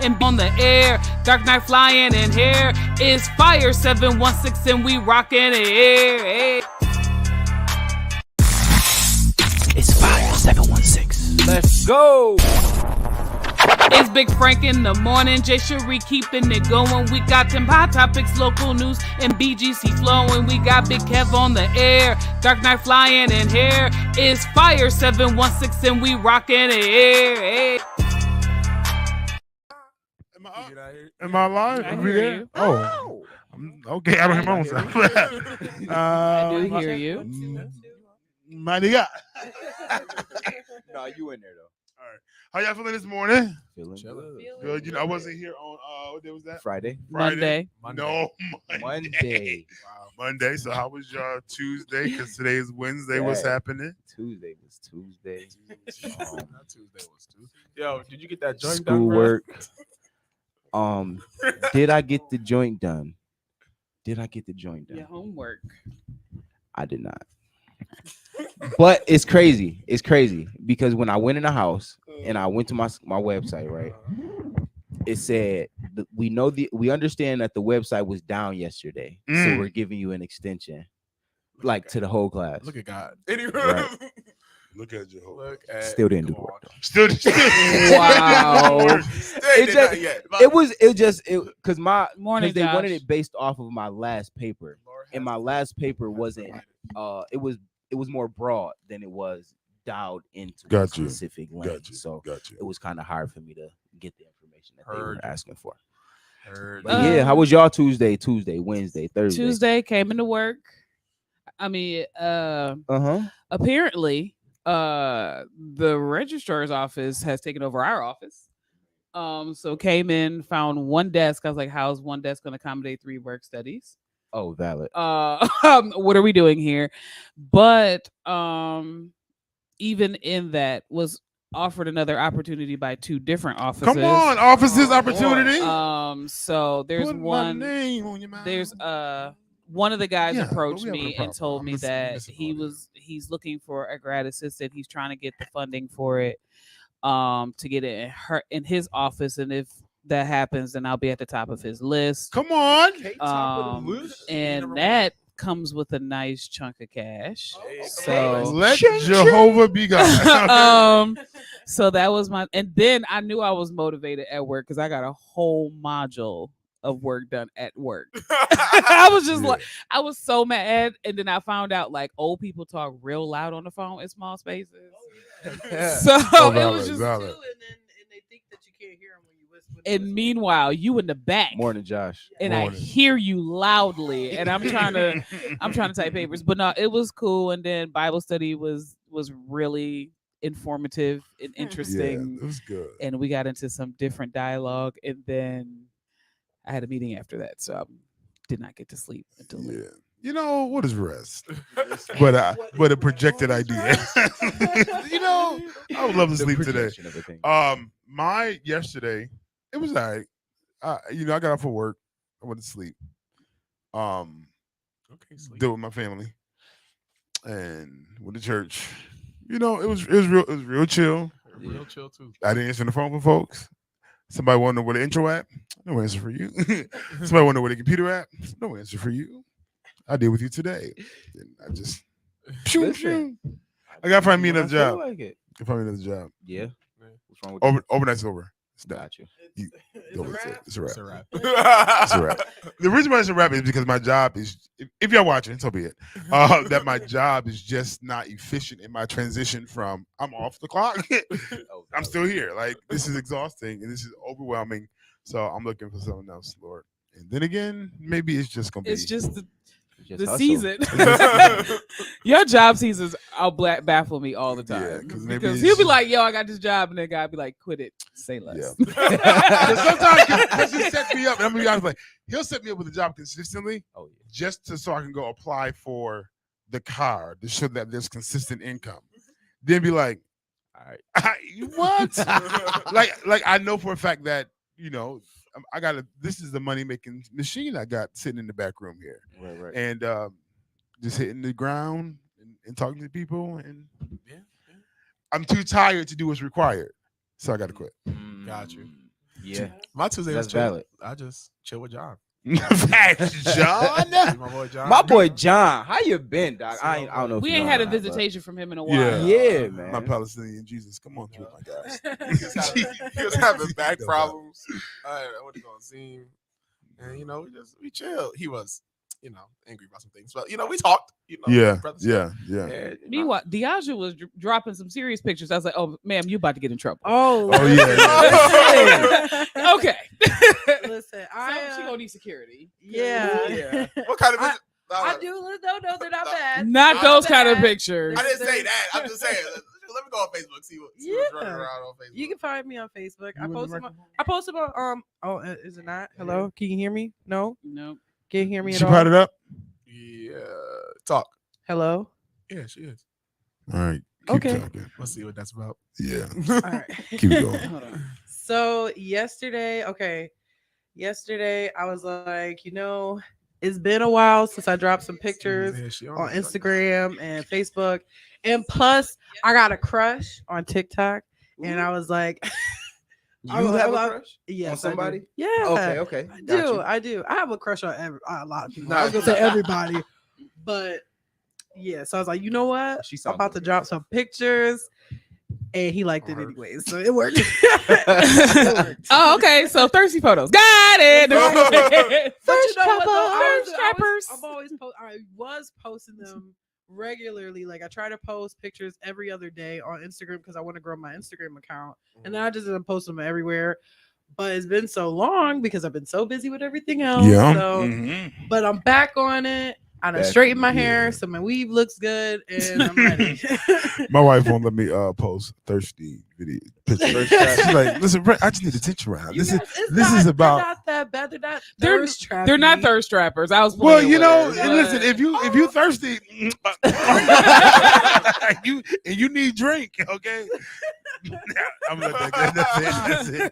and on the air. Dark Knight flying and here is Fire 716 and we rockin' the air. It's Fire 716. Let's go. It's Big Frank in the morning, Jay Cherie keeping it going. We got them hot topics, local news, and BGC flowing. We got Big Kev on the air, Dark Knight flying in here. It's Fire 716 and we rockin' the air. Am I live? I hear you. Oh, okay. I don't hear my own sound. I do hear you. My nigga. No, you in there though. All right. How y'all feeling this morning? Feeling Good. You know, I wasn't here on what day was that? Friday. Monday. No, Monday. Wow. Monday. So how was your Tuesday? Because today is Wednesday. What's happening? Tuesday was Tuesday. Not Tuesday was Tuesday. Yo, did you get that joint done, bro? Schoolwork. Did I get the joint done? Your homework. I did not. But it's crazy. It's crazy because when I went in the house and I went to my website, right? It said we understand that the website was down yesterday, so we're giving you an extension, like to the whole class. Look at God. Right. Look at Jehovah. Look at Still didn't do the work though. Still. Wow. It just because Morning, they wanted Josh. it based off of my last paper, and my last paper wasn't. It was more broad than it was dialed into a specific lane. So it was kind of hard for me to get the information that they were asking for. But yeah, how was y'all Tuesday, Wednesday, Thursday? Tuesday came into work. I mean, apparently, the registrar's office has taken over our office. So came in, found one desk. I was like, how's one desk going to accommodate 3 work studies? Oh, valid. What are we doing here? But even in that was offered another opportunity by 2 different offices. Come on, offices opportunity. So there's Put my one. name on your mouth. There's one of the guys Yeah, but approached we having a me and problem. told I'm me missing that all this. he's looking for a grad assistant. He's trying to get the funding for it, to get it in his office, and if that happens, then I'll be at the top of his list. Come on. And that comes with a nice chunk of cash. So Let Jehovah be God. so that was and then I knew I was motivated at work because I got a whole module of work done at work. I was just like, I was so mad, and then I found out like old people talk real loud on the phone in small spaces. So it was just. Valid. And they think that you can't hear them when you whisper. And meanwhile, you in the back. Morning, Josh. And I hear you loudly, and I'm trying to type papers, but no, it was cool. And then Bible study was really informative and interesting. Yeah, it was good. And we got into some different dialogue, and then I had a meeting after that, so I did not get to sleep until late. You know what is rest? but a projected idea. You know, I would love to sleep today. My yesterday, it was all right. I got off of work. I went to sleep. Deal with my family, and went to church. You know, it was real chill. Real chill too. I didn't answer the phone for folks. Somebody want to know where the intro at? No answer for you. Somebody want to know where the computer at? No answer for you. I deal with you today. And I just I gotta find me another job. Find me another job. Yeah. What's wrong with Overnight's over. It's done. Got you. It's a wrap. It's a wrap. The reason why it's a wrap is because my job is, if y'all watching, so be it, that my job is just not efficient in my transition from I'm off the clock. I'm still here. Like, this is exhausting and this is overwhelming. So I'm looking for something else, Lord. And then again, maybe it's just gonna be. It's just the hustle. season. Your job seasons baffle me all the time. Because he'll be like, yo, I got this job, and then guy be like, quit it, say less. Yeah. Sometimes because he sets me up, and I'm gonna be honest, like, he'll set me up with a job consistently, just so I can go apply for the car to show that there's consistent income. Then be like, all right, what? like I know for a fact that, you know, this is the money making machine I got sitting in the back room here. Right. And just hitting the ground and talking to people. And I'm too tired to do what's required. So I got to quit. Got you. Yeah, My Tuesday that's was chill. valid. I just chill with John. Facts, John. My boy John. My boy John, how you been, dog? I don't know. If We you ain't know had a or not, but- visitation from him in a while. Yeah. Yeah, My man. Palestinian Jesus, come on through, my guys. He was having back problems. I went to go and see him, and we chilled. He was, angry about some things, but we talked. Yeah, brothers. yeah. And, Meanwhile, Diaja was dropping some serious pictures. I was like, "Oh, ma'am, you about to get in trouble." Oh, Oh, yeah. Okay. Listen, She gonna need security. yeah. what kind of? I do. No, they're not bad. Not those kind of bad. pictures. I didn't say that. I'm just saying. Let me go on Facebook. See what's running around on Facebook. You can find me on Facebook. I You post in the them. I post them on. Oh, is it not? Hello, can you hear me? No, No. can't hear me She at brought all. it up. Yeah, talk. Hello. Yeah, she is. All right. Keep Okay. talking. Let's see what that's about. Yeah. All right. Keep it going. Hold on. So yesterday, I was like, it's been a while since I dropped some pictures Yeah, she on it. Instagram and Facebook, and plus I got a crush on TikTok, and I was like, You have a crush yes, on somebody? I do. Yeah, Okay. I Got do. you. I do. I have a crush on a lot of people. Nah. I was gonna say everybody, but yeah. So I was like, you know what? She I'm sound about to good. drop some pictures, and he liked it Alright. anyways, so it worked. Oh, okay. So thirsty photos. Got it. But you know what, though? Thirst trappers. I was posting them regularly. Like I try to post pictures every other day on Instagram because I want to grow my Instagram account, and then I just didn't post them everywhere. But it's been so long because I've been so busy with everything else. Yeah. So, Mhm. but I'm back on it. I done Back- straightened my yeah. hair, so my weave looks good, and I'm ready. My wife won't let me post thirsty video pictures. She's like, listen, Brent, I just need attention right now. You This is guys, it's this not- is they're about. not that bad. They're not. They're- thirst They're not trappy. thirst trappers. I was Well, playing you with know, her, and but- listen, if you thirsty, you need drink, okay? I'm gonna let that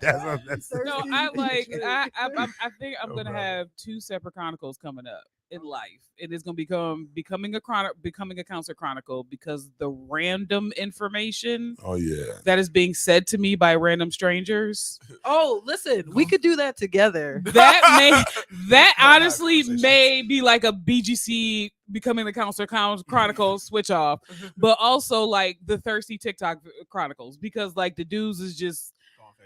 go. That's it. No, I like. I think I'm gonna have 2 separate chronicles coming up in life, and it's gonna becoming a counselor chronicle because the random information Oh yeah. that is being said to me by random strangers Oh, listen, we could do that together. that Have honestly conversations. may be like a BGC becoming the counselor chronicles switch off, but also like the thirsty TikTok chronicles because like the dudes is just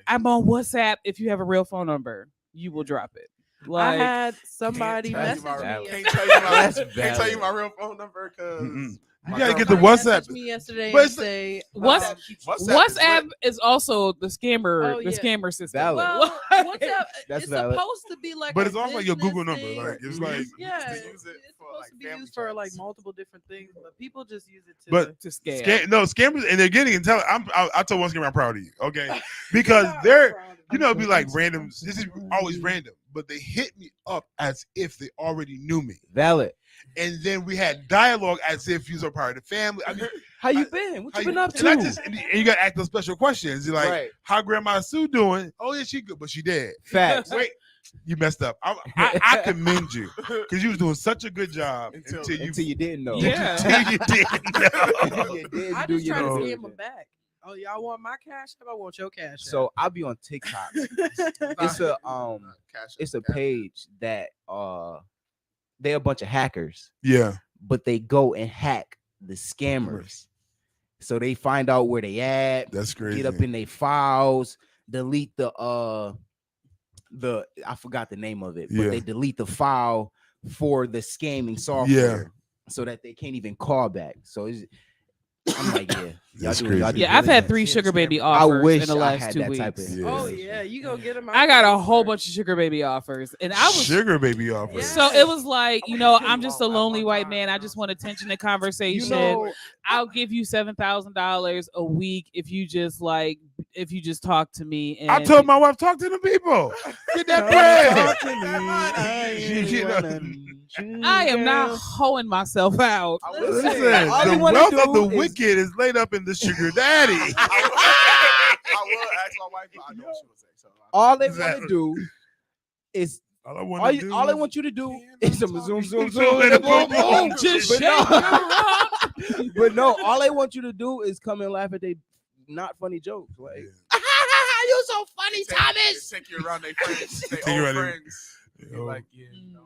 I'm on WhatsApp. If you have a real phone number, you will drop it. I Like had somebody Can't message tell you me. my- Can't tell you my, That's can't tell you my valid. real phone number because Mm-mm. You my gotta get the girlfriend- WhatsApp. Messaged me yesterday But and it's- say WhatsApp is also the scammer, Oh, the yeah. scammer system. Valid. Well, WhatsApp That's it's valid. supposed to be like, But a it's also like your business Google number. thing. Like it's like, Yeah, to it's use it for, supposed like, to be family used for like chats. multiple different things, but people just use it to. but to scam. scammers, and they're getting intelligent. I told one scammer I'm proud of you, okay? Because they're it'd be like random. This is always random, but they hit me up as if they already knew me, Valid. and then we had dialogue as if you were part of the family. I mean, How you been? What how you been up to? And, and you got to ask those special questions. You're like, Right. how Grandma Sue doing? Oh yeah, she good, but she dead. Facts. Wait, you messed up. I commend you because you was doing such a good job until Until you didn't know. Yeah. until you didn't know. You didn't I do just your try to know. scam them back. Oh, y'all want my cash app? I want your cash app. So I'll be on TikTok. It's a it's a page that they're a bunch of hackers, Yeah, but they go and hack the scammers. So they find out where they at, that's crazy. get up in their files, delete the I forgot the name of it, but Yeah. they delete the file for the scamming software so that they can't even call back. So I'm like, yeah, That's y'all crazy. do Yeah, I've really had good. 3 sugar baby I offers wish in the I last had 2 that weeks. type of. Yeah. oh yeah, you go get them. I got a whole bunch of sugar baby offers, and I was sugar baby offer. Yeah. so it was like, I'm just a lonely white man. I just want attention and conversation. You know, I'll give you $7,000 a week if you just talk to me. And I told my wife, talk to the people. Get that bread. You know, I am not hoeing myself out. listen, all the you wanna wealth of do the is- wicked is laid up in the sugar daddy. I will ask my wife, but I know what she would say. So all they want Exactly. to do is All I want all, to do. all I want you to do is a zoom, zoom, zoom, and and a a boom, boom, boom. boom. Just But shake no, your but no, all they want you to do is come and laugh at they not funny jokes. Like, you so funny, They Thomas. take you around their friends, Take their you old around there. friends. You're Yo. like, yeah, you know.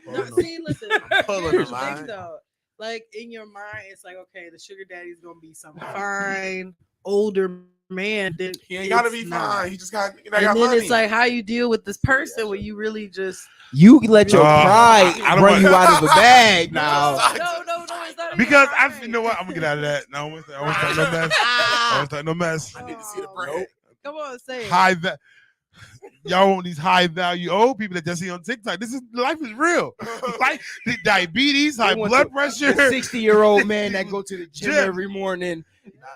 No, see, listen. pulling Here's the the thing, line. though. Like in your mind, it's like, okay, the sugar daddy's gonna be some fine older man. Then He ain't gotta it's be not. fine. He just got, And got then money. it's like how you deal with this person when you really just You let your pride I don't bring want- you out of the bag now. no, it's not Because even you know what? I'm gonna get out of that. No, I won't start no mess. I won't start no mess. I need to see the Oh, bread. Come on, say it. High y'all want these high value old people that just see on TikTok. This is life is real. Like the diabetes, high They want blood the pressure. 60-year-old man that go to the gym Jim. every morning,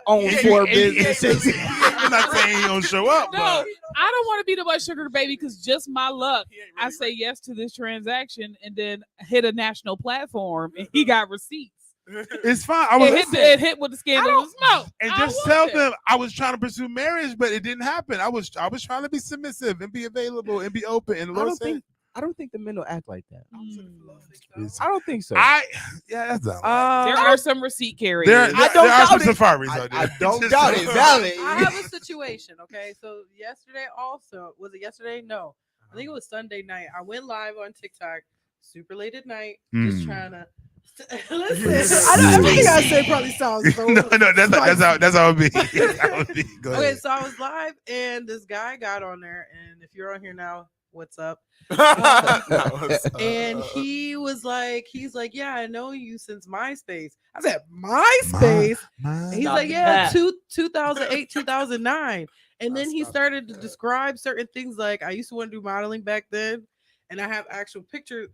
own Yeah, 4 yeah, businesses. I'm not saying he don't show up, No, but I don't want to be the much sugar baby because just my luck. He ain't I really say yes to this transaction and then hit a national platform and he got receipts. it's fine. I was It hit with the scandal of smoke. and I just want tell it. them I was trying to pursue marriage, but it didn't happen. I was trying to be submissive and be available and be open. And the Lord said, I don't think the men will act like that. It's- I don't think so. yeah, that's dumb. There are some receipt carriers. there I don't are some doubt it. safaris out there. I don't Just doubt so- it. Valid. I have a situation. Okay, so yesterday also was it yesterday? No, I think it was Sunday night. I went live on TikTok, super late at night, just Mm. trying to listen. I know everything I say probably sounds so. no, that's how it be. That's how it be. Go Okay, ahead. so I was live, and this guy got on there, and if you're on here now, what's up? And he's like, yeah, I know you since MySpace. I said, MySpace? And he's Stop like, yeah, that. 2008, 2009. And then he Stop started to that. describe certain things like I used to want to do modeling back then, and I have actual pictures.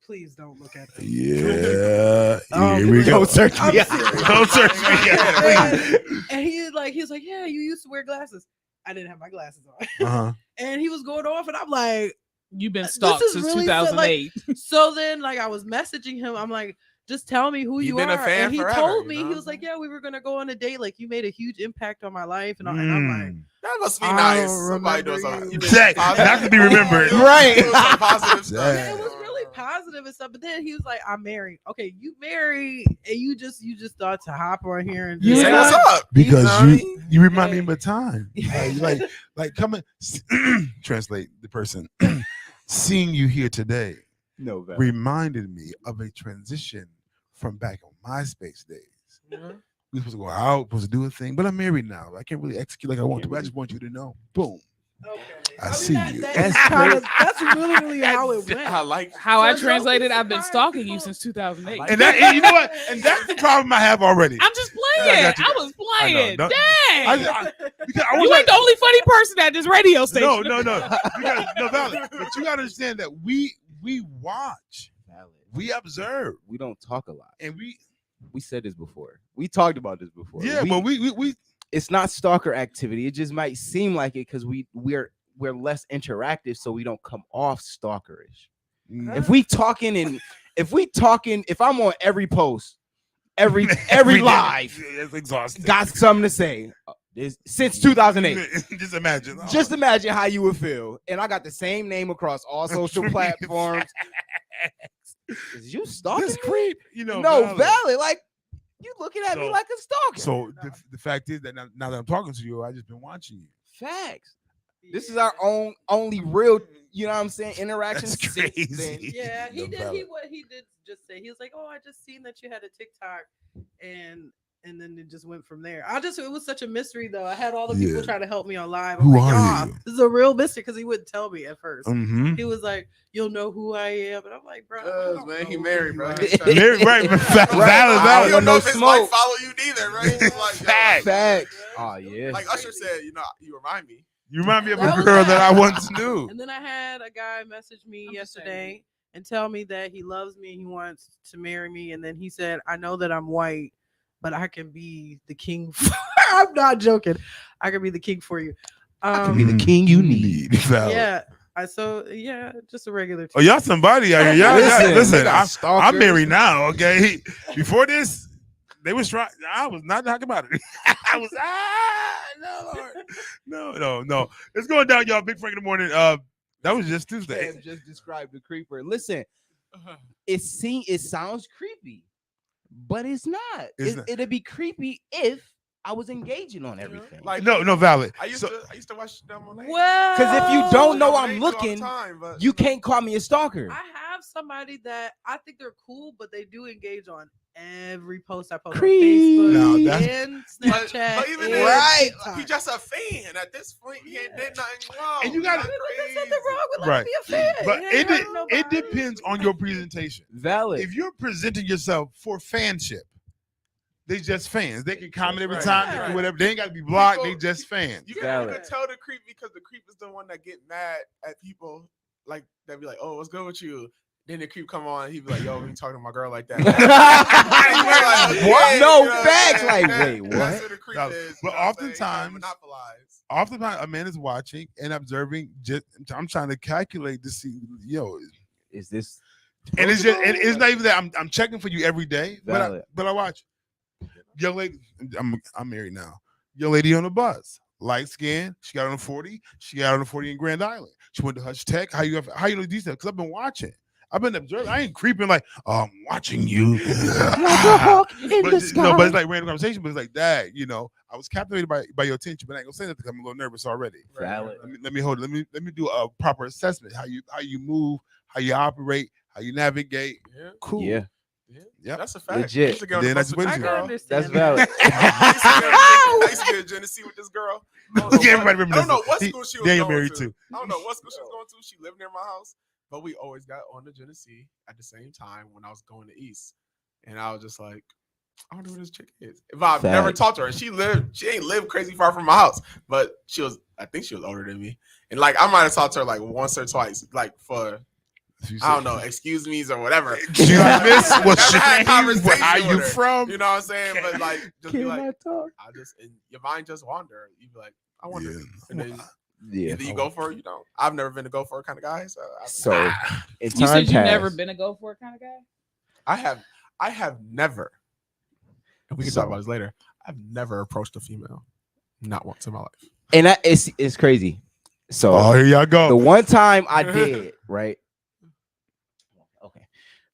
Please don't look at them. Yeah, Oh, here we go. Don't search I'm me out. serious. Don't search me out. And he was like, yeah, you used to wear glasses. I didn't have my glasses on. Uh-huh. And he was going off, and I'm like, You've been This stalked is since really 2008. so then like I was messaging him. I'm like, just tell me who You've you been a are. fan And he forever, told you me, know? he was like, yeah, we were gonna go on a date. Like you made a huge impact on my life. And I'm like, That must be I nice. don't Somebody remember doing something. you. Jack, not to be remembered. Right. Some positive stuff. Yeah. yeah, it was really positive and stuff. But then he was like, I'm married. Okay, you married, and you just thought to hop on here and You just Say know what's up. Because know what I you mean? you remind me of a time. Like come and translate the person. Seeing you here today No, Valid. reminded me of a transition from back on MySpace days. We supposed to go out, supposed to do a thing, but I'm married now. I can't really execute like I want to. But I just want you to know. Boom. Okay. I see you. That's literally how it went. I like How I So don't be translated, I've been surprised stalking you people- since 2008. I And that, and you know what? And that's the problem I have already. I'm just I playing. got you. I was I know, playing. don't- Dang. Because I You was ain't like, the only funny person at this radio station. no. No, Valley. But you gotta understand that we watch, Valid. we observe, We don't talk a lot. and we said this before. We talked about this before. but we It's not stalker activity. It just might seem like it because we're less interactive, so we don't come off stalkerish. If I'm on every post, every live, it's exhausting. got something to say. Since 2008. Just imagine. Oh, Just imagine how you would feel. And I got the same name across all social platforms. Is you stalking this me? creep, you know. No, Valley. valid. Like you looking at me So- like a stalker. So the fact is that now that I'm talking to you, I just been watching you. Facts. This is our only real, you know what I'm saying, interaction. That's since crazy. then. Yeah, he No did. valid. He did just say he was like, "Oh, I just seen that you had a TikTok," and then it just went from there. It was such a mystery though. I had all the people Yeah. trying to help me on live. Who I'm like, are "Y'all, you?" this is a real mystery because he wouldn't tell me at 1st Mm-hmm. He was like, "You'll know who I am," and I'm like, "Bro, I don't man, he know married, who bro. you He's are." trying to- Right, valid, I valid. don't know if his smoke. wife follow you neither, right? He's like, yo, Fact. Facts. Oh yeah. like Usher said, you know, you remind me. You remind me of That a was girl bad. that I once knew. And then I had a guy message me I'm just saying. yesterday and tell me that he loves me and he wants to marry me. And then he said, I know that I'm white, but I can be the king. I'm not joking. I can be the king for you. can be the king you need. Valid. Yeah. Just a regular. Oh, y'all somebody out here. Y'all, listen, they got I'm stalkers. married now. Okay. Before this, they was trying. I was not talking about it. I was no, Lord. No. It's going down, y'all. Big Frank in the morning. That was just Tuesday. Cam just described the creeper. Listen, it sounds creepy, but it's not. It's not. It'd be creepy if I was engaging on everything. Like No, valid. I used So- to watch them on Well, Because if you don't know I'm They do all the looking, time, but, you can't call me a stalker. I have somebody that I think they're cool, but they do engage on every post I post Creep. on No, Facebook that's- and But Snapchat. even and then, Right. TikTok. He just a fan at this point. He ain't did nothing wrong. And you gotta- Not There's crazy. nothing wrong with Right. letting me a fan. But It ain't it hurting nobody. depends on your presentation. Valid. If you're presenting yourself for fanship, they just fans. They can comment every Right, time, they right. can whatever. They ain't got to be blocked. People- They just fans. You can Valid. tell the creep because the creep is the one that get mad at people. Like they be like, "Oh, what's good with you?" Then the creep come on, he be like, "Yo, we talking to my girl like that." What? No You know facts, I'm like, saying? wait, That's what? what the creep No, is, but you know what I'm saying? He gotta oftentimes- monopolize. Oftentimes, a man is watching and observing. Just, I'm trying to calculate to see, Is this and it's just, and it's not even that I'm checking for you every day, Valid. but I watch. Young lady, I'm married now. Young lady on the bus, light skin. She got on a 40. She got on a 40 in Grand Island. She went to Hush Tech. How you know these things? Because I've been watching. I've been observing. I ain't creeping like, oh, I'm watching you. hawk in but, the sky? No, but it's like random conversation. But it's like, Dad, I was captivated by your attention, but I ain't gonna say that because I'm a little nervous already. Valid. Let me hold it. Let me do a proper assessment. How you move, how you operate, how you navigate. Yeah, Cool. Yeah, Yep. that's a fact. Legit. I used to get on the Then bus that's with what this it is. I can girl. understand that's that. valid. I used to get in Genesee with this girl. I don't know Yeah, what- everybody remember I don't know this. what He- school she was Daniel going married to. too. I don't know what school she was going to. She lived near my house, but we always got on the Genesee at the same time when I was going to East, and I was just like, I wonder who this chick is. If I've never Facts. talked to her, she ain't lived crazy far from my house, but I think she was older than me, and like I might have talked to her like once or twice, like for I don't know, excuse me's or whatever. Did you miss what's Never your had name? conversation Where are with you her. from? You know what I'm saying? But like, just be Can like, I talk? I just and your mind just wander. You be like, I wonder. Yeah. And then Yeah. either you go for it, or you don't. I've never been a go for it kind of guy, so So in time You said you past, never been a go for it kind of guy. I have never. And we can So- talk about this later. I've never approached a female, not once in my life. and it's crazy. So Oh, here y'all go. the one time I did, right? Okay.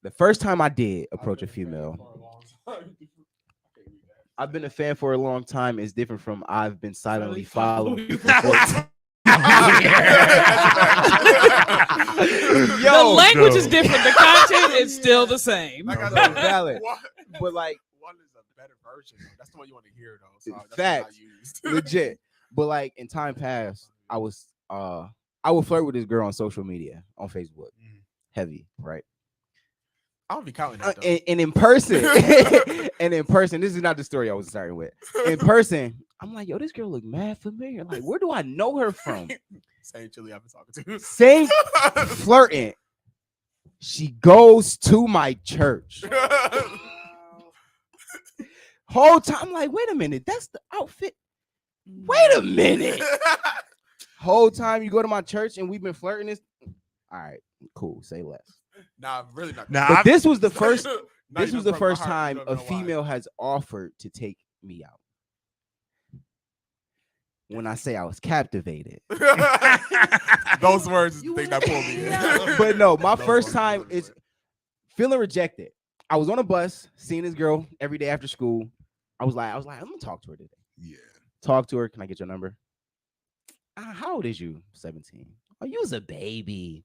The first time I did approach a female, I've been a fan for a long time. Is different from I've been silently following. you for 14 The language is different. The content is still the same. Like I No, said, valid. one- But like one is a better version. That's the one you want to hear, though. So that's Facts. what I used. legit. But like in time past, I would flirt with this girl on social media, on Facebook. Heavy, right? I don't be counting that though. And in person, and in person, this is not the story I was starting with. In person, I'm like, yo, this girl look mad familiar. Like, where do I know her from? Same chili I've been talking to. Same flirting. She goes to my church. Whole time, I'm like, wait a minute, that's the outfit. Wait a minute. Whole time you go to my church and we've been flirting this. All right, cool. Say less. Nah, really not. Nah, But this was the first. Now This you was done the broke my first heart. time You a don't know why. female has offered to take me out. When I say I was captivated, Those words is the You thing that pulled me in. but no, my Those first words time really is feeling rejected. I was on a bus, seeing this girl every day after school. I was like, I'm gonna talk to her today. Yeah. Talk to her. Can I get your number? How old is you? 17. Oh, you was a baby.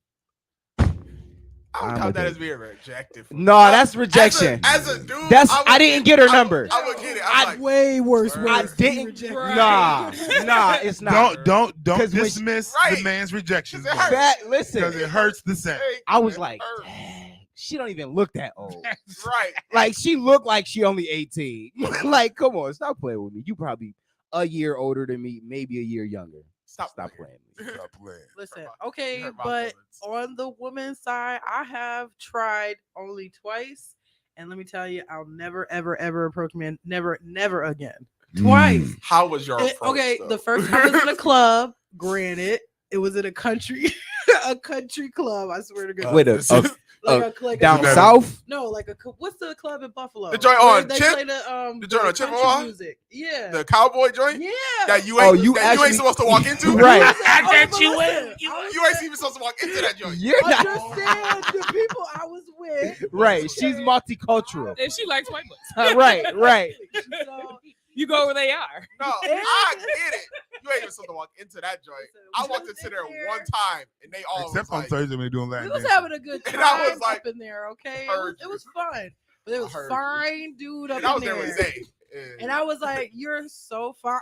I I'm don't a count that as baby. being rejected. No, that's rejection. As a dude, That's would I didn't get her number. I would get it. I- I'm like, Way worse. I ways to be didn't- rejected. Nah, it's not. Don't 'Cause when she- dismiss Right. the man's rejection. 'Cause it hurts. That listen, Because it hurts the same. hey, I was it like, hurts. dang, she don't even look that old. right. Like she looked like she only 18. Like, come on, stop playing with me. You probably a year older than me, maybe a year younger. Stop Stop playing with me. Stop playing. Listen, Hurt my- okay, hurt my but feelings. on the woman's side, I have tried only twice, and let me tell you, I'll never, ever, ever approach men. Never, never again. Twice. How was your It- approach? okay, though? the first time was in a club. Granted, it was in a country, a country club. I swear to God. Wait a This is- like down better. south. No, like what's the club in Buffalo? The joint Where on they Chip? play the The joint on country Chippewa? music. Yeah. the cowboy joint yeah. that you Oh, ain't, you that you actually- ain't supposed to walk into. Right. I bet you listen, ain't. You ain't even supposed to walk into that joint. You're not Understand the people I was with. right. She's multicultural. And she likes white boys. Right. So You go where they are. No, I get it. You ain't even supposed to walk into that joint. I walked into there one time, and they all Except was on like, Thursday when they're doing We Latin was dance. having a good And time I was like, up in there, okay? heard It was fun. But there was heard fine dude up and I was in there there. with Zay. And I was like, you're so fine.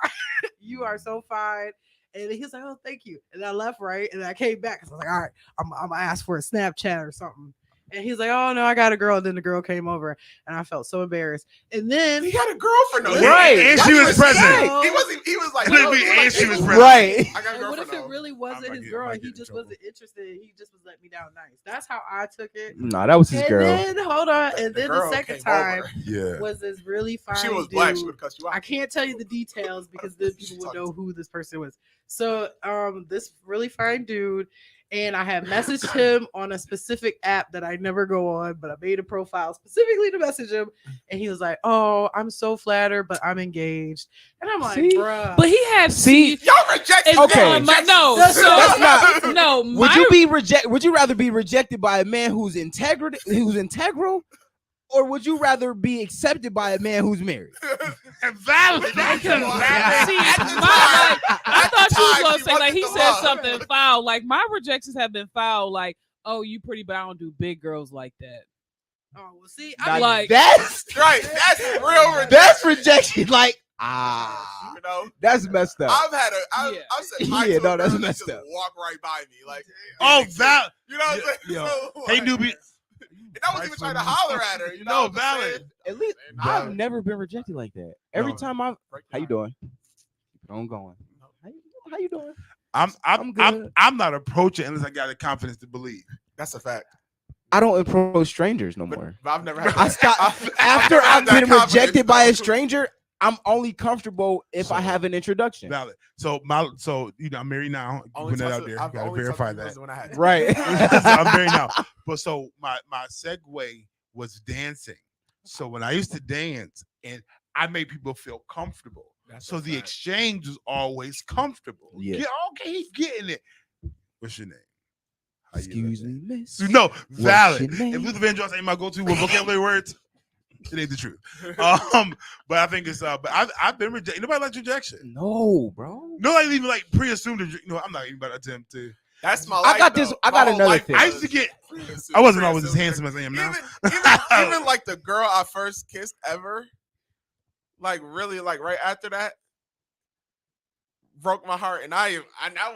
You are so fine. And he was like, oh, thank you. And I left, right? And I came back. I was like, all right, I'm going to ask for a Snapchat or something. And he's like, oh, no, I got a girl. And then the girl came over. And I felt so embarrassed. And then... He got a girlfriend though. Right. And she was present. He wasn't. He was like, And "Oh, she was present. Right. I got a And what girlfriend. if it though." really I wasn't might his get- girl? I might And he get in just trouble. wasn't interested. He just was letting me down nice. That's how I took it. Nah, that was his And girl. then, hold on. And then the girl second came time over. Yeah. was this really fine She was dude. black. She would cuss you out. I can't tell you the details because then people would know who this person was. So this really fine dude, and I had messaged him on a specific app that I never go on, but I made a profile specifically to message him, and he was like, "Oh, I'm so flattered, but I'm engaged," and I'm like, See? "Bruh." But he had See, Y'all reject. it's Okay. on my, no, That's so That's not. no. Would my- you be reject? Would you rather be rejected by a man who's integral, or would you rather be accepted by a man who's married? Valid. Because, That's valid. see, At the my, like, I thought you was time, gonna he say like wanted he the said love. something foul. Like my rejections have been foul. Like, oh, you pretty, but I don't do big girls like that. Oh, well, see, Now, I like- that's Right. That's real rejection. that's rejection. Like You know, that's messed up. I've had I've Yeah. said hi Yeah, to no, a that's girl that messed just up. walk right by me, like, Oh, valid. you know what I'm saying? Yo, So, Hey, like, newbie. and I was even trying to holler at her. You know, No, what I'm valid. saying? At least Nah, I've never been rejected like that. Every No. time I've break how you your heart. doing? Keep it on going. How you doing? I'm I'm good. not approaching unless I got the confidence to believe. That's a fact. I don't approach strangers no But, more. but I've never had. I stop after never had I've that been confidence, rejected by a though. stranger. I'm only comfortable if I So- have an introduction. Valid. So you know I'm married now. Only Put that touched out it- there. I've Gotta only verify touched that. it when I had to. Right. So I'm married now. But so my segue was dancing. So when I used to dance and I made people feel comfortable. That's So a the fact. exchange was always comfortable. Yeah. Okay, he's getting it. What's your name? How you Excuse living? me, miss. No, valid. your name? If Luther Vandross ain't my go-to with vocabulary words, it ain't the truth. But I think it's but I've been rejected. Nobody likes rejection. No, bro. Nobody even like pre-assumed. I'm not even about to attempt to. That's my. I life, got this- though. I My got whole another life thing. I used to get. I wasn't always as handsome as I am now. Even like the girl I first kissed ever, like really like right after that, broke my heart, and I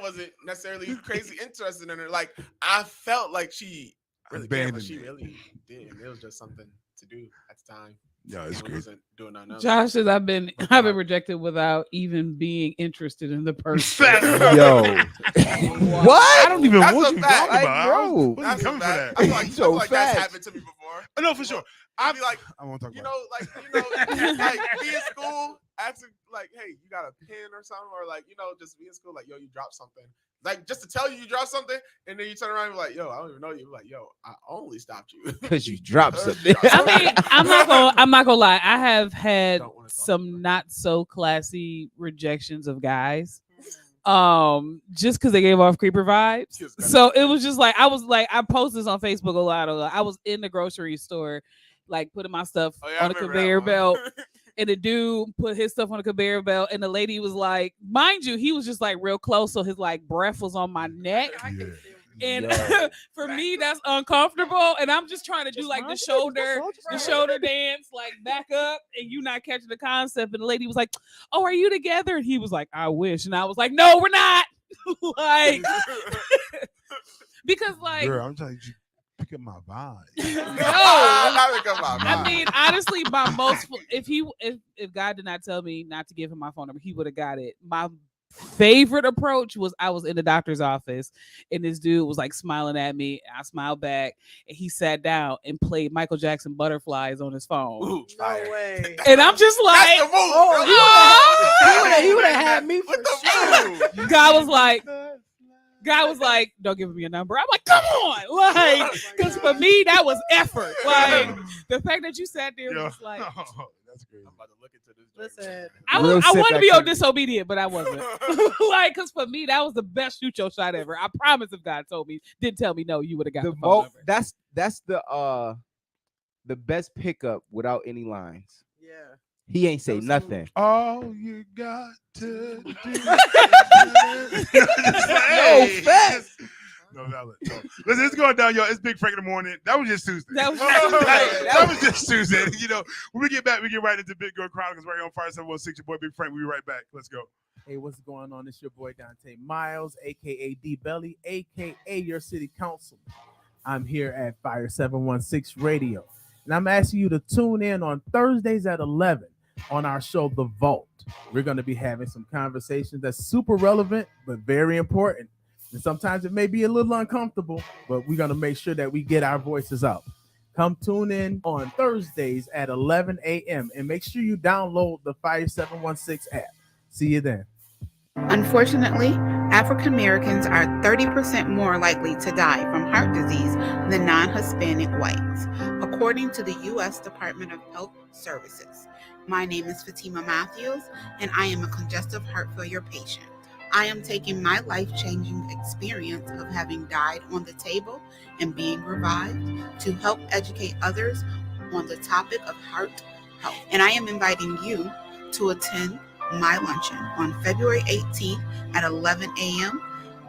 wasn't necessarily crazy interested in her. Like I felt like she really cared, but Abandoned she me. really didn't. It was just something to do at the time. No, it's I crazy. wasn't doing nothing else. Josh says I've been rejected without even being interested in the person. Yo. Wow. What? I don't even That's know what a you fact. talking Like, about. bro, I wasn't That's coming a for fact. that. I feel So like that's facts. happened to me before. Oh, no, for sure. I'd be like, I won't talk you about. know, like be in school, asking like, hey, you got a pen or something, or like, just be in school, like, yo, you dropped something, like just to tell you dropped something, and then you turn around and be like, yo, I don't even know you, like, yo, I only stopped you Because you dropped something. I mean, I'm not gonna lie. I have had Don't wanna talk about some it. not so classy rejections of guys. Just because they gave off creeper vibes. Just gotta- So it was just like I posted this on Facebook a lot. I was in the grocery store, like putting my stuff Oh, yeah, I on a remember that conveyor one. belt, and the dude put his stuff on a conveyor belt, and the lady was like, mind you, he was just like real close, so his like breath was on my neck. Yeah. And Yo. for me, that's uncomfortable. And I'm just trying to do like the shoulder dance, like back up, and you not catching the concept. And the lady was like, "Oh, are you together?" And he was like, "I wish." And I was like, "No, we're not." Like, because like, Girl, I'm trying to pick up my vibe. I mean, honestly, my most if God did not tell me not to give him my phone number, he would have got it. My favorite approach was I was in the doctor's office and this dude was like smiling at me. I smiled back and he sat down and played Michael Jackson Butterflies on his phone. Ooh, No way. And I'm just like, that's the move. Oh, he would've had me What for the move? God was like, don't give him your number. I'm like, come on, like, because for me that was effort. Like the fact that you sat there Yo. was like, That's crazy. I'm about to look into this. Listen, I Real wanted to sip be on activity. disobedient, but I wasn't. Like, because for me that was the best shoot your shot ever. I promise if God didn't tell me no, you would have got the phone number. That's the best pickup without any lines. yeah. He ain't say nothing. All you got to do. Hey. facts. No, valid. No. Listen, it's going down, y'all. It's Big Frank in the morning. That was just Tuesday. That was that was just Tuesday. You know, when we get back, we get right into Big Girl Chronicles right here on Fire 716. Your boy Big Frank. We'll be right back. Let's go. Hey, what's going on? It's your boy Dante Miles, aka D Belly, aka your city council. I'm here at Fire 716 Radio, and I'm asking you to tune in on Thursdays at 11 on our show, The Vault. We're going to be having some conversations that's super relevant, but very important. And sometimes it may be a little uncomfortable, but we're going to make sure that we get our voices out. Come tune in on Thursdays at 11 a.m. and make sure you download the Fire 716 app. See you then. Unfortunately, African Americans are 30% more likely to die from heart disease than non-Hispanic whites, according to the U.S. Department of Health Services. My name is Fatima Matthews, and I am a congestive heart failure patient. I am taking my life-changing experience of having died on the table and being revived to help educate others on the topic of heart health. And I am inviting you to attend my luncheon on February 18th at 11 a.m.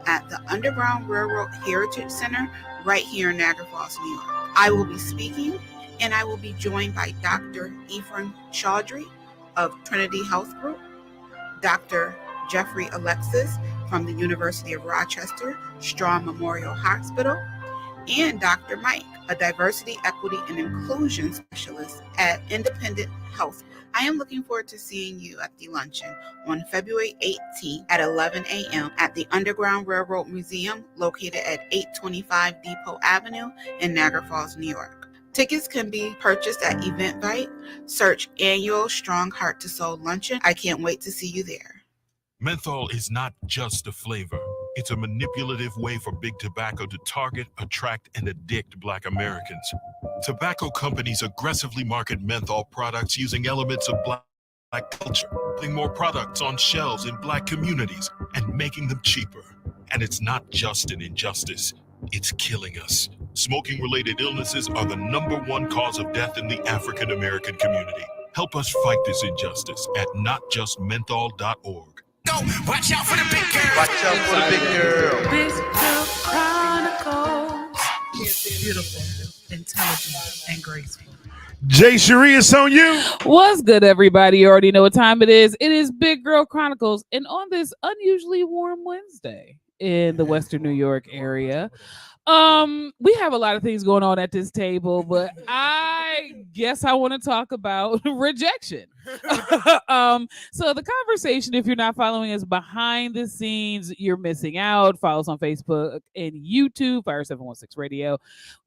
at the Underground Railroad Heritage Center right here in Niagara Falls, New York. I will be speaking, and I will be joined by Dr. Ephraim Chaudhry of Trinity Health Group, Dr. Jeffrey Alexis from the University of Rochester Strawn Memorial Hospital, and Dr. Mike, a diversity, equity, and inclusion specialist at Independent Health. I am looking forward to seeing you at the luncheon on February 18th at 11 a.m. at the Underground Railroad Museum located at 825 Depot Avenue in Niagara Falls, New York. Tickets can be purchased at Eventbrite. Search Annual Strong Heart to Soul Luncheon. I can't wait to see you there. Menthol is not just a flavor. It's a manipulative way for big tobacco to target, attract, and addict Black Americans. Tobacco companies aggressively market menthol products using elements of Black culture, putting more products on shelves in Black communities and making them cheaper. And it's not just an injustice, it's killing us. Smoking-related illnesses are the #1 cause of death in the African American community. Help us fight this injustice at notjustmenthol.org. Watch out for the big girl. Watch out for the big girl. Big Girl Chronicles. Beautiful, intelligent, and graceful. Jay Cherie, it's on you. What's good, everybody? You already know what time it is. It is Big Girl Chronicles, and on this unusually warm Wednesday in the Western New York area, we have a lot of things going on at this table, but I guess I want to talk about rejection. So the conversation, if you're not following us behind the scenes, you're missing out. Follow us on Facebook and YouTube, Fire 716 Radio.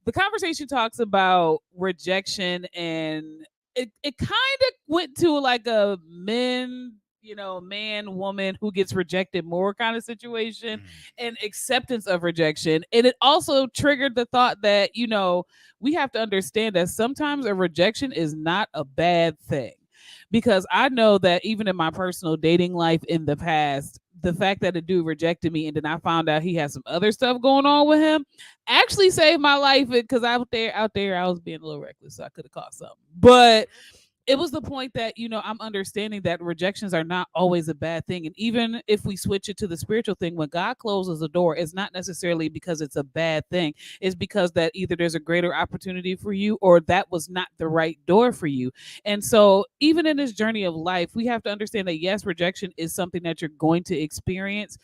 The conversation talks about rejection, and it kind of went to like a man, woman who gets rejected more kind of situation and acceptance of rejection. And it also triggered the thought that, we have to understand that sometimes a rejection is not a bad thing. Because I know that even in my personal dating life in the past, the fact that a dude rejected me and then I found out he had some other stuff going on with him actually saved my life, because out there I was being a little reckless, so I could have caught something. But it was the point that, I'm understanding that rejections are not always a bad thing. And even if we switch it to the spiritual thing, when God closes a door, it's not necessarily because it's a bad thing. It's because that either there's a greater opportunity for you or that was not the right door for you. And so even in this journey of life, we have to understand that, yes, rejection is something that you're going to experience.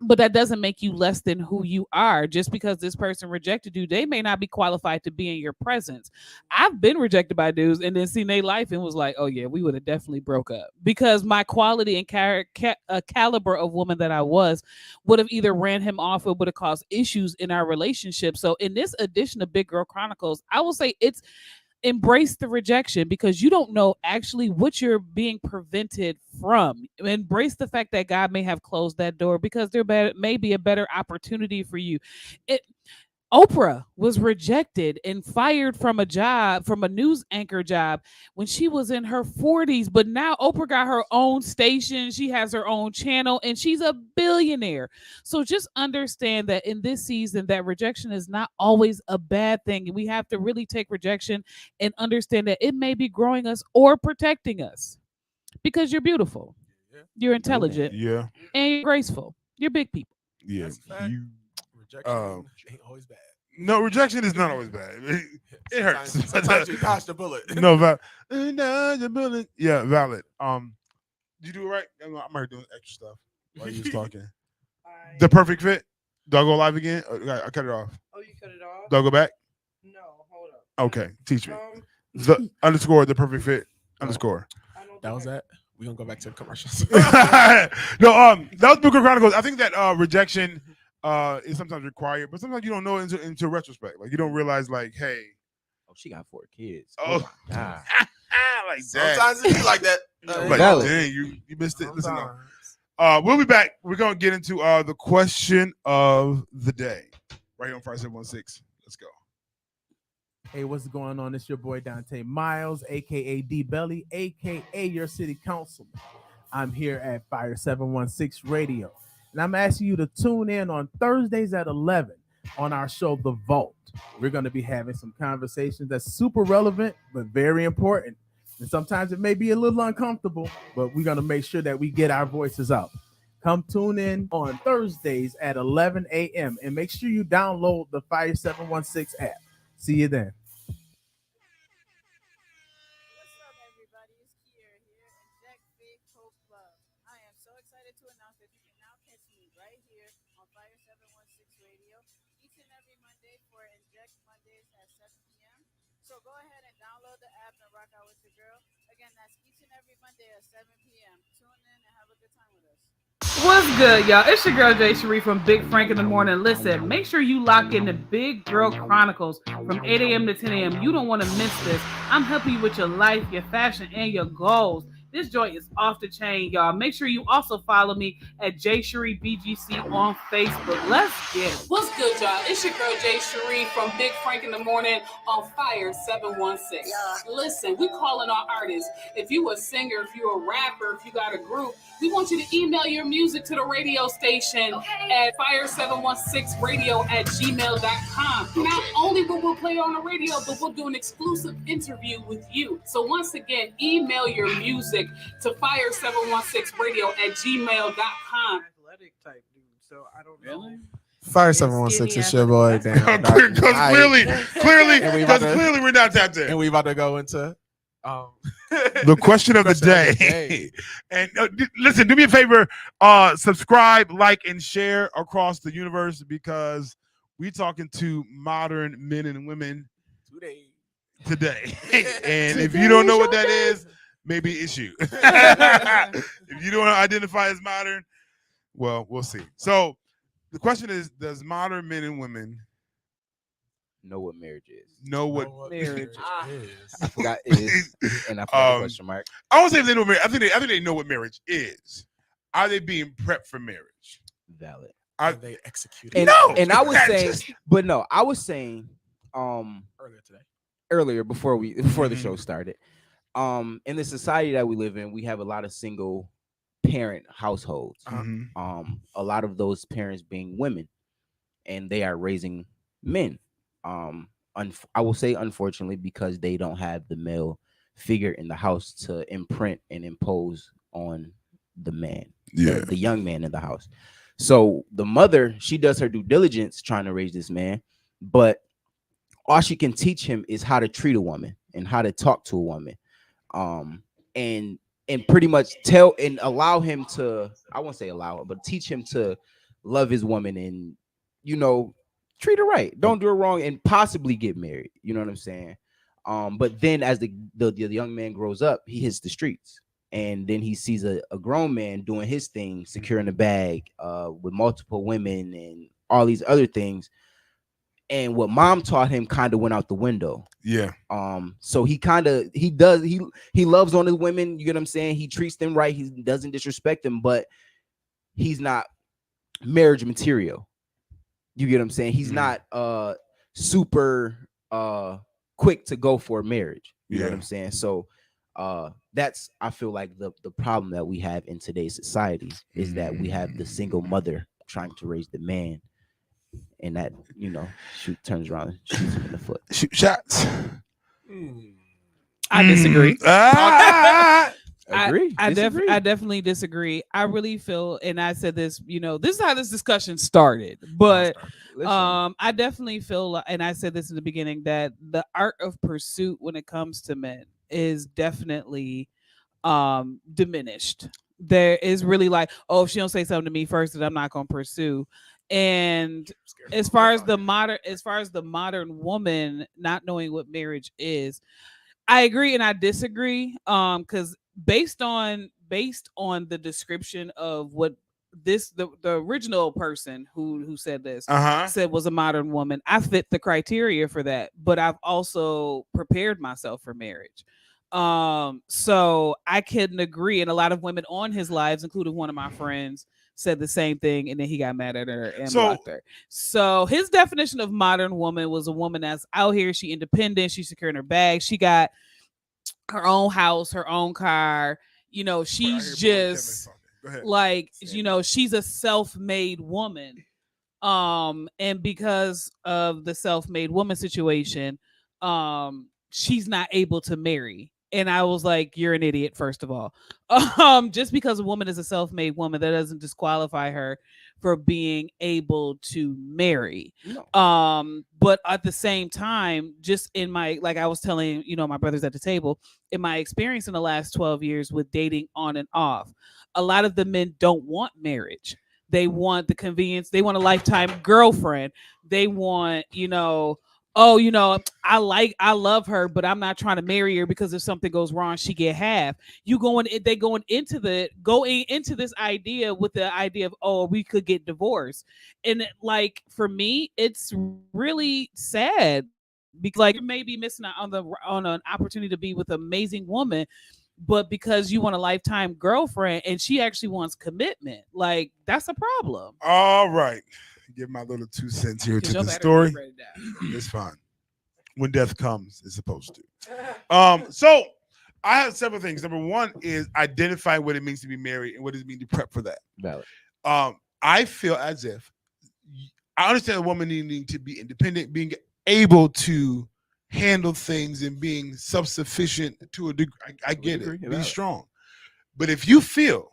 But that doesn't make you less than who you are. Just because this person rejected you, they may not be qualified to be in your presence. I've been rejected by dudes and then seen their life and was like, oh yeah, we would have definitely broke up, because my quality and caliber of woman that I was would have either ran him off or would have caused issues in our relationship. So in this edition of Big Girl Chronicles, I will say it's embrace the rejection, because you don't know actually what you're being prevented from. Embrace the fact that God may have closed that door because there may be a better opportunity for you. Oprah was rejected and fired from a job, from a news anchor job, when she was in her 40s. But now Oprah got her own station. She has her own channel and she's a billionaire. So just understand that in this season, that rejection is not always a bad thing. And we have to really take rejection and understand that it may be growing us or protecting us, because you're beautiful, you're intelligent, Yeah. and you're graceful. You're big people. Yeah. That's a fact. You, Rejection ain't always bad. no, rejection is not always bad. It hurts. Sometimes you dodge the bullet. No, valid. Yeah, valid. Did you do it right? I'm already doing extra stuff while you was talking. The perfect fit. Do I go live again? I cut it off. Oh, you cut it off? Do I go back? No, hold up. Okay, teach me. Um, The underscore the perfect fit underscore. I don't That think was I- that. We're gonna go back to the commercials. No, that was Booker Chronicles. I think that rejection is sometimes required, but sometimes you don't know into retrospect. Like you don't realize, like, hey, Oh, she got 4 kids. Oh. My God. like that. Sometimes it be like that. Like, Valid. dang, you missed it. Listen, no. Sometimes. We'll be back. We're gonna get into the question of the day right here on Fire 716. Let's go. Hey, what's going on? It's your boy Dante Miles, aka D Belly, aka your city councilman. I'm here at Fire 716 Radio, and I'm asking you to tune in on Thursdays at 11 on our show, The Vault. We're going to be having some conversations that's super relevant, but very important. And sometimes it may be a little uncomfortable, but we're going to make sure that we get our voices out. Come tune in on Thursdays at 11 a.m. and make sure you download the Fire 716 app. See you then. What's up, everybody? It's Kier here in Jack Big Hope Club. I am so excited to announce that you can now catch me right here on Fire 716 Radio each and every Monday for Inject Mondays at 7 p.m. So go ahead and download the app and rock out with your girl. Again, that's each and every Monday at 7 p.m. Tune in and have a good time with us. What's good, y'all? It's your girl Jay Cherie from Big Frank in the Morning. Listen, make sure you lock in the Big Girl Chronicles from 8 a.m. to 10 a.m. You don't want to miss this. I'm helping you with your life, your fashion, and your goals. This joint is off the chain, y'all. Make sure you also follow me at Jay Cherie BGC on Facebook. Let's get it. What's good, y'all? It's your girl Jay Cherie from Big Frank in the Morning on Fire 716. Listen, we calling our artists. If you a singer, if you a rapper, if you got a group, we want you to email your music to the radio station at fire716radio@gmail.com. Not only will we play on the radio, but we'll do an exclusive interview with you. So once again, email your music to fire716radio@gmail.com. Athletic type dude, so I don't know. Fire Skinny 716 is athletic. your boy. Dan. Clearly, And we about to- clearly we're not tapped in. And we about to go into The question of the day. And listen, do me a favor, subscribe, like, and share across the universe, because we talking to modern men and women today. And if you don't know what that is, maybe it's you. If you don't identify as modern, well, we'll see. So the question is, does modern men and women Know what marriage is? know what Marriage. I forgot it is, and I forgot the question mark. I won't say if they know marriage. I think they know what marriage is. Are they being prepped for marriage? Valid. Are they executed? And, No! and I was That's saying, just- but no, I was saying Earlier today. earlier before the show started. In the society that we live in, we have a lot of single parent households. Mhm. A lot of those parents being women, and they are raising men. I will say unfortunately, because they don't have the male figure in the house to imprint and impose on the man, the young man in the house. So the mother, she does her due diligence trying to raise this man, but all she can teach him is how to treat a woman and how to talk to a woman, and pretty much tell and allow him to, I won't say allow, but teach him to love his woman and, treat her right, don't do her wrong, and possibly get married. You know what I'm saying? But then as the young man grows up, he hits the streets, and then he sees a grown man doing his thing, securing the bag with multiple women and all these other things. And what mom taught him kind of went out the window. Yeah. So he loves on his women, you get what I'm saying? He treats them right, he doesn't disrespect them, but he's not marriage material. You get what I'm saying? He's not super quick to go for marriage. You know what I'm saying? So that's, I feel like the problem that we have in today's society is that we have the single mother trying to raise the man, and that, you know, turns around and shoots him in the foot. Shoot shots. I disagree. Agree. I Disagree. definitely disagree. I really feel, and I said this, you know, this is how this discussion started, but I definitely feel, and I said this in the beginning, that the art of pursuit when it comes to men is definitely diminished. There is really like, oh, if she don't say something to me first, then I'm not gonna pursue. And as far as the modern woman not knowing what marriage is, I agree and I disagree. Because based on the description of what the original person who said this said was a modern woman, I fit the criteria for that, but I've also prepared myself for marriage. So I couldn't agree, and a lot of women on his lives, including one of my friends, said the same thing, and then he got mad at her and blocked her. So his definition of modern woman was a woman that's out here, she independent, she's securing her bag, she got her own house, her own car, you know, she's just like, you know, she's a self-made woman. And because of the self-made woman situation, she's not able to marry. And I was like, you're an idiot, first of all. Just because a woman is a self-made woman, that doesn't disqualify her for being able to marry. No. But at the same time, just in my, like I was telling, you know, my brothers at the table, in my experience in the last 12 years with dating on and off, a lot of the men don't want marriage. They want the convenience. They want a lifetime girlfriend. They want, you know, oh, you know, I love her, but I'm not trying to marry her because if something goes wrong, she get half. They going into this idea with the idea of, oh, we could get divorced. And like, for me, it's really sad because like, you may be missing out on an opportunity to be with an amazing woman, but because you want a lifetime girlfriend and she actually wants commitment, like that's a problem. All right. Give my little 2 cents here to the story. It's fine. When death comes, it's supposed to. So I have several things. Number one is identify what it means to be married and what does it mean to prep for that. Valid. I feel as if I understand a woman needing to be independent, being able to handle things and being self-sufficient to a degree. I get it. Be strong. But if you feel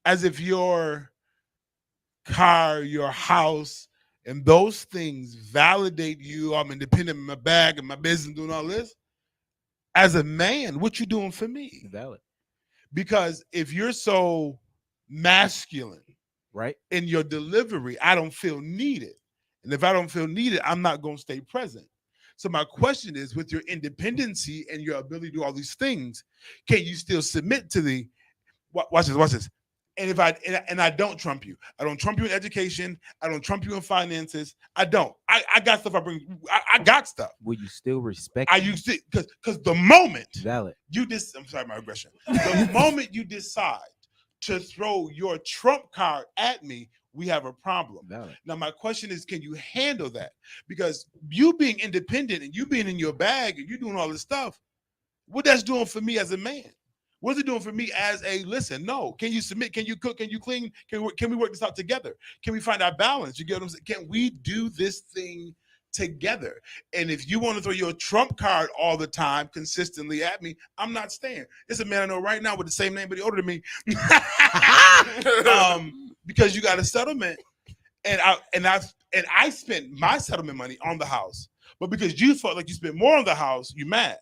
as if your car, your house, and those things validate you, I'm independent in my bag and my business, doing all this, as a man, what you doing for me? Valid. Because if you're so masculine, right, in your delivery, I don't feel needed. And if I don't feel needed, I'm not going to stay present. So my question is, with your independency and your ability to do all these things, can you still submit to the, watch this. And if I don't trump you, I don't trump you in education, I don't trump you in finances, I don't. I got stuff I bring. I got stuff. Will you still respect? I used to, because the moment valid I'm sorry, my aggression. The moment you decide to throw your trump card at me, we have a problem. Valid. Now, my question is, can you handle that? Because you being independent and you being in your bag and you doing all this stuff, what that's doing for me as a man? What's it doing for me as a, listen, no, can you submit? Can you cook? Can you clean? Can we work this out together? Can we find our balance? You get what I'm saying? Can we do this thing together? And if you want to throw your trump card all the time consistently at me, I'm not staying. There's a man I know right now with the same name, but he's older than me. Because you got a settlement. And I spent my settlement money on the house. But because you felt like you spent more on the house, you're mad.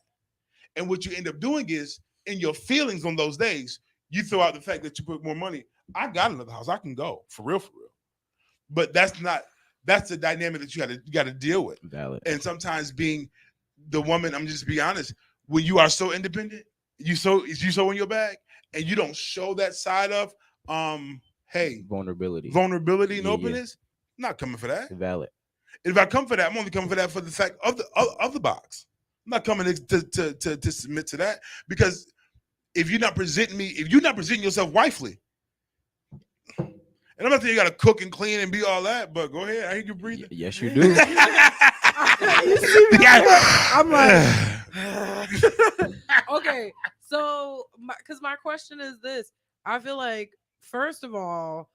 And what you end up doing is, in your feelings on those days, you throw out the fact that you put more money. I got another house. I can go for real. But that's the dynamic that you got to deal with. Valid. And sometimes being the woman, I'm just be honest, when you are so independent, you so in your bag, and you don't show that side of vulnerability and openness. I'm not coming for that. Valid. If I come for that, I'm only coming for that for the fact of the box. I'm not coming to submit to that, because if you're not presenting yourself wifely, And I'm not saying you got to cook and clean and be all that, but go ahead. I hear you breathing. Yes, you do. You see me? I'm like, okay. So, because my question is this: I feel like, first of all,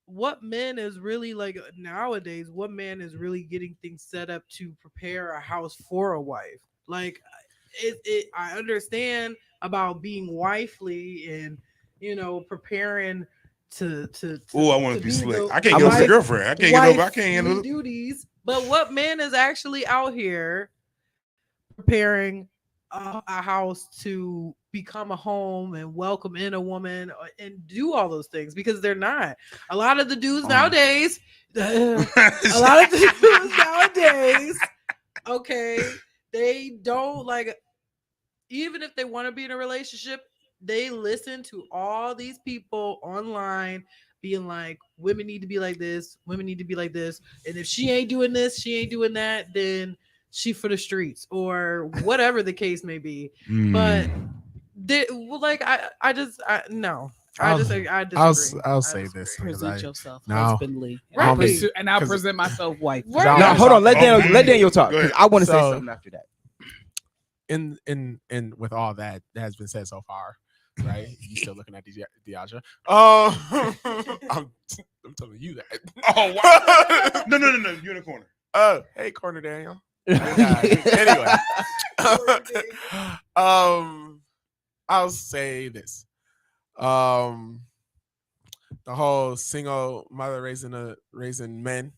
what man is really like nowadays? What man is really getting things set up to prepare a house for a wife? Like, I understand about being wifely and preparing to Oh, I want to be be slick. the I can't get over the wife- girlfriend. I can't get over. I can't handle wifely it. duties. But what man is actually out here preparing a house to become a home and welcome in a woman and do all those things? Because they're not. A lot of the dudes nowadays, okay, they don't like. Even if they want to be in a relationship, they listen to all these people online being like, women need to be like this, women need to be like this, and if she ain't doing this, she ain't doing that, then she for the streets or whatever the case may be. But they like I disagree. I'll say this. Present yourself No. husbandly, Right. and I'll 'cause- present myself wife. Right. Now, hold on. Let Daniel talk. Go ahead. 'Cause I want to say So- something after that. In with all that has been said so far, right? You still looking at Deaja? I'm telling you that. Oh, wow. No. You're in the corner. Hey, Corner Daniel. Anyway, I'll say this. The whole single mother raising men,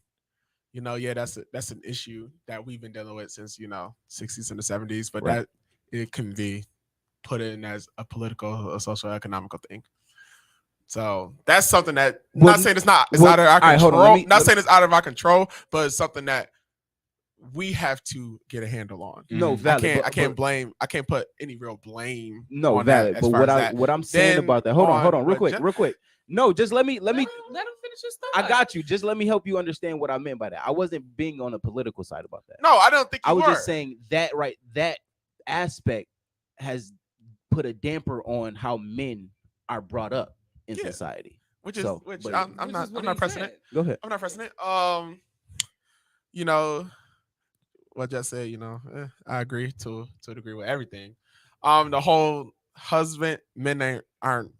that's an issue that we've been dealing with since 60s and the 70s, but Right. that it can be put in as a political, a social, economical thing. So that's something that Well, not saying it's out of our all right, control. hold on, Not saying it's out of our control, but it's something that we have to get a handle on. No, valid. I can't put any real blame. No, on that valid. as But far as that. what I'm saying Then about that. Hold on, on real what quick. No, just let me. Let him finish his thought. I got you. Just let me help you understand what I meant by that. I wasn't being on the political side about that. No, I don't think you I was were. just saying that that aspect has put a damper on how men are brought up in Yeah. society. Which is So, which but- I'm Which is not what I'm not he pressing said. it. Go ahead. I'm not pressing it. What Jess said, I agree to a degree with everything. The whole men aren't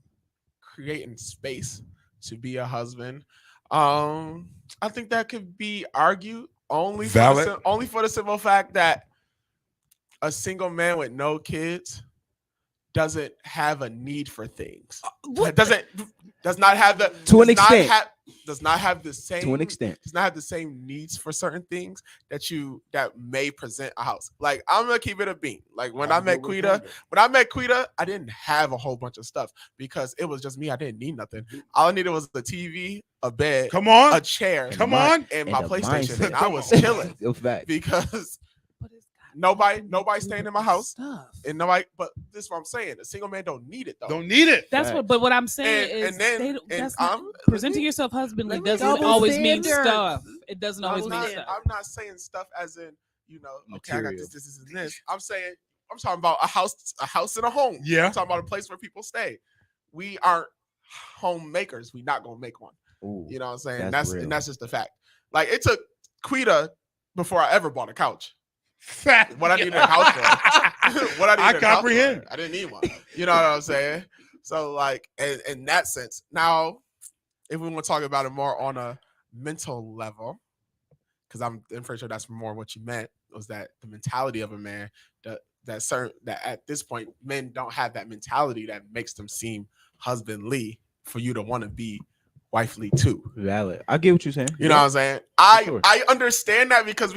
creating space to be a husband. I think that could be argued only Valid. for the simple fact that a single man with no kids doesn't have a need for things. Does not have the To an does not extent. does not have the same To an extent. does not have the same needs for certain things that may present a house. Like, I'm gonna keep it a beam. Like when I met Quita, I didn't have a whole bunch of stuff because it was just me. I didn't need nothing. All I needed was the TV, a bed, Come on. a chair, Come on. and my a PlayStation. mindset. And I was chilling It was fact. because But it's got nobody staying in my house. stuff. And nobody, but this is what I'm saying. A single man don't need it though. Don't need it. That's Facts. what I'm saying And is then- they don't- and that's not, I'm- presenting yourself husbandly let me- doesn't Double always mean standards. stuff. It doesn't always I'm mean not, stuff. I'm not saying stuff as in, okay, I got Material. this, and this. I'm talking about a house and a home. Yeah. I'm talking about a place where people stay. We aren't homemakers. We're not gonna make one. Ooh, You know what I'm saying? That's real. And that's just the fact. Like, it took Quita before I ever bought a couch. Fact. What I needed a couch for. What I needed I a couch comprehend. for. I didn't need one. You know what I'm saying? So, like, in that sense. Now, if we want to talk about it more on a mental level, because I'm pretty sure that's more what you meant, was that the mentality of a man, that at this point men don't have that mentality that makes them seem husbandly for you to want to be wifely too. Valid. I get what you're saying. You know what I'm saying? sure. I understand that because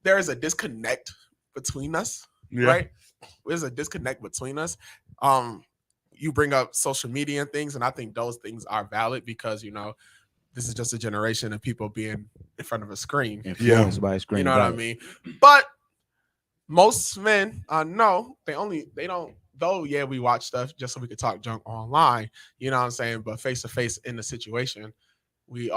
there is a disconnect between us, Yeah. right? There's a disconnect between us. You bring up social media and things, and I think those things are valid because this is just a generation of people being in front of a screen. Influenced by a screen. You know what I valid. mean? But most men, no, they don't. Though, yeah, we watch stuff just so we could talk junk online. You know what I'm saying? But face to face in the situation, the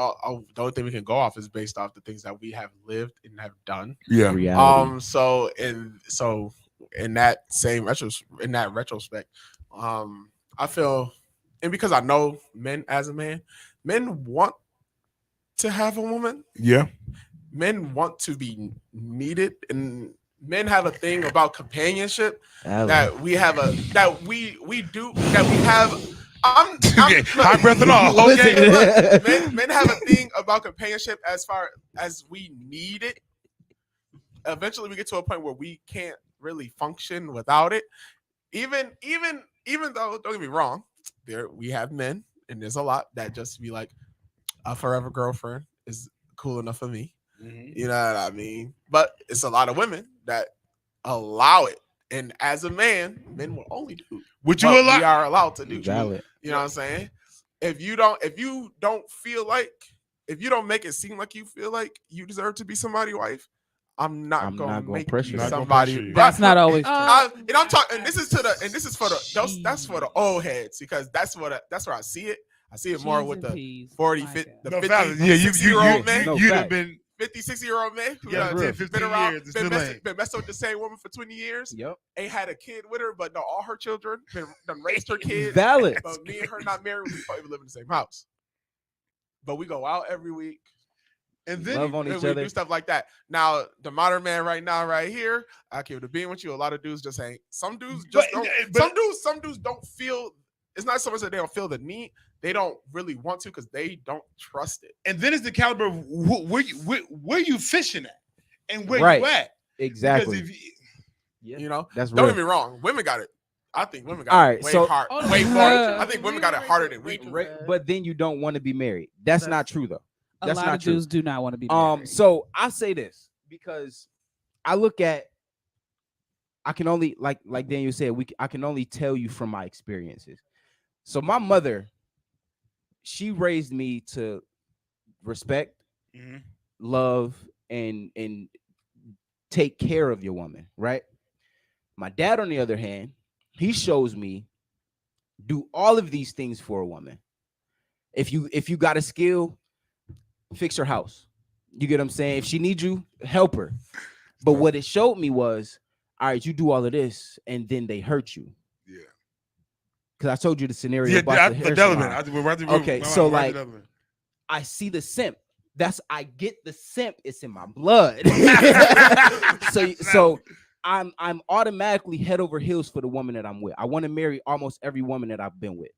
only thing we can go off is based off the things that we have lived and have done. Yeah. Reality. So in that retrospect, I feel, and because I know men as a man, men want to have a woman. Yeah. Men want to be needed, and men have a thing about companionship Valid. that we have I'm Hot breath and all. Okay, look, men have a thing about companionship as far as we need it. Eventually, we get to a point where we can't really function without it. Even though, don't get me wrong, we have men, and there's a lot that just be like, a forever girlfriend is cool enough for me. You know what I mean? But it's a lot of women that allow it. And as a man, men will only do Would you what allow? we are allowed to do. Valid. You know what I'm saying? If you don't make it seem like you feel like you deserve to be somebody's wife, I'm not gonna make pressure you you. somebody. That's not always true. And I'm talking. And this is for that's for the old heads, because that's where I see it. I see it more Cheese with and the peas. 40, My 50, God. the No, 50, valid. Yeah, 60-year-old man. No, you'd have fact. been 50, 60-year-old man who Yeah, done 10, been 15 around, years, it's been still messing with the same woman for 20 years, Yep. ain't had a kid with her, but no, all her children done raised her kids. Valid. But me and her not married, we probably live in the same house. But we go out every week. and then Love on We each other. do stuff like that. Now, the modern man right now, right here, I keep it being with you. A lot of dudes just ain't. Some dudes just don't. Some dudes don't feel. It's not so much that they don't feel the need. They don't really want to because they don't trust it. and then it's the caliber of where you fishing at and where Right. you at. Exactly. Because if Yeah. You know, That's don't real. get me wrong. Women got it. I think women got All it right, way so- hard, Oh, way no. harder. I think women got it harder than we do. But then you don't want to be married. That's not true though. A That's lot not of true. dudes do not want to be married. So I say this because I look at, I can only like Daniel said, I can only tell you from my experiences. So my mother, she raised me to respect, Mhm. love, and take care of your woman, right? My dad, on the other hand, he shows me do all of these things for a woman. If you got a skill, fix her house. You get what I'm saying? If she needs you, help her. But what it showed me was, all right, you do all of this, and then they hurt you. Yeah. Because I told you the scenario Yeah, about the hair salon. Okay, so like, I see the simp. I get the simp. It's in my blood. so I'm automatically head over heels for the woman that I'm with. I want to marry almost every woman that I've been with.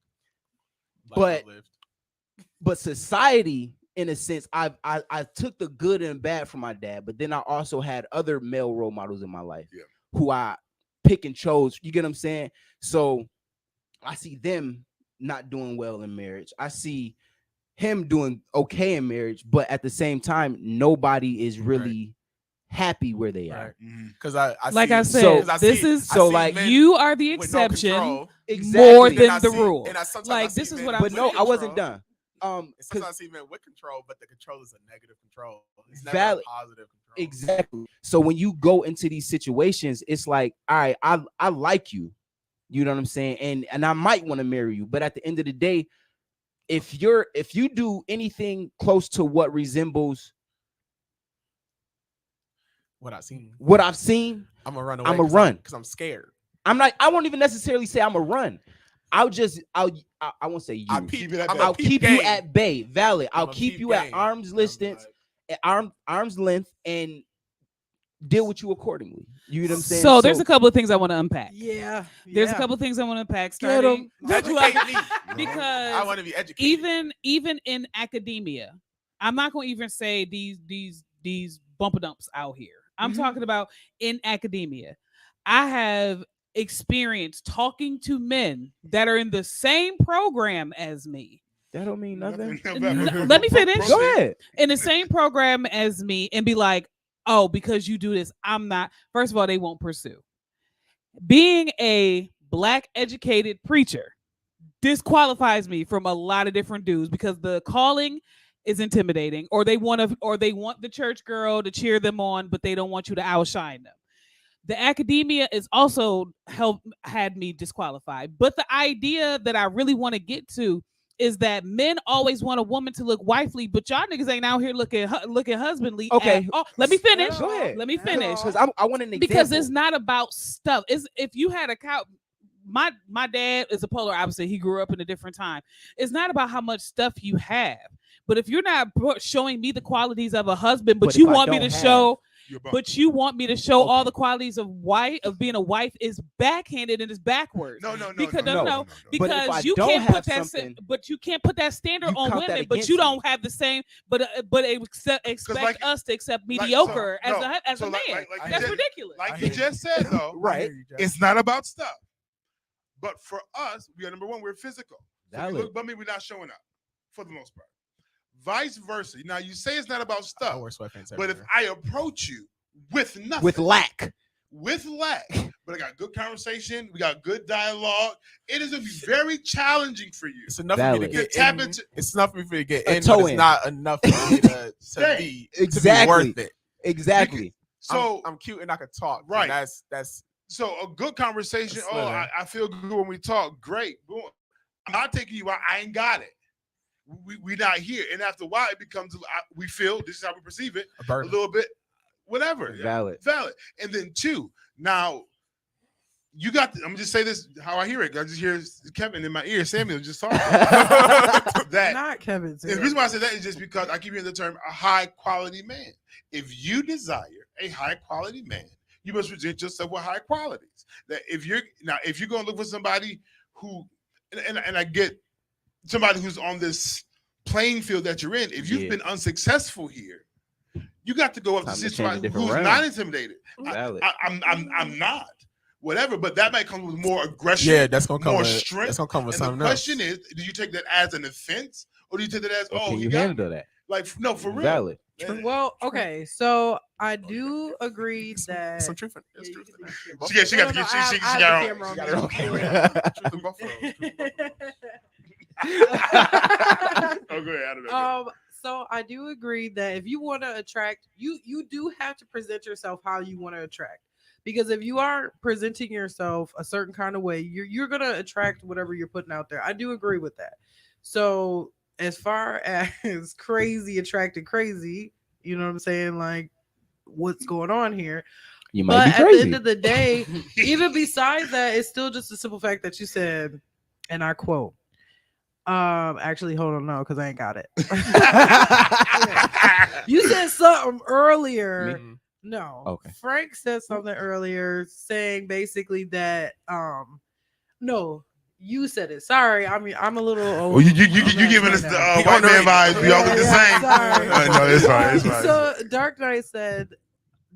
But society, in a sense, I took the good and bad from my dad, but then I also had other male role models in my life who I pick and chose. You get what I'm saying? So I see them not doing well in marriage. I see him doing okay in marriage, but at the same time, nobody is really happy where they are. Because I Like see, I said, I this see- is I so see like men you are the with no exception control. more And than I the see- rule. and I sometimes Like I see this is men what with I'm. But no, I wasn't control. done. And sometimes I see men with control, but the control is a negative control. It's never Valid. a positive control. Exactly. So when you go into these situations, it's like, all right, I like you. You know what I'm saying? And I might want to marry you, but at the end of the day, if you do anything close to what resembles What I've seen, I'm gonna run away. I'm a run because I'm scared. I won't even necessarily say I'm a run. I won't say you. I'll keep you at bay. Valid. I'll I'ma keep peep you at game. arm's distance, arm's length, and deal with you accordingly. You know what I'm saying? So there's a couple of things I want to unpack. Yeah. There's a couple of things I want to unpack. Get 'em. Starting Educate me. because I want to be educated. even in academia, I'm not going to even say these bumper dumps out here. I'm talking about in academia. I have experience talking to men that are in the same program as me. That don't mean nothing. Let me finish. Go ahead. In the same program as me and be like, oh, because you do this, I'm not. First of all, they won't pursue. Being a black educated preacher disqualifies me from a lot of different dudes because the calling is intimidating, or they want the church girl to cheer them on, but they don't want you to outshine them. The academia is also had me disqualified. But the idea that I really want to get to is that men always want a woman to look wifely, but y'all niggas ain't out here looking husbandly. Okay. Let me finish. Go ahead. Let me finish. Because I want an example. Because it's not about stuff. It's if you had a couch. my dad is a polar opposite. He grew up in a different time. It's not about how much stuff you have, but if you're not showing me the qualities of a husband, but you want me to show. But you want me to show all the qualities of being a wife is backhanded and is backwards. No. Because you can't put that. But you can't put that standard on women. But you don't have the same. But expect us to accept mediocre as a man. That's ridiculous. Like you just said, though, right? It's not about stuff. But for us, we are number one. We're physical. So we look bummy. We're not showing up for the most part. Vice versa. Now you say it's not about stuff, but if I approach you with nothing, with lack, but I got good conversation, we got good dialogue, it is going to be very challenging for you. It's enough for me to get tap in. into. It's enough for me to get A in, toe but it's in. not enough for me to be worth it. Exactly. So I'm cute and I can talk. Right. That's so a good conversation. That's Oh, I feel good when we talk. Great. Boom. I'm not taking you out. I ain't got it. We're not here. And after a while, it becomes, we feel, this is how we perceive it, a little bit, whatever. Valid. And then two, now, you got, I'm going to just say this, how I hear it. I just hear Kevin in my ear, Samuel just talking. That, Not Kevin. the reason why I say that is just because I keep hearing the term a high quality man. If you desire a high quality man, you must present yourself with high qualities. That if you're going to look for somebody who, and I get somebody who's on this playing field that you're in, if you've been unsuccessful here, you got to go up to see somebody who's not intimidated. I'm not. Whatever, but that might come with more aggression. Yeah, that's gonna come more with strength. That's gonna come with and something the else. question is, do you take that as an offense, or do you take that as Can you got handle that? Like no, for real. Valid. Well, okay, so I do agree that some truth in She got her own camera. Oh, go ahead. I don't know. So I do agree that if you want to attract, you do have to present yourself how you want to attract. Because if you aren't presenting yourself a certain kind of way, you're gonna attract whatever you're putting out there. I do agree with that. So as far as crazy attracting crazy, you know what I'm saying? Like what's going on here? You might be But crazy. at the end of the day, even besides that, it's still just a simple fact that you said, and I quote, actually, hold on, no, because I ain't got it. You said something earlier. Me? No. Okay. Frank said something earlier saying basically that no, you said it. Sorry, I mean I'm a little old. Well, you giving us the white man vibes. We all look the same. Sorry. No, it's fine. It's fine. So Dark Knight said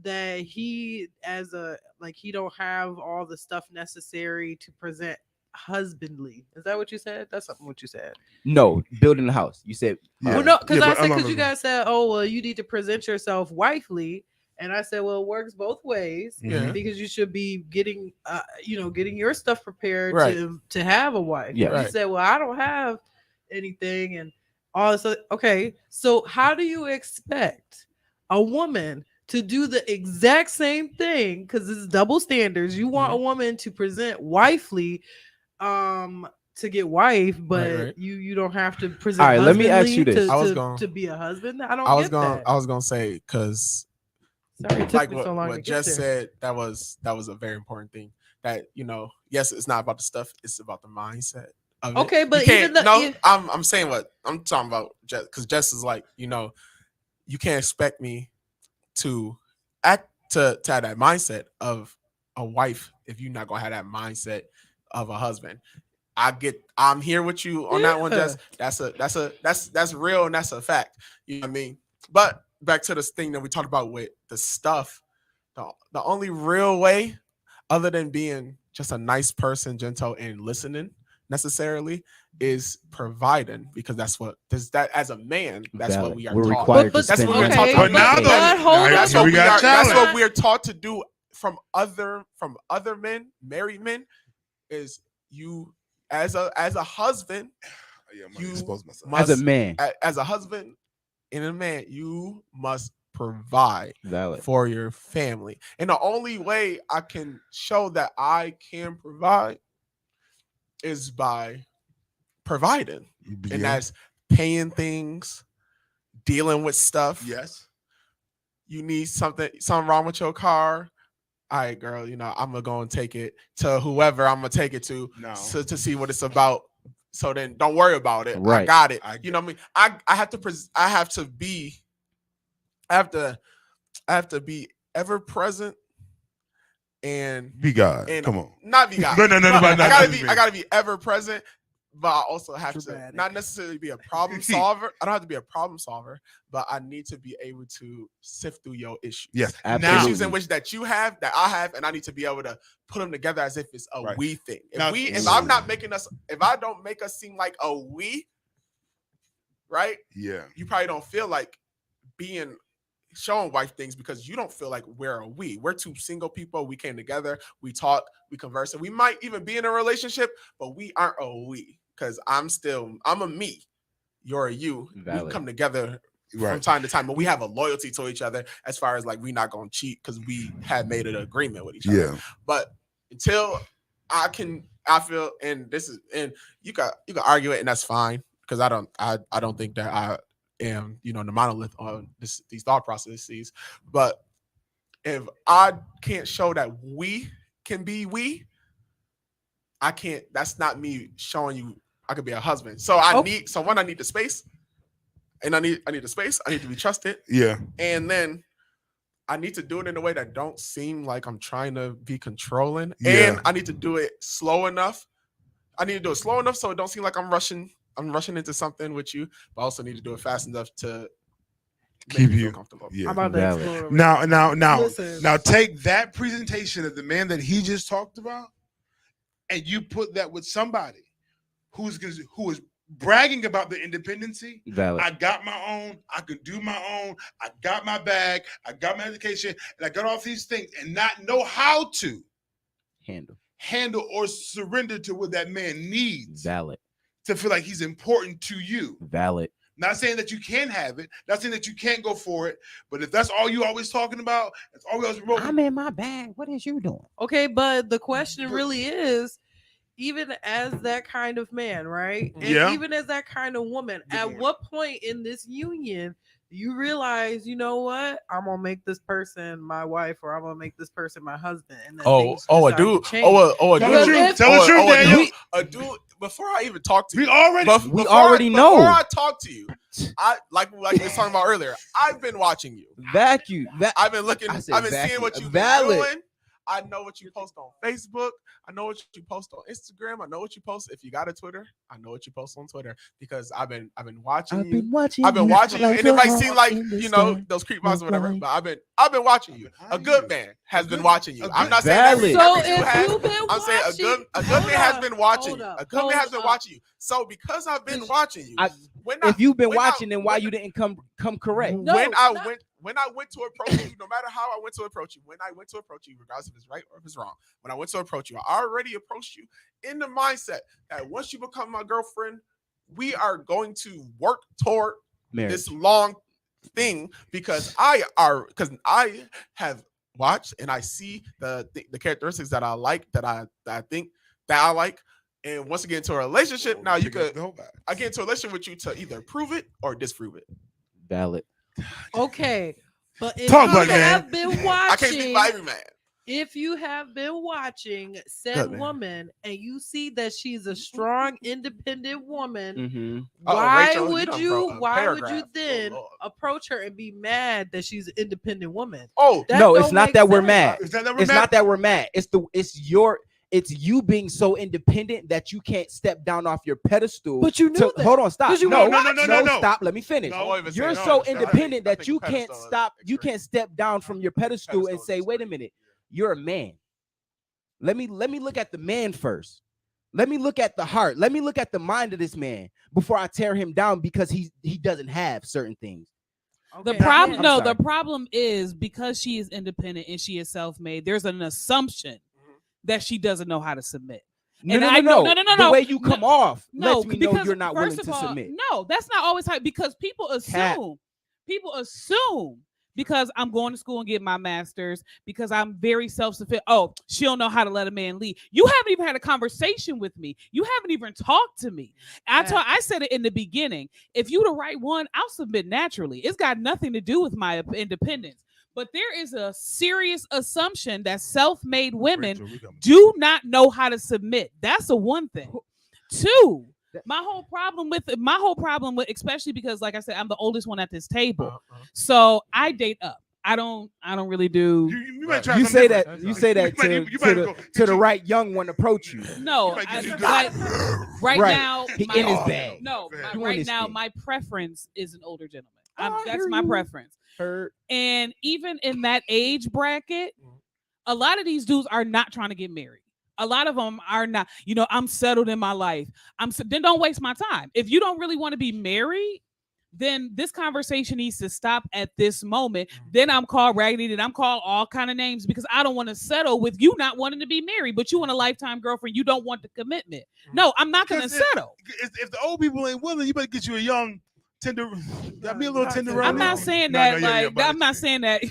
that he he don't have all the stuff necessary to present husbandly. Is that what you said? That's something what you said. No, building a house. You said Well, no, because I said because you guys said, oh well, you need to present yourself wifely. And I said, well, it works both ways because you should be getting, getting your stuff prepared to have a wife. Yeah. You said, well, I don't have anything and all this. Okay, so how do you expect a woman to do the exact same thing? Because it's double standards. You want a woman to present wifely, to get wife, but you don't have to present. All right, let me ask you this: to be a husband. I was gonna say because. Sorry, it took like me so long what to get Jess there. said, that was a very important thing. That yes, it's not about the stuff; it's about the mindset. Of okay, it. but even I'm saying what I'm talking about, Jess, because Jess is like, you can't expect me to act to have that mindset of a wife if you're not gonna have that mindset of a husband. I'm here with you on that one, Jess. That's real and that's a fact. You know what I mean? But back to this thing that we talked about with the stuff, the only real way, other than being just a nice person, gentle, and listening necessarily, is providing, because that's what as a man, that's what we are taught. Required to That's spend what we're money. taught. But now that's what we are taught to do from other men, married men, is you as a husband, as a man, as a husband and a man, you must provide Valid. For your family. And the only way I can show that I can provide is by providing. And that's paying things, dealing with stuff. Yes. You need something wrong with your car. all right, girl, you know, I'm gonna go and take it to whoever I'm gonna take it to, No. to see what it's about. So then don't worry about it. I Right. got it. You know what I mean? I have to be ever present and Be God. and Come on. not be God. No, But not I gotta be ever present, but I also have to Dramatic. not necessarily be a problem solver. I don't have to be a problem solver, but I need to be able to sift through your issues. Yes. Absolutely. Issues in which that you have, that I have, and I need to be able to put them together as if it's a Right. we thing. If Now- if I'm not making us, if I don't make us seem like a we, right? Yeah. You probably don't feel like showing wife things because you don't feel like we're a we. We're two single people. We came together, we talk, we converse, and we might even be in a relationship, but we aren't a we because I'm a me. You're a you. We Valid. come together from Right. time to time, but we have a loyalty to each other as far as like we not gonna cheat because we had made an agreement with each other. Yeah. But until I feel, and you can argue it, and that's fine because I don't think that I am, you know, the monolith on these thought processes. But if I can't show that we can be we, I can't. That's not me showing you I could be a husband. So I need the space, and I need the space. I need to be trusted, Yeah. and then I need to do it in a way that don't seem like I'm trying to be controlling. Yeah. And I need to do it slow enough. I need to do it slow enough so it don't seem like I'm rushing into something with you, but I also need to do it fast enough to Keep feel you comfortable. Yeah. I'm about to Valid. explore. Now, Listen. take that presentation of the man that he just talked about, and you put that with somebody who is bragging about the independency. Valid. I got my own. I can do my own. I got my bag. I got my education, and I got all these things, and not know how to handle or surrender to what that man needs Valid. to feel like he's important to you. Valid. Not saying that you can't have it, not saying that you can't go for it, but if that's all you always talking about, that's all we always promoting. I'm in my bag. What is you doing? Okay, but the question really is, even as that kind of man, right? And Yeah. even as that kind of woman, Good at morning. what point in this union you realize, you know what? I'm gonna make this person my wife, or I'm gonna make this person my husband. And then A decide to dude. change. A Tell the dude. truth. Tell the truth, Daniel. A dude. Before I even talk to We you, already Before I talk to you, I like we was talking about earlier. I've been watching you. Vacuum. I've been looking. I said I've been seeing vacuum. what you've Valid. been doing. I know what you post on Facebook. I know what you post on Instagram. I know what you post. If you got a Twitter, I know what you post on Twitter because I've been watching you. I've been watching you, and it might seem like those creep vibes or whatever, but I've been watching you. A good man has been watching you. I'm not saying Valid. So every you if have. you've been I'm saying a good watching- man has been watching you. hold A good man has been up. watching you. So because I've been watching you, If you've been when I- watching, then why you didn't come correct? No, when I not- went to approach you, no matter how I went to approach you, regardless if it's right or if it's wrong, when I went to approach you, I already approached you in the mindset that once you become my girlfriend, we are going to work toward Marriage. this long thing because I have watched and I see the characteristics that I like, that I think that I like. And once I get into a relationship, now you could I get into a relationship with you to either prove it or disprove it. Valid. Okay, but if Talk, you black man. have been watching, I can't speak by every man. if you have been watching Good said man. woman and you see that she's a strong, independent woman, Mm-hmm. why Rachel, you would done you? wrote a Why would you paragraph. then Oh, Lord. approach her and be mad that she's an independent woman? Oh, That No, it's don't not make that we're sense. mad. Is that never It's not that we're mad. It's you being so independent that you can't step down off your pedestal. But you knew that. Hold on, stop. 'Cause you No, were No. stop. Let me finish. No. I won't even say You're no. so I think- independent I that think you pedestal can't is stop. You extreme. can't step down from your pedestal and Pedestal say, is "Wait a minute, you're a man." Let me look at the man first. Let me look at the heart. Let me look at the mind of this man before I tear him down because he doesn't have certain things. The Okay. problem, I'm no, sorry. the problem is because she is independent and she is self-made. There's an assumption that she doesn't know how to submit. No, And no, I know- no. no. The way you come off No, lets me know because you're not willing first to of all, submit. No, that's not always how, because people assume because I'm going to school and get my master's, because I'm very self-sufficient. Oh, she don't know how to let a man lead. You haven't even had a conversation with me. You haven't even talked to me. I said it in the beginning. If you the right one, I'll submit naturally. It's got nothing to do with my independence. But there is a serious assumption that self-made women Rachel, we coming. do not know how to submit. That's the one thing. Two, my whole problem with especially because, like I said, I'm the oldest one at this table, so I date up. I don't really do. You might try You something say different. that. You say that to the right young one approach you. No, might get you good. right Right. now, He in his bag. No, He in right his now, thing. my preference is an older gentleman. I That's hear my you. preference. Heard. And even in that age bracket, a lot of these dudes are not trying to get married. A lot of them are not. I'm settled in my life. Then don't waste my time. If you don't really want to be married, then this conversation needs to stop at this moment. Then I'm called raggedy, then I'm called all kind of names because I don't want to settle with you not wanting to be married, but you want a lifetime girlfriend. You don't want the commitment. No, I'm not going to Because settle. If the old people ain't willing, you better get you a young tender. Got me a little tender. I'm not saying No, that, no, yeah, like, but- I'm not saying that,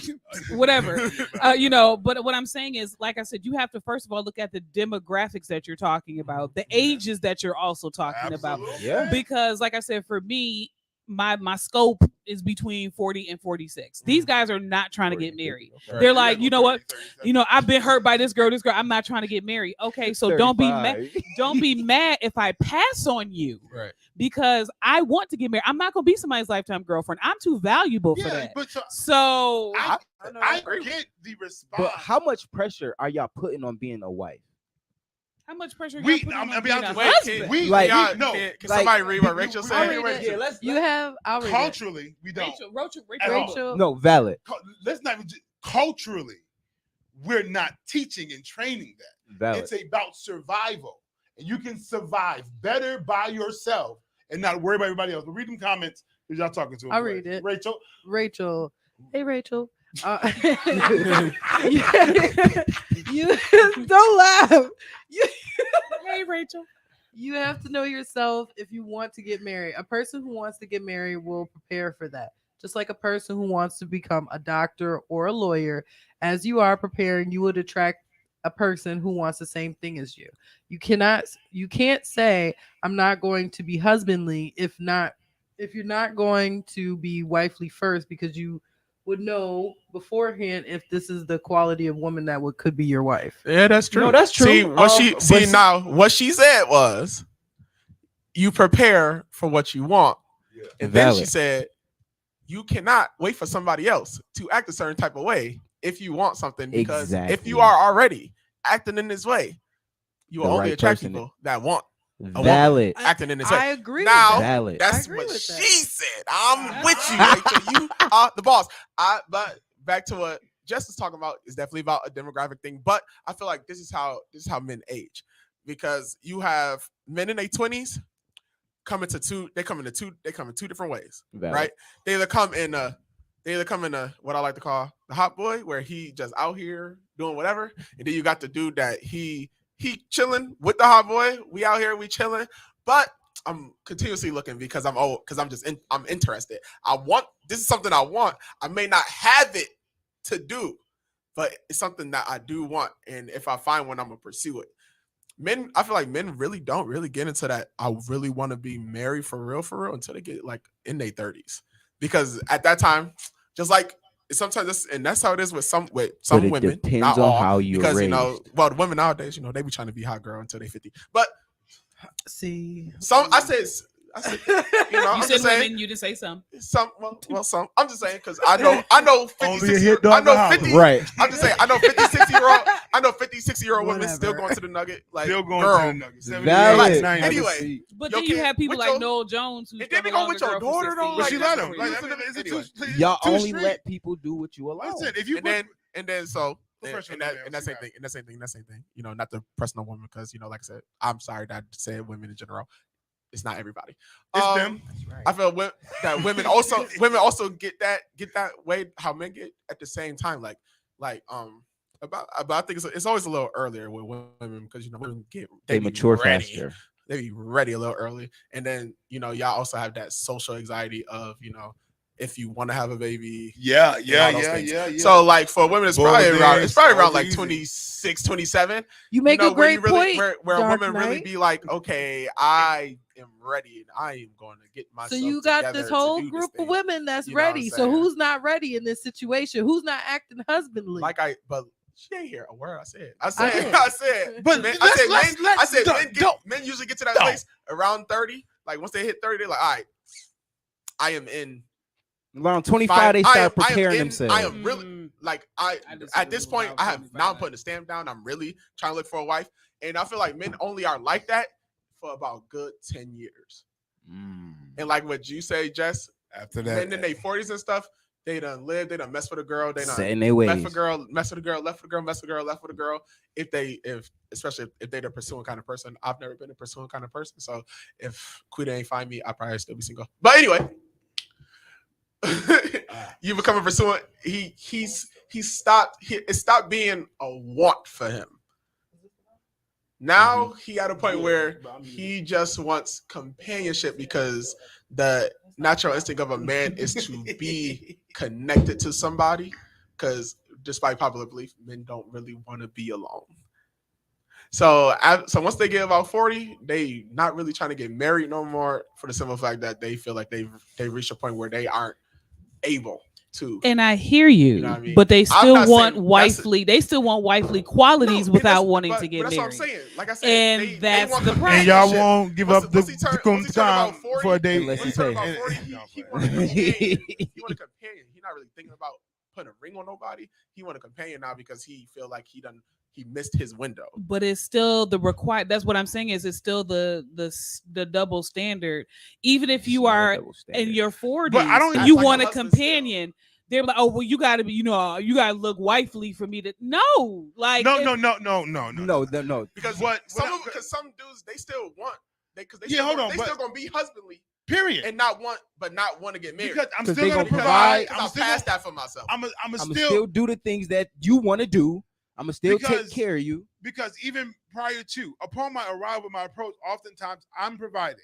whatever, but what I'm saying is, like I said, you have to first of all look at the demographics that you're talking about, the ages that you're also talking about, Yeah. because, like I said, for me, my scope is between 40 and 46. These guys are not trying to get married. They're like, you know what? I've been hurt by this girl. I'm not trying to get married. Okay, so don't be mad. 35. Don't be mad if I pass on you. Right. Because I want to get married. I'm not gonna be somebody's lifetime girlfriend. I'm too valuable for that. But So I agree. get the response. But how much pressure are y'all putting on being a wife? how much pressure? We- y'all putting I'm on be being honest a with you. husband? We Like- no. Can like- somebody read what Rachel I'll said? read Rachel. You have. I'll read it. Culturally, we don't. Rachel, At all. Rachel. No, valid. Let's not even culturally, we're not teaching and training that. Valid. It's about survival, and you can survive better by yourself and not worry about everybody else. But read them comments if y'all talking to. I'll read it. Rachel. Rachel. Hey, Rachel. You don't laugh. Hey, Rachel. You have to know yourself if you want to get married. A person who wants to get married will prepare for that. Just like a person who wants to become a doctor or a lawyer, as you are preparing, you would attract a person who wants the same thing as you. You can't say, I'm not going to be husbandly if you're not going to be wifely first, because you would know beforehand if this is the quality of woman that could be your wife. Yeah, that's true. No, that's true. See But what she said was, you prepare for what you want, and then she Valid. said, you cannot wait for somebody else to act a certain type of way if you want something, because if Exactly. you are already acting in this way, you will The only right attract person. people that want Valid. acting in this I way. agree Now, with that. Valid. That's agree what with that. she said. I'm with you, Rachel. You are the boss. But back to what Jess was talking about, is definitely about a demographic thing. But I feel like this is how men age, because you have men in their 20s come in two different ways, Valid. right? They either come in what I like to call the hot boy, where he just out here doing whatever, and then you got the dude that he chilling with the hot boy. We out here, we chilling, but I'm continuously looking because I'm old, because I'm interested. This is something I want. I may not have it to do, but it's something that I do want, and if I find one, I'm gonna pursue it. I feel like men really don't really get into that. I really want to be married for real until they get like in their 30s, because at that time, just like sometimes that's how it is with some But it women. depends not on all, how you're because raised. the women nowadays, they be trying to be hot girl until they 50. But See, I said, I'm You said just saying, women, you didn't say some. some. I'm just saying, because I know 56 hit dog the house. 50. Right. I'm just saying, I know 50-60-year-old women still going to the Nugget. Like, Still going girl, to the Nuggets. Valid. 90. Anyway, But Yo, then you kid, have people with like your- Noel Jones who's and then they coming go with on your the girl for daughter, 16 though. But she years. let that's him. crazy. Like, I mean, Anyway. Y'all too only straight. let people do what you allow. Listen, if you and then so Professional and man, that same see thing, that same thing. Not the personal woman, because like I said, I'm sorry that I said women in general. It's not everybody. It's them. I feel that women also get that way how men get at the same time. About I think it's always a little earlier with women, because women They be mature ready. faster. They be ready a little early, and then y'all also have that social anxiety of if you want to have a baby. Yeah. So like for women, it's Boy, probably around like easy. 26, 27. You make a where you great really, point. where a Dark woman really Knight. be like, okay, I am ready and I am going to get myself. So you got together this to whole do this group thing. of women that's You know what I'm ready. So saying? who's not ready in this situation? Who's not acting husbandly? But she ain't hear a word I said. I did. said, But men, let's men usually get to that place around 30. Like once they hit 30, they're like, all right, I am in. Around 25, they start preparing I themselves. am really like at this point, I have now I'm putting the stamp down. I'm really trying to look for a wife. And I feel like men only are like that for about good 10 years. And like what you say, Jess, After that, men in their 40s and stuff, they done lived, they done mess with a girl, they done Set in their ways. left a girl, mess with a girl, left with a girl, mess with a girl, left with a girl. Especially if they're the pursuing kind of person. I've never been a pursuing kind of person. So if Quita ain't find me, I probably still be single. But anyway, you become a pursuant. It stopped being a want for him. Now he at a point where he just wants companionship because the natural instinct of a man is to be connected to somebody. Because despite popular belief, men don't really want to be alone. So once they get about 40, they not really trying to get married no more for the simple fact that they feel like they've reached a point where they aren't able to. And I hear you, know what I mean? but they I'm still not want saying wifely. They still want wifely qualities No, without that's- wanting but- to get but that's married. what I'm saying. Like I said, And they that's want the problem. and y'all companionship. won't give Once up he the turn time about 40, for a date. Unless once he he turn pay. about 40, he want a companion. He want a companion. He's not really thinking about putting a ring on nobody. He want a companion now because he feel like he missed his window. But it's still the required. That's what I'm saying. Is it's still the double standard. Even if you It's not a are double standard. in your 40s, But I don't and even- you Like a want a husband companion. They're like, oh well, you got to be, you gotta look wifely for me to. No, like No. Because some dudes they still want because they Yeah, hold on, they but- still gonna be husbandly Period. and not want to get married. Because I'm 'Cause still they gonna gonna provide. provide. I passed that for myself. I'm I'ma still still do the things that you want to do. I'ma still Because- take care of you. because even prior to upon my arrival, my approach, oftentimes I'm providing.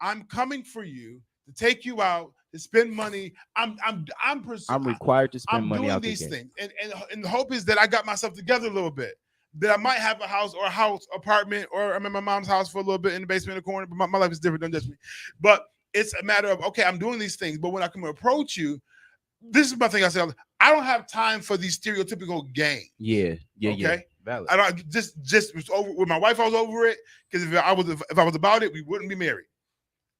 I'm coming for you to take you out to spend money. I'm I'm required to spend I'm money doing out the these gate. things, and the hope is that I got myself together a little bit. That I might have a house or a house apartment, or I'm in my mom's house for a little bit in the basement in the corner. But my life is different. Don't judge me. But it's a matter of okay, I'm doing these things. But when I come approach you, this is my thing. I said I don't have time for these stereotypical games. Yeah. Okay. Valid. I don't just was over with my wife. I was over it because if I was about it, we wouldn't be married.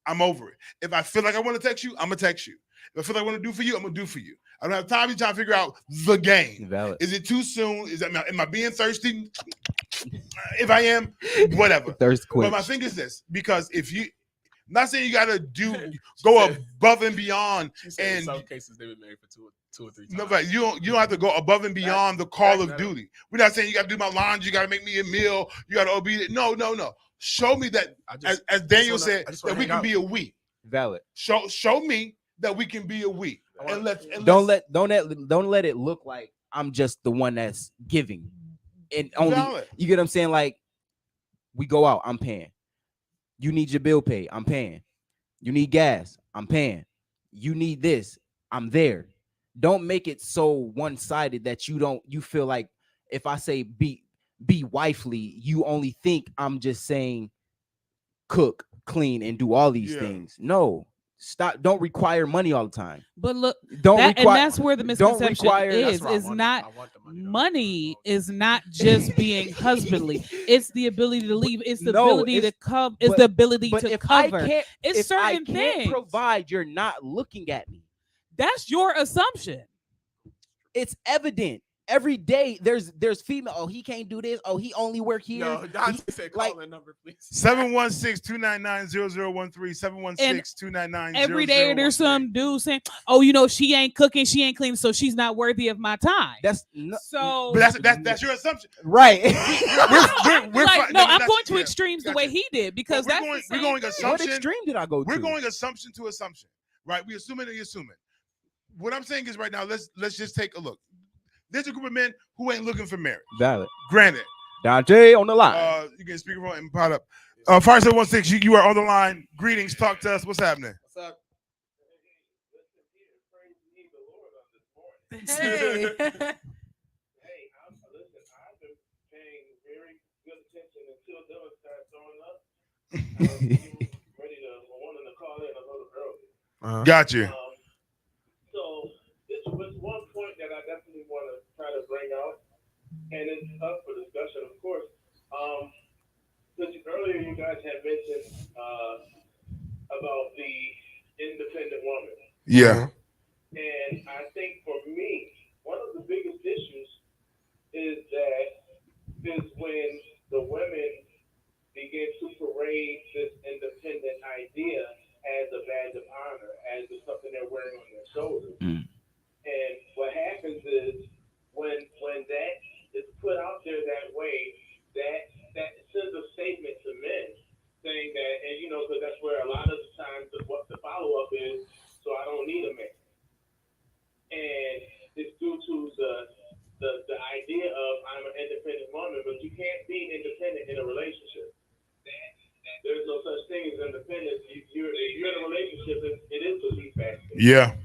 I'm over it. If I feel like I want to text you, I'm gonna text you. If I feel like I want to do for you, I'm gonna do for you. I don't have time to try to figure out the game. Valid. Is it too soon? Am I being thirsty? If I am, whatever. Thirst But my quench. thing is this: because if you, I'm not saying you gotta go above and beyond. She said in And some cases they've been married for two or three times. no, but you don't have to go above and beyond the call of duty. We're not saying you got to do my laundry, you got to make me a meal, you got to obey it. No. Show me that, as Daniel said, that we can be a we. Valid. Show me that we can be a we. And Don't let it look like I'm just the one that's giving. And only Valid. you get what I'm saying? Like we go out, I'm paying. You need your bill paid, I'm paying. You need gas, I'm paying. You need this, I'm there. Don't make it so one-sided that you feel like if I say be wifely, you only think I'm just saying cook, clean, and do all these things. No, stop. Don't require money all the time. But look, Don't and require. that's where the don't misconception require- is. That's Is where I not want the money, though. money is not just being husbandly. It's the ability to leave. It's the No, ability to it's- come. It's but- the ability But to if I cover. can't, It's if I certain can't things. provide, you're not looking at me. That's your assumption. It's evident. Every day there's female. Oh, he can't do this. Oh, he only work here. No, Dante said call like- that number, please. 716-299-0013, 716-299-0013. Every day there's some dude saying, "Oh, she ain't cooking, she ain't cleaning, so she's not worthy of my time." That's no, So, But that's your assumption. right. We're I'm that's- going to yeah, extremes the gotcha. way he did because We're that's going- the same we're going thing. assumption- What extreme did I go to? We're going assumption to assumption, right? We assuming and you assuming. What I'm saying is right now, let's just take a look. There's a group of men who ain't looking for marriage. Valid. Granted, Dante on the line. you can speakerphone and pot up. Fire 716, you are on the line. Greetings, talk to us. What's happening? What's up? Hey. Hey, listen, I've been paying very good attention until Dylan started throwing up. Ready to wanting to call in a little early. Got you. So this was one point that I definitely want to try to bring out, and it's up for discussion, of course. Since earlier you guys had mentioned about the independent woman. Yeah. And I think for me, one of the biggest issues is when the women begin to parade this independent idea as a badge of honor, as something they're wearing on their shoulders. And what happens is when that is put out there that way, that sends a statement to men saying that, and because that's where a lot of the times what the follow up is, so I don't need a man. And it's due to the idea of I'm an independent woman, but you can't be independent in a relationship. There's no such thing as independence. You're in a relationship, it is a de facto. Yeah.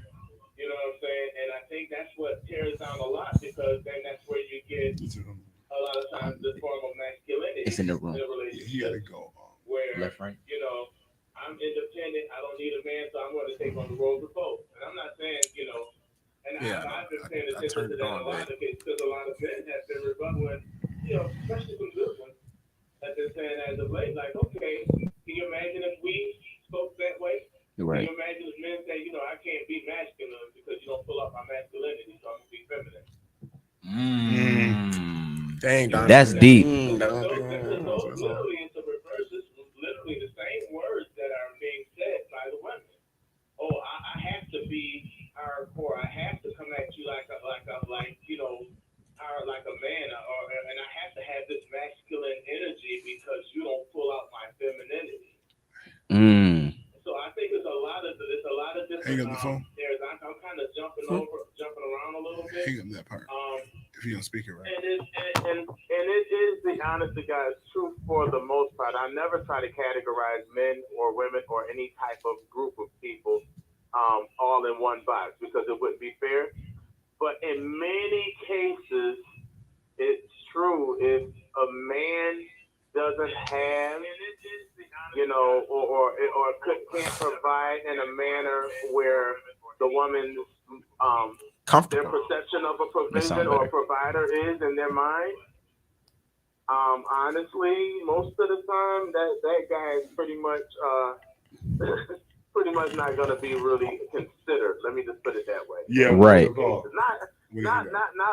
You know what I'm saying? And I think that's what tears down a lot, because then that's where you get a lot of times this form of masculinity It's in the room. a relationship. You gotta go. Where Left, right. I'm independent, I don't need a man, so I'm going to take on the roles of both. And I'm not saying, and I've been paying attention to that a lot of cases, because a lot of men have been rebutting, especially some good ones, that they're saying as of late, like, okay, can you imagine if we spoke that way? Right. Can you imagine if men say, I can't be masculine because you don't pull up my masculinity, so I'm going to be feminine. Dang, Don. That's deep. So literally, it's a reverse. It's literally the same words that are being said by the women. Oh, I have to be hardcore. I have to come at you like a man, and I have to have this masculine energy because you don't pull out my femininity. So I think it's a lot of different Hang up the phone. areas. I'm kind of jumping around a little bit. Hang up that part. If you don't speak it right. And it is the honest to God's truth for the most part. I never try to categorize men or women or any type of group of people all in one box, because it wouldn't be fair. But in many cases, it's true. If a man doesn't have, or can't provide in a manner where the woman's their perception of a provision or a provider is in their mind, honestly, most of the time that guy is pretty much not going to be really considered. Let me just put it that way. Yeah, right. Not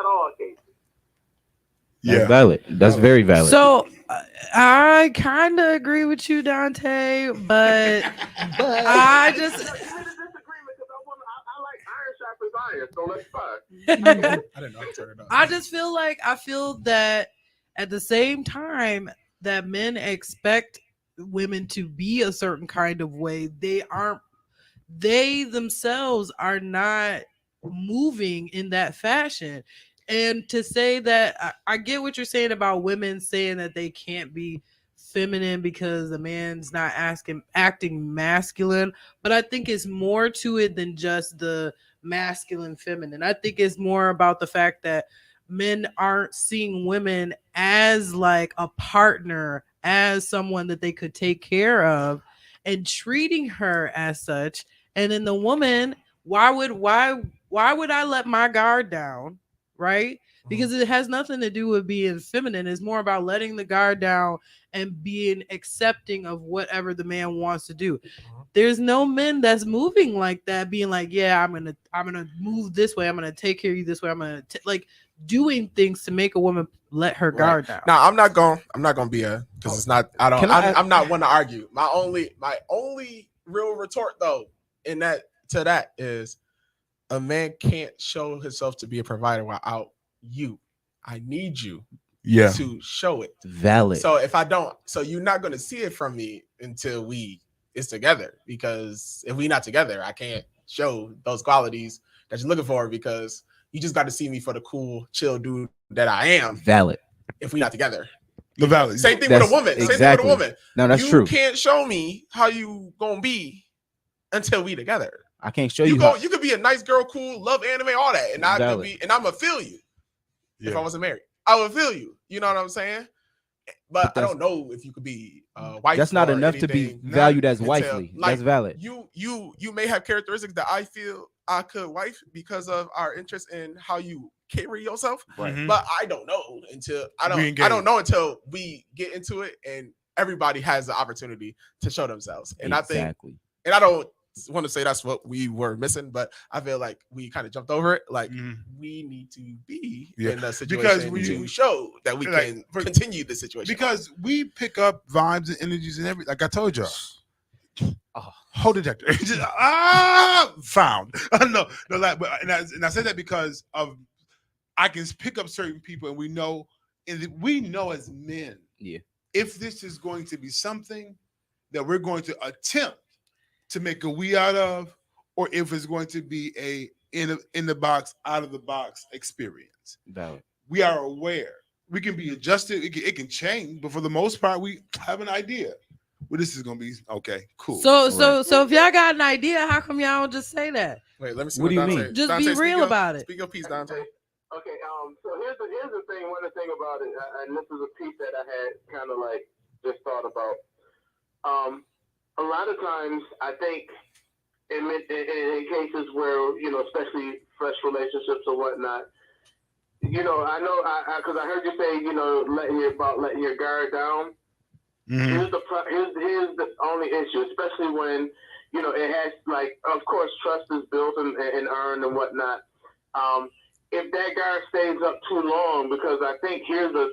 all cases. That's valid. That's very valid. So I kind of agree with you, Dante, but I just So let's I didn't know how to turn it on. I feel that at the same time that men expect women to be a certain kind of way, they themselves are not moving in that fashion. And to say that, I get what you're saying about women saying that they can't be feminine because the man's not acting masculine, but I think it's more to it than just the masculine feminine. I think it's more about the fact that men aren't seeing women as like a partner, as someone that they could take care of, and treating her as such. And then the woman, why would I let my guard down? Right? Because it has nothing to do with being feminine. It's more about letting the guard down and being accepting of whatever the man wants to do. There's no men that's moving like that, being like, yeah, I'm gonna move this way, I'm gonna take care of you this way, I'm gonna like doing things to make a woman let her guard down. Now I'm not gonna be because it's not. I'm not one to argue. My only real retort though in that is a man can't show himself to be a provider without you. I need you to show it. Valid. So if I don't, so you're not going to see it from me until we is together, because if we not together, I can't show those qualities that you're looking for, because you just got to see me for the cool, chill dude that I am. Valid. If we not together. The valid. Same thing with a woman. Exactly. Same thing with a woman. No, that's you true. You can't show me how you going to be until we together. I can't show You you. go. You could be a nice girl, cool, love anime, all that, and I could Valid. be, and I'm gonna feel you. If Yeah. I wasn't married, I would feel you. You know what I'm saying? But I don't know if you could be wife. That's not or enough to be anything valued as until, wifely. like, That's valid. You may have characteristics that I feel I could wife because of our interest in how you carry yourself. Right. Mhm. But I don't know until I We don't know until we get into it and everybody has the opportunity to show themselves. And I think, and I don't want to say that's what we were missing, but I feel like we kind of jumped over it. Like we need to be in a situation to show that we can continue the situation. Because we pick up vibes and energies and everything. Like I told y'all. Whole detector. Just, found. no, like, but and I said that because of I can pick up certain people, and we know as men, if this is going to be something that we're going to attempt to make a we out of, or if it's going to be a in the box, out of the box experience. Valid. We are aware. We can be adjusted. It can change, but for the most part, we have an idea. Well, this is gonna be okay, cool. So if y'all got an idea, how come y'all don't just say that? Wait, let me see. What do you Dante, mean? Just Dante, be real about it. Speak your piece, Dante. Okay, so here's the thing. One of the thing about it, and this is a piece that I had kind of like just thought about. A lot of times, I think in cases where, you know, especially fresh relationships or whatnot, you know, I know because I heard you say, you know, letting your guard down. Here's the only issue, especially when, you know, it has, like, of course, trust is built and earned and whatnot. If that guard stays up too long, because I think here's the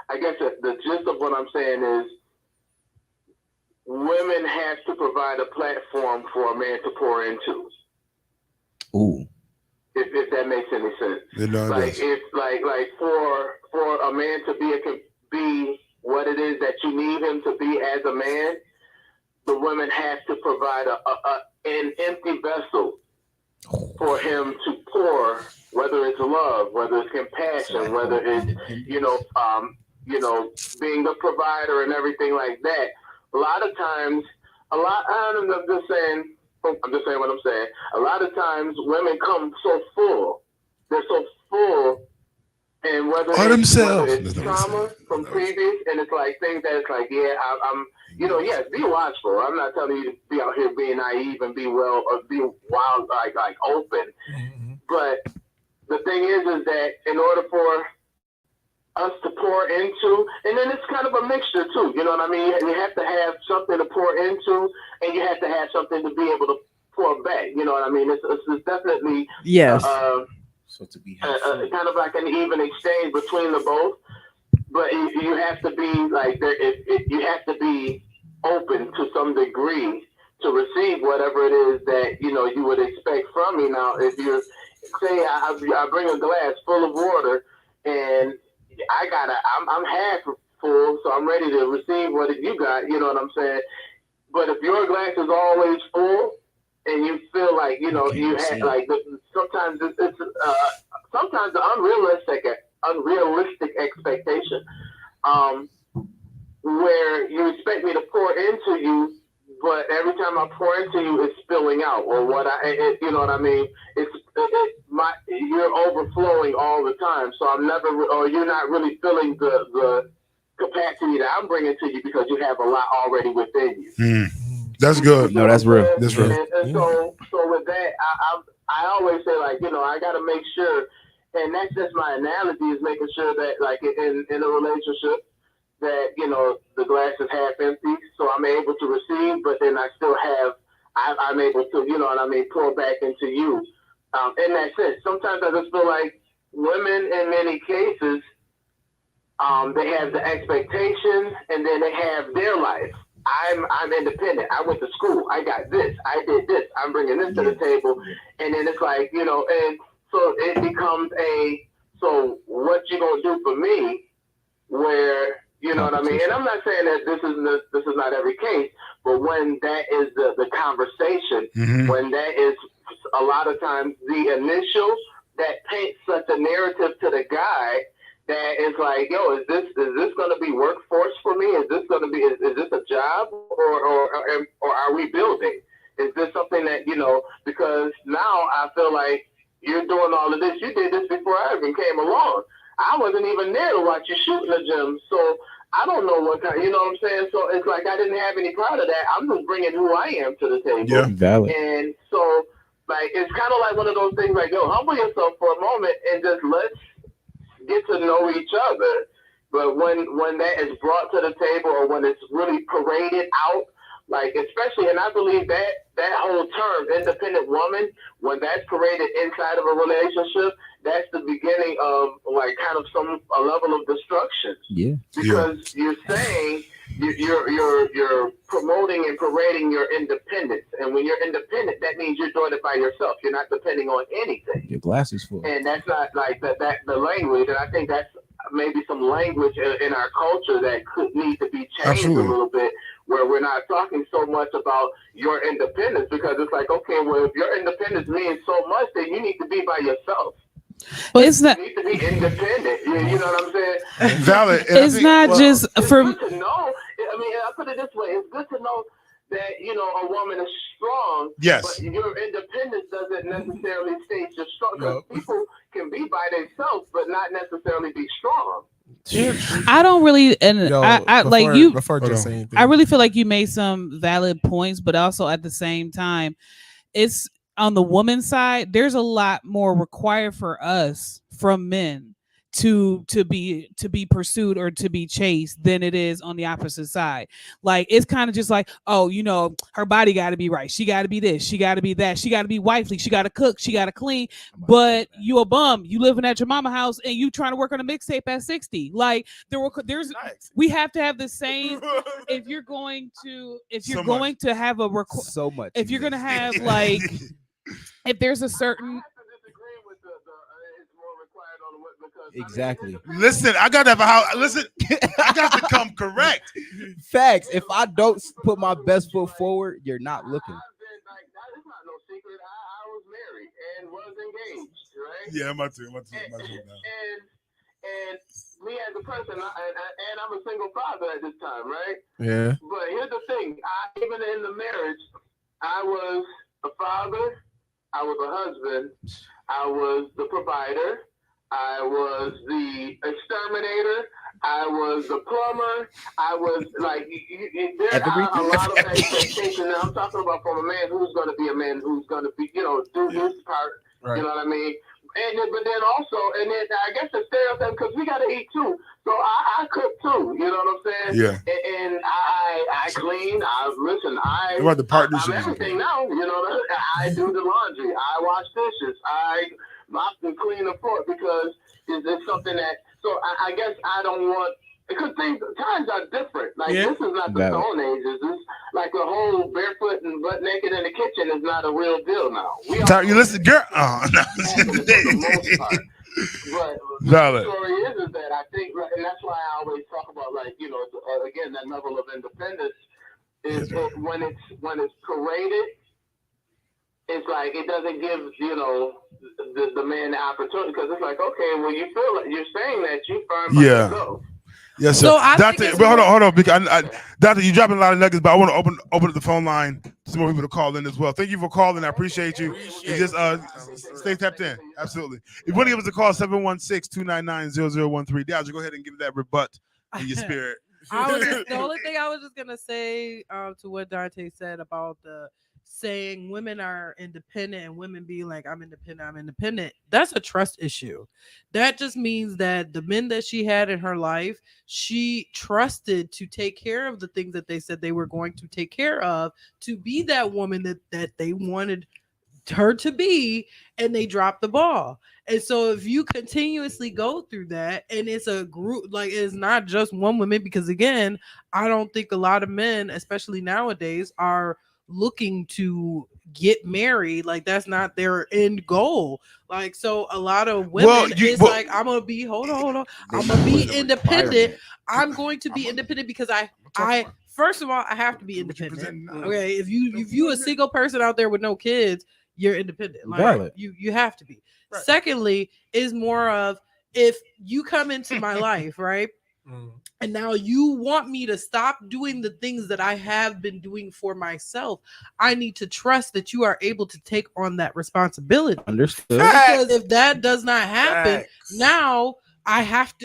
I guess the gist of what I'm saying is women have to provide a platform for a man to pour into. Ooh. If that makes any sense. Like if like for a man to be what it is that you need him to be as a man, the women have to provide an empty vessel for him to pour, whether it's love, whether it's compassion, whether it's being the provider and everything like that. A lot of times, I'm just saying what I'm saying. A lot of times, women come so full, they're so full. And whether it's trauma from previous, and it's like things that it's like, yeah, I'm yes, be watchful. I'm not telling you to be out here being naive and be wild, like open. But the thing is that in order for us to pour into, and then it's kind of a mixture too. You know what I mean? You have to have something to pour into, and you have to have something to be able to pour back. You know what I mean? It's definitely So to be kind of like an even exchange between the both, but you have to be like you have to be open to some degree to receive whatever it is that you would expect from me. Now, if you say I bring a glass full of water and I'm half full, so I'm ready to receive what you got. You know what I'm saying? But if your glass is always full, and you feel like you have like sometimes it's sometimes the unrealistic expectation, where you expect me to pour into you, but every time I pour into you, it's spilling out, or you know what I mean? You're overflowing all the time, so you're not really filling the capacity that I'm bringing to you because you have a lot already within you. That's good. No, that's real. That's real. And so with that, I always say, like, I got to make sure, and that's just my analogy, is making sure that, like, in a relationship, that, the glass is half empty, so I'm able to receive, but then I'm able to, pour back into you. In that sense, sometimes I just feel like women, in many cases, they have the expectation, and then they have their life. I'm independent. I went to school. I got this. I did this. I'm bringing this to the table. And then it's like, and so it becomes so what you going to do for me, where, you know what I mean? And I'm not saying that this is not every case, but when that is the conversation, when that is a lot of times the initial that paints such a narrative to the guy that is like, yo, is this going to be workforce for me? Is this going to be is this a job or are we building? Is this something that, because now I feel like you're doing all of this. You did this before I even came along. I wasn't even there to watch you shoot in the gym. So I don't know what kind, you know what I'm saying? So it's like I didn't have any part of that. I'm just bringing who I am to the table. Yeah, valid. And so, like, it's kind of like one of those things like, yo, humble yourself for a moment and just let's get to know each other. But when that is brought to the table or when it's really paraded out, like, especially, and I believe that whole term, independent woman, when that's paraded inside of a relationship, that's the beginning of, like, kind of a level of destruction. Yeah. Because you're saying you're promoting and parading your independence. And when you're independent, that means you're doing it by yourself. You're not depending on anything. Your glass is full. And that's not like that the language. And I think that's maybe some language in our culture that could need to be changed a little bit, where we're not talking so much about your independence, because it's like, okay, well, if your independence means so much, then you need to be by yourself. But it's not. You need to be independent. You know what I'm saying? Valid. It's not just for. It's good to know. I mean, I put it this way: it's good to know that a woman is strong. Yes. But your independence doesn't necessarily state you're strong. Because people can be by themselves, but not necessarily be strong. I don't really, and I like you. Before just saying anything, I really feel like you made some valid points, but also at the same time, it's on the woman's side. There's a lot more required for us from men to be pursued or to be chased than it is on the opposite side. Like, it's kind of just like, oh, her body got to be right, she got to be this, she got to be that, she got to be wifely, she got to cook, she got to clean. But you a bum, you living at your mama house and you trying to work on a mixtape at 60. Like, we have to have the same. If you're going to have so much, if you're gonna have like, if there's a certain. Exactly. Listen, I got to have a house. Listen, I got to come correct. Facts. If I don't put my best foot forward, you're not looking. It's not no secret. I was married and was engaged, right? Yeah, my too. And me as a person, and I'm a single father at this time, right? Yeah. But here's the thing: even in the marriage, I was a father, I was a husband, I was the provider, I was the exterminator, I was the plumber, I was like, there are a lot of expectations. And I'm talking about from a man who's going to be a man who's going to be, do his part. Right. You know what I mean? But then also, I guess the stereotype, because we got to eat too. So I cook too. You know what I'm saying? Yeah. And I clean. I'm about the partnership? everything now. I do the laundry. I wash dishes. I mop and clean the floor, because it's something that. So I guess I don't want. Because times are different. Like, this is not the Stone Ages. This like the whole barefoot and butt naked in the kitchen is not a real deal now. You listen, girl. Oh, no. For the most part. But the story is that I think, and that's why I always talk about, like, again, that level of independence is when it's paraded. It's like it doesn't give the man the opportunity, because it's like, okay, well, you feel like you're saying that you firm by yourself. Yes, sir. So Doctor, hold on, because Doctor, you're dropping a lot of nuggets, but I want to open up the phone line to some more people to call in as well. Thank you for calling. I appreciate you. You just stay tapped in. Absolutely. If you want to give us a call, 716-299-0013. Dad, go ahead and give that rebut in your spirit. The only thing I was just gonna say to what Dante said about the saying women are independent and women being like, I'm independent. That's a trust issue. That just means that the men that she had in her life, she trusted to take care of the things that they said they were going to take care of, to be that woman that they wanted her to be, and they dropped the ball. And so if you continuously go through that, and it's a group, like, it's not just one woman, because again, I don't think a lot of men, especially nowadays, are looking to get married. Like, that's not their end goal. Like, so a lot of women, like, I'm gonna be I'm gonna be independent. I'm going to be independent because I first of all, I have to be independent. Okay, if you a single person out there with no kids, you're independent. Like, you have to be. Right. Secondly, is more of, if you come into my life, right? And now you want me to stop doing the things that I have been doing for myself. I need to trust that you are able to take on that responsibility. Understood. Because if that does not happen, now I have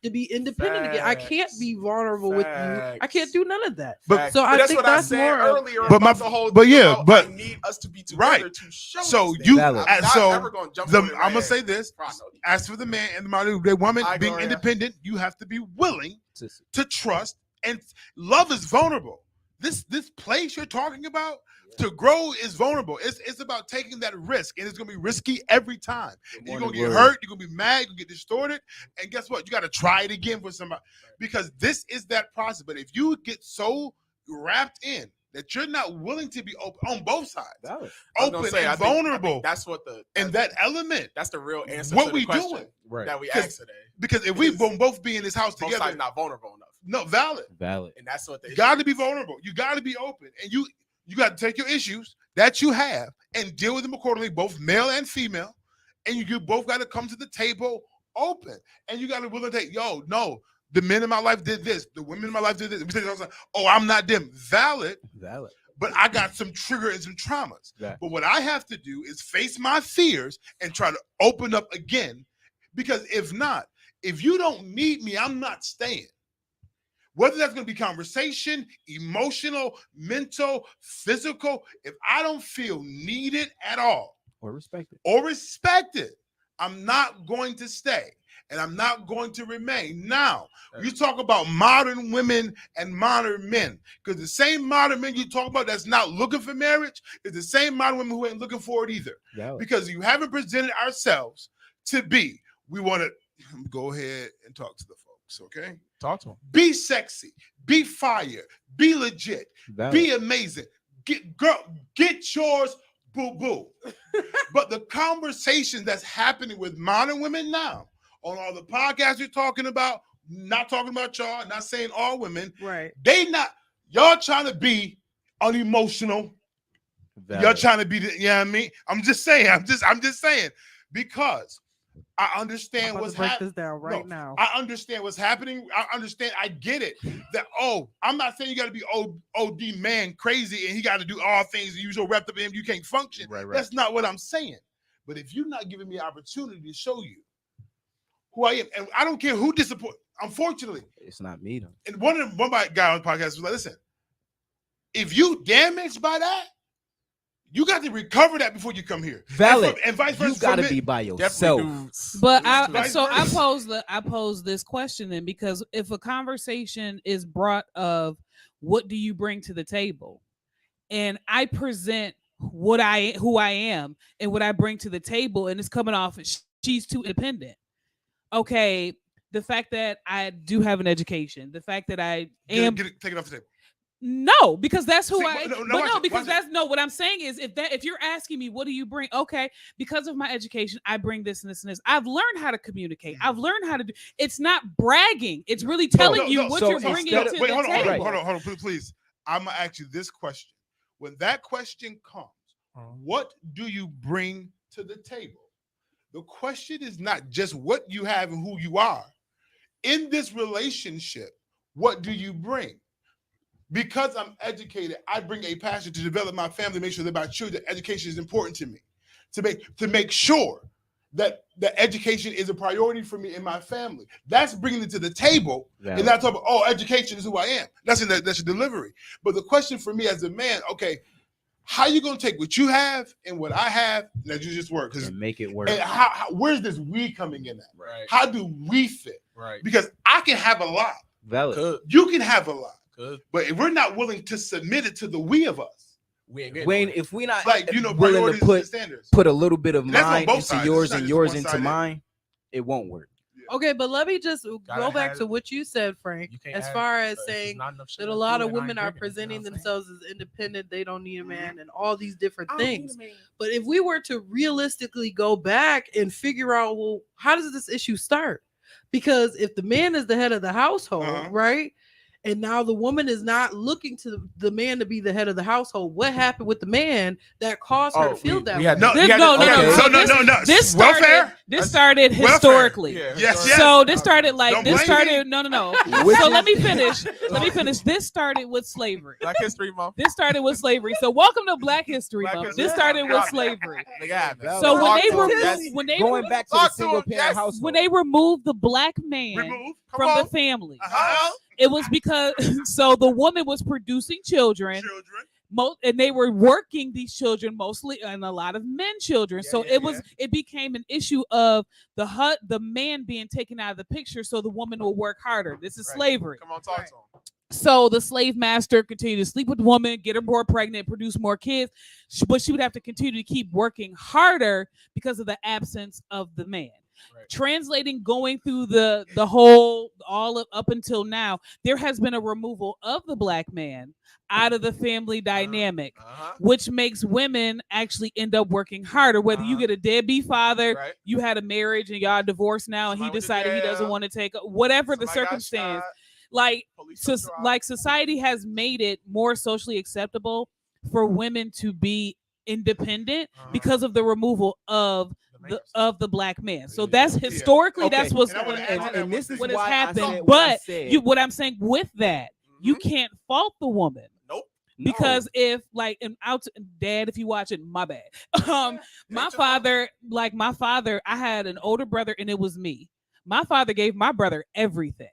to be independent again. I can't be vulnerable with you. I can't do none of that. But so I that's think what I that's said more earlier. But about the whole but thing yeah, about but I need us to be together right. to show. So this you, thing. I'm not so ever gonna jump the, on it, I'm gonna man. say this: Bro, I know these. as for the man and the woman I being go, yeah. independent, you have to be willing to trust, and love is vulnerable. This place you're talking about to grow is vulnerable. It's about taking that risk, and it's gonna be risky every time. And you're gonna get hurt, you're gonna be mad, you're gonna get distorted, and guess what? You got to try it again for somebody because this is that process. But if you get so wrapped in that you're not willing to be open on both sides, open and I vulnerable, think that's what and that element. That's the real answer. What to the we question doing that we asked today. Because if we both be in this house Both together, sides not vulnerable enough. no, valid. And that's what they You got to be vulnerable. You got to be open, and you got to take your issues that you have and deal with them accordingly, both male and female. And you both got to come to the table open, and you got to willing to take. Yo, no, the men in my life did this. The women in my life did this. We say, oh, I'm not them. Valid. But I got some trigger and some traumas. Yeah. But what I have to do is face my fears and try to open up again. Because if not, if you don't need me, I'm not staying. Whether that's going to be conversation, emotional, mental, physical, if I don't feel needed at all Or respected. I'm not going to stay. And I'm not going to remain. Now, you talk about modern women and modern men, because the same modern men you talk about that's not looking for marriage is the same modern women who ain't looking for it either. Because you haven't presented ourselves to be. We want to go ahead and talk to the folks, okay? Talk to them. Be sexy, be fire, be legit, be amazing. Get yours, boo-boo. But the conversation that's happening with modern women now, on all the podcasts you're talking about, not talking about y'all, not saying all women, right? Y'all trying to be unemotional. Y'all trying to be, you know what I mean? I'm just saying, because I understand what's happening. Break this down right now. I understand what's happening. I get it. That I'm not saying you got to be OD man crazy and he got to do all things and you so wrapped up in him you can't function. Right. That's not what I'm saying. But if you're not giving me opportunity to show you who I am, and I don't care who disappoint. Unfortunately, it's not me though. And one guy on the podcast was like, "Listen, if you damaged by that, you got to recover that before you come here." Valid. And vice versa. You got to be by yourself. But I pose this question then, because if a conversation is brought of what do you bring to the table, and I present who I am and what I bring to the table, and it's coming off she's too independent. Okay, the fact that I do have an education, the fact that I am take it off the table. No, because that's who I. What I'm saying is, if you're asking me, what do you bring? Okay, because of my education, I bring this and this and this. I've learned how to communicate. I've learned how to do. It's not bragging. It's really telling you what you're bringing to the table. Hold on, please. I'm gonna ask you this question. When that question comes, what do you bring to the table? The question is not just what you have and who you are. In this relationship, what do you bring? Because I'm educated, I bring a passion to develop my family, make sure that my children, education is important to me, to make sure that the education is a priority for me and my family. That's bringing it to the table, and not talking about, education is who I am. That's your delivery. But the question for me as a man, okay, how you gonna take what you have and what I have that you just work and make it work? And where's this we coming in at? Right. How do we fit? Right. Because I can have a lot. Valid. You can have a lot. Good. But if we're not willing to submit it to the we of us, Wayne, if we're not willing to put a little bit of mine into sides. yours and yours into mine, it won't work. Okay, but let me just go back to what you said, Frank, as far as saying that a lot of women are presenting themselves as independent, they don't need a man, and all these different things. But if we were to realistically go back and figure out, well, how does this issue start? Because if the man is the head of the household, right, and now the woman is not looking to the man to be the head of the household. What happened with the man that caused her to feel that way? This started historically. Yes. So this started like Don't this blame started me. no. Which So is- let me finish. This started with slavery. Black History Month. This started with slavery. So welcome to Black History Black Month. History This started Month. with slavery. Nigga, So when talk they to him, removed yes. when they Going back to the Talk to single him, parent yes. household. when they removed the black man Come from on. the family, Uh-huh. it was because so the woman was producing children. And they were working these children mostly, and a lot of men children. So it became an issue of the man being taken out of the picture, so the woman will work harder. This is slavery. Come on, talk to him. So the slave master continued to sleep with the woman, get her more pregnant, produce more kids, but she would have to continue to keep working harder because of the absence of the man. Right. Translating, going through the whole up until now, there has been a removal of the black man out of the family dynamic, which makes women actually end up working harder. Whether you get a deadbeat father, Right. you had a marriage and y'all divorced now, and he Somebody went to decided he doesn't jail. want to take whatever the Somebody got circumstance. shot. Like, Police so, took you out. like society has made it more socially acceptable for women to be independent because of the removal of the black man. So that's historically that's what's and this is what has why I happened. said what I But said. what I'm saying with that, you can't fault the woman. Nope. Because if like and out dad, if you watch it, my bad. My father, I had an older brother and it was me. My father gave my brother everything.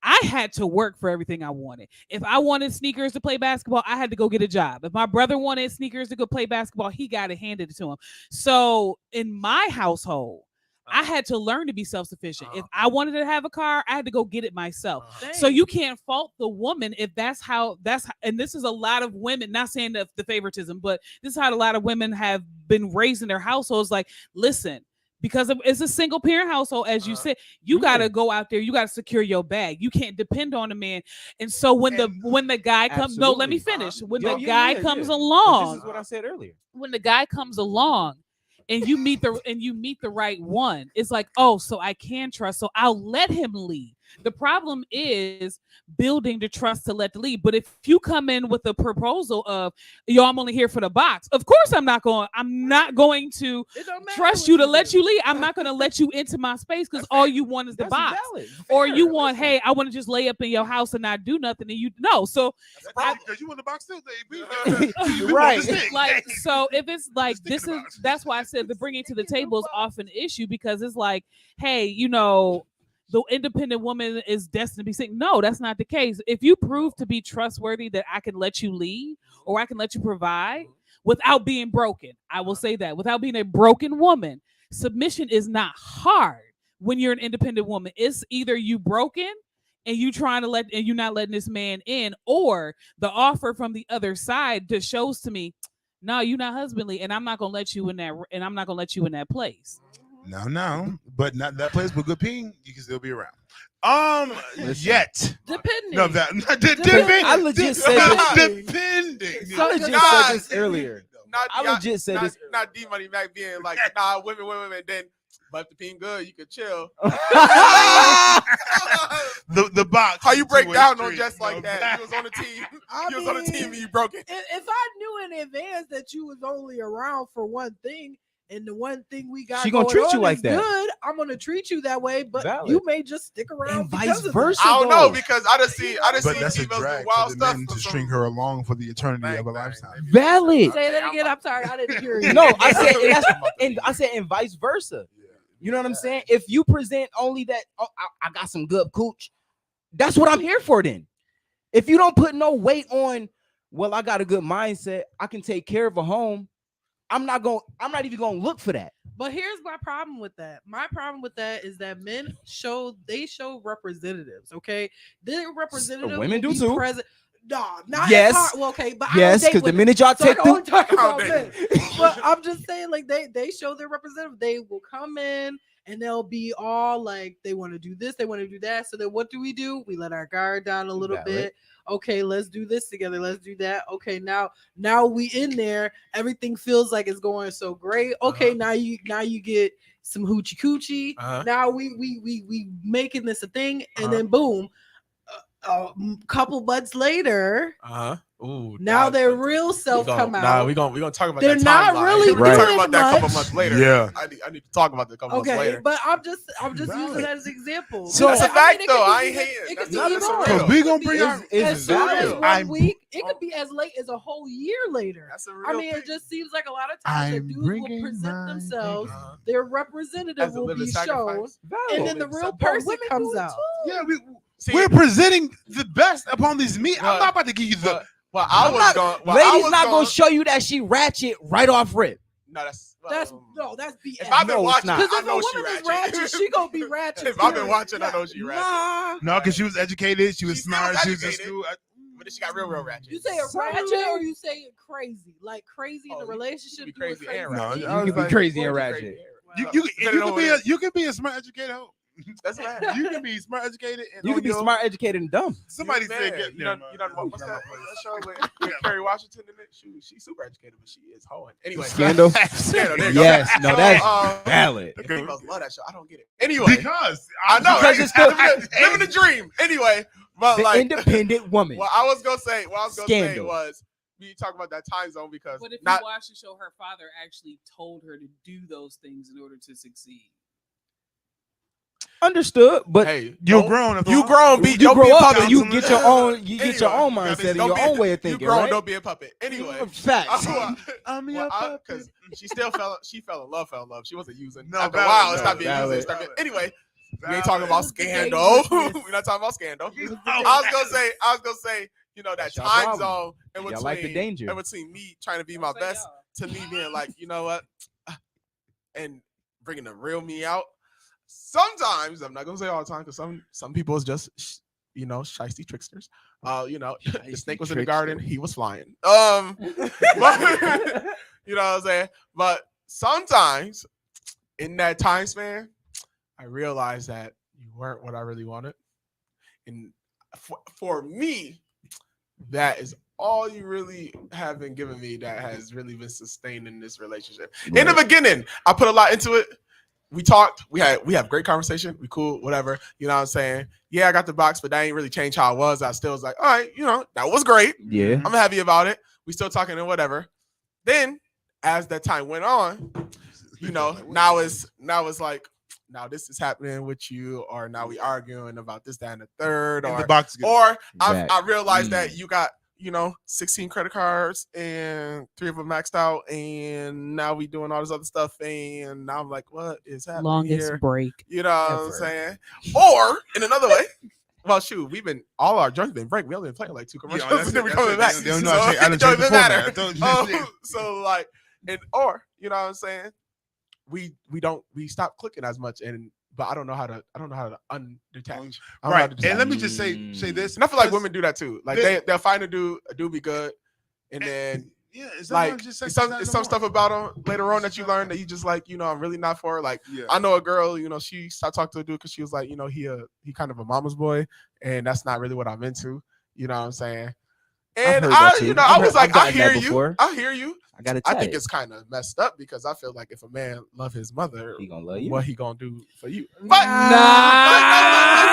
I had to work for everything I wanted. If I wanted sneakers to play basketball, I had to go get a job. If my brother wanted sneakers to go play basketball, he got it handed to him. So in my household, I had to learn to be self-sufficient. If I wanted to have a car, I had to go get it myself. So you can't fault the woman if that's how and this is a lot of women, not saying the favoritism, but this is how a lot of women have been raised in their households. Like, listen, because it's a single parent household, as you said, you got to go out there, you got to secure your bag. You can't depend on a man. And so when the guy comes, no, let me finish. When the guy comes along, This is what I said earlier. when the guy comes along and you meet the right one, it's like, oh, so I can trust, so I'll let him lead. The problem is building the trust to let the lead. But if you come in with a proposal of, yo, I'm only here for the box, of course I'm not going to trust you to let you lead. I'm not going to let you into my space because all you want is the box. Or you want, hey, I want to just lay up in your house and not do nothing, and you know. So That's probably because you in the box too, baby. Right. like, so if it's like that's why I said the bringing to the table is often an issue, because it's like, hey, you know, the independent woman is destined to be sick. No, that's not the case. If you prove to be trustworthy that I can let you lead or I can let you provide without being broken, I will say that, without being a broken woman, submission is not hard when you're an independent woman. It's either you broken and you trying to and you're not letting this man in, or the offer from the other side just shows to me, no, you're not husbandly, and I'm not gonna let you in that, and I'm not gonna let you in that place. No, but not that place with good ping. You can still be around. Yet. Depending. No, depending. I legit said this. Depending. I legit said this earlier. Not I legit said this. Not D Money Mac being like, nah, women. Then, but if the ping good, you can chill. the box. How you break two-way down on street, just like you know? that? You was on the team. I You was on the mean, team and you broke it. If I knew in advance that you was only around for one thing, and the one thing we got She gonna going treat on you like is that. good, I'm gonna treat you that way, but Valid. you may just stick around And vice because of versa. I don't know though. because I just see But that's a females do drag wild for the stuff men for to some- string her along for the eternity Bang, of a bang, lifetime. baby. Valid. Say that again. I'm sorry, I didn't hear you. No, I said and I said and vice versa. You know what I'm saying? If you present only that, oh, I got some good cooch, that's what I'm here for. Then, if you don't put no weight on, well, I got a good mindset, I can take care of a home. I'm not even gonna look for that. But here's my problem with that. My problem with that is that men show representatives. Okay, their representatives. women will do be too. Present. No, not Yes. as hard. Well, okay, but Yes, because because the minute y'all so I take can only the talk about Oh, men. But I'm just saying, like they show their representative. They will come in and they'll be all like, they want to do this, they want to do that. So then what do? We let our guard down a little Valid. bit. Okay, let's do this together. Let's do that. Okay, now we in there. Everything feels like it's going so great. Okay, now you get some hoochie coochie. Now we making this a thing, and then boom. a couple months later, Ooh. now their real self come out. Nah, we're gonna talk about They're that not timeline. really We're gonna talk doing about that a couple much. months later. Yeah. I need to talk about that a couple months Okay, later. but I'm just using Valid. that as an example. So that's a fact, it though. could be I ain't even- hating. It That's could be not- even that's a more. real. Because we gonna It could bring be out. as soon as valid. 1 I'm- week. It could be as late as a whole year later. That's a real I mean, thing. it just seems like a lot of times the I'm dudes will bringing present my themselves, Uh-huh. their representative As a will living be shown, sacrifice. and then the real But person women comes do it out. Yeah, See, we're presenting the best upon these meat. I'm But- not about to give you the. Well, I was going. Well, I Ladies was not going. gonna show you that she ratchet right off rip. No, that's That's BS. If I've been No, it's watching, not. Because I if a know she woman is ratchet. ratchet, she gonna be ratchet. If I've been period. watching, I know she ratchet. Nah. No, because she was educated. She was She still smart. was She was in educated. school. But then she got real ratchet. You say it ratchet or you say it crazy? Like crazy in Oh, the you relationship. be doing crazy and No, ratchet. I was You can like, be crazy and Or ratchet. crazy. You, Wow. you, Depending on what you can be a smart educated hoe. That's right. You can be smart educated. And You can be on your- smart, educated, and dumb. Somebody Man, said, you know what's that show with Kerry Washington in it? She's super educated, but she is hoeing. Anyway, Scandal? Scandal. There you Yes, go. no, So, that's valid. The females love that show. I don't get it. Anyway, Because I know, because right? it's still- living the dream. Anyway, but The like, independent woman. what I was gonna say Scandal. was we talk about that time zone because But if not you watch the show, her father actually told her to do those things in order to succeed. Understood, but hey, you're don't- grown. after You all. grown. Be you don't grow be a up puppet. and you get your own. You get your Anyway, own mindset and don't your be- own way of You thinking, grown. right? Don't be a puppet. Anyway, Facts. I'm your puppet. because she still fell in love. She wasn't using. No, After a valid, while, it no, stopped being valid. used. Anyway, we Valid. ain't talking about This is the scandal. dangerousness. We're not talking about scandal. You- I was gonna say, you know, that That's your time problem. zone in Y'all between, like the danger. in between me trying to be my Don't say best y'all. to me being like, you know what, and bringing the real me out. Sometimes I'm not gonna say all the time because some people is just you know shiesty tricksters. You know, the Shiesty snake was in the garden, trickster. he was flying. But, you know what I'm saying? But sometimes in that time span, I realized that you weren't what I really wanted. And for me, that is all you really have been giving me that has really been sustained in this relationship. In the beginning, I put a lot into it. We talked, we have great conversation, we cool, whatever. You know what I'm saying? Yeah, I got the box, but that ain't really changed how I was. I still was like, all right, you know, that was great. Yeah. I'm happy about it. We still talking and whatever. Then as that time went on, you know, now it's like, now this is happening with you, or now we arguing about this, that, and the third, And or the box gets- or Right. I realized that you got, you know, 16 credit cards and 3 of them maxed out, and now we doing all this other stuff, and now I'm like, what is happening Longest here? break. You know what I'm ever. saying? Or in another way, well, shoot, we've been all our joints been break. We only been playing like 2 commercials, that's and then it, we that's coming it. back. They don't know So I it done don't changed even the matter. format. I told you. So like, and or you know what I'm saying? We stop clicking as much, but I don't know how to undetach. I don't know how Right. to detach. And let me just say this. And I feel like because- women do that too. Like They- they'll find a dude be good, and then Yeah, it's like sometimes just it's sex some is some not stuff no about them later on that you learn that you just like, you know, I'm really not for. Like more. Yeah. I know a girl, you know, she stopped talking to a dude because she was like, you know, he kind of a mama's boy, and that's not really what I'm into. You know what I'm saying? And heard that I, too. you know, I've I was heard- I've like, I gotten that hear you. before. I hear you. I gotta I tell think you. it's kind of messed up because I feel like if a man love his mother, He gonna love you. what he gonna do for you? Nah.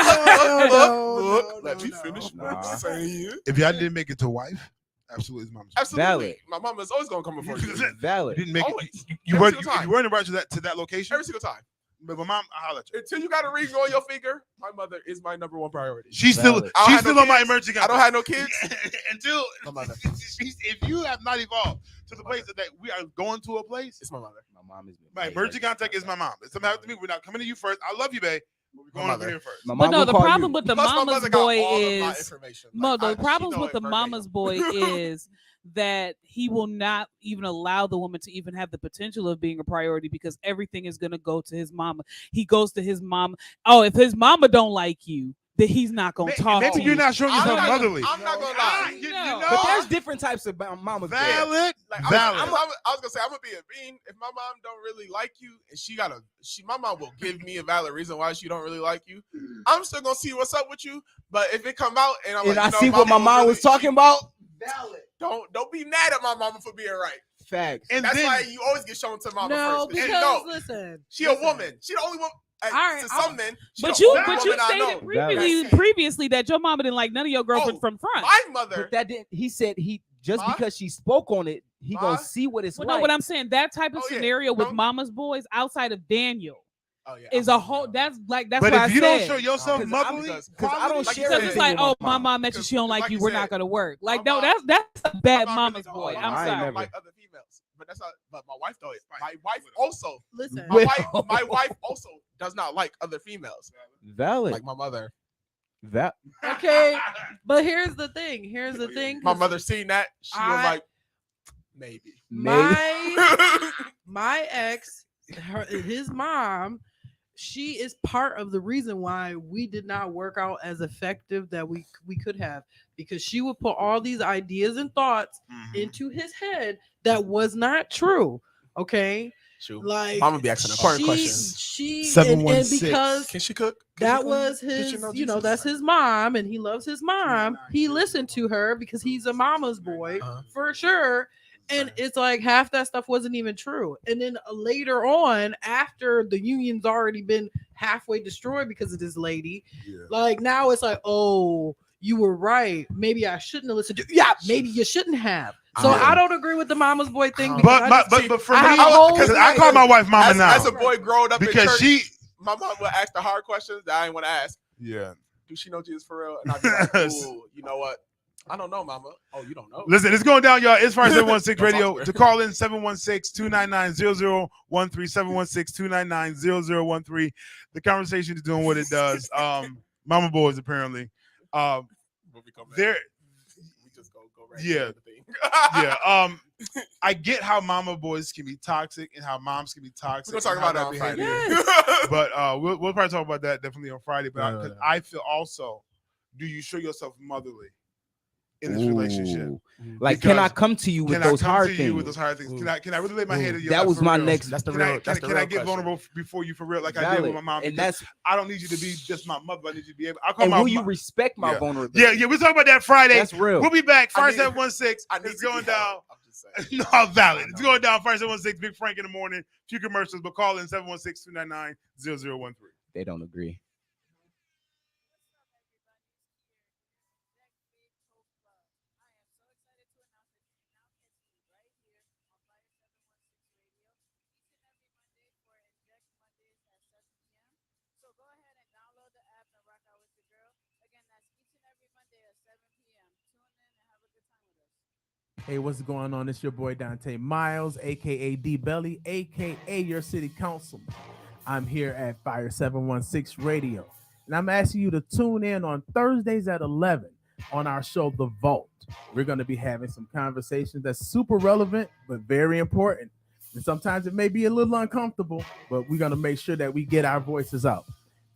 But No, look, no, let me no. finish what Nah. I'm saying. If y'all didn't make it to wife, absolutely, it's mom's. Absolutely, Valid. my mom is always gonna come before you. You Valid. didn't make Always. it. You Every weren't. single time. You weren't invited to that location. Every single time. But my mom, I holler at you. Until you got a ring on your finger, my mother is my number one priority. She's still. Valid. I don't She's have no still on my kids. emergency. I don't have no kids. Until My mother. if you have not evolved to the place that we are going to a place, It's my mother. My mom is my emergency contact is my mom. If something happens to me, we're not coming to you first. I love you, babe. But we're going My over mother. here first. My But mom no, will the call problem you. with the Plus, my mama's mother got boy all of my is information. no. Like, The she problems know with the it verbatim. mama's boy is that he will not even allow the woman to even have the potential of being a priority because everything is going to go to his mama. He goes to his mom. Oh, if his mama don't like you, then he's not going to talk Maybe to you're you. not showing I'm yourself not- motherly. I'm not gonna lie. You No. know, But there's different types of mamas. there. valid. Like, Valid. I was gonna say I'm gonna be a bean. If my mom don't really like you, and my mom will give me a valid reason why she don't really like you. I'm still gonna see what's up with you. But if it come out and I'm And like, I you know, see what my mama mom really- was talking about. Don't be mad at my mama for being right. Facts. And That's then why you always get shown to mama No, first. 'cause because she know listen, she a woman. She the only one. All right, to some men, she But the you, only but you woman I know. stated previously that your mama didn't like none of your girlfriends from front. My mother. But that didn't. He said he just Ma? because she spoke on it, he Ma? gonna see what it's Well, like. no, what I'm saying, that type of Oh, yeah. scenario with No. Mama's Boys outside of Daniel Oh yeah. is a whole. That's But what I if you said. don't show yourself Because motherly, because I don't like share Because you it's said, like, with oh, my my mom. mom mentioned she don't like like you. you We're said, not gonna work. Like, my no, mom- that's a bad my mom mama's doesn't boy. like- I'm I ain't sorry. never- like other females, but that's not. But my wife though. My wife also. Listen, My wife also does not like other females, Valid. like my mother. That okay, but here's the thing. Here's the thing. My 'cause mother seen that. She was I- like, maybe. My ex, his mom, she is part of the reason why we did not work out as effective that we could have, because she would put all these ideas and thoughts into his head that was not true. Okay, Shoot. like Mama be asking important questions. She and 716. because Can she cook? Can that she cook? was Did his, know you know, Jesus? that's his mom, and he loves his mom. He listened to her because he's a mama's boy for sure. And it's like half that stuff wasn't even true. And then later on, after the union's already been halfway destroyed because of this lady, like now it's like, oh, you were right. Maybe I shouldn't have listened to. Yeah, maybe you shouldn't have. So I don't agree with the mama's boy thing. because But for I me, have a whole because I call my wife mama as, now as a boy growing up in because church, she. my mom would ask the hard questions that I didn't want to ask. Yeah. Do she know Jesus for real? And I'd be like, ooh, you know what? I don't know, mama. Oh, you don't know. Listen, it's going down, y'all. It's Fire 716 Don't Radio. talk to To call in 716-299-0013, 716-299-0013. The conversation is doing what it does. Mama boys, apparently. When we come back, They're we just go right yeah. into the thing. yeah. I get how mama boys can be toxic and how moms can be toxic. We're gonna talk about that on Friday. But we'll probably talk about that definitely on Friday. But because I feel also, do you show yourself motherly in this relationship? Like, can I Because come to you with Can I those come hard to you things? with those hard things? Can I really lay my head in your That lap was for my real? next. That's the Can real. I, That's can, the can I real get question. vulnerable before you for real, like I did with Valid. my mom? And Because that's I don't need you to be just my mother. I need you to be able. I call and my will you mo- respect my Yeah. vulnerability? Yeah, we'll talk about that Friday. That's real. We'll be back. I Fire need- 716. I need It's to be going held. down. I'm just saying. No, valid. It's going down. Fire 716. Big Frank in the morning. Few commercials, but call in 716-299-0013. They don't agree. So go ahead and download the app and rock out with your girl. Again, that's each and every Monday at 7 p.m. Tune in and have a good time with us. Hey, what's going on? It's your boy Dante Miles, aka D Belly, aka your city councilman. I'm here at Fire 716 Radio, and I'm asking you to tune in on Thursdays at 11 on our show, The Vault. We're going to be having some conversations that's super relevant, but very important. And sometimes it may be a little uncomfortable, but we're going to make sure that we get our voices out.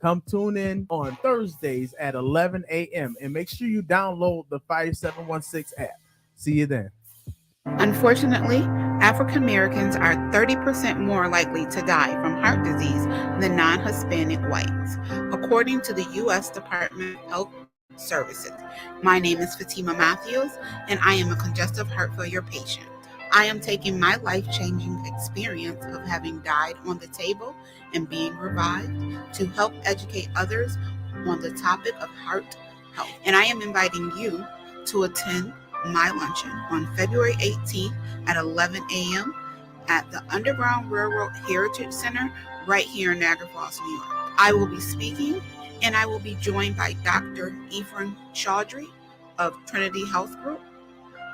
Come tune in on Thursdays at 11 a.m. and make sure you download the Fire 716 app. See you then. Unfortunately, African Americans are 30% more likely to die from heart disease than non-Hispanic whites, according to the U.S. Department of Health Services. My name is Fatima Matthews, and I am a congestive heart failure patient. I am taking my life-changing experience of having died on the table and being revived to help educate others on the topic of heart health. And I am inviting you to attend my luncheon on February 18th at 11 a.m. at the Underground Railroad Heritage Center right here in Niagara Falls, New York. I will be speaking, and I will be joined by Dr. Ephraim Chaudhry of Trinity Health Group,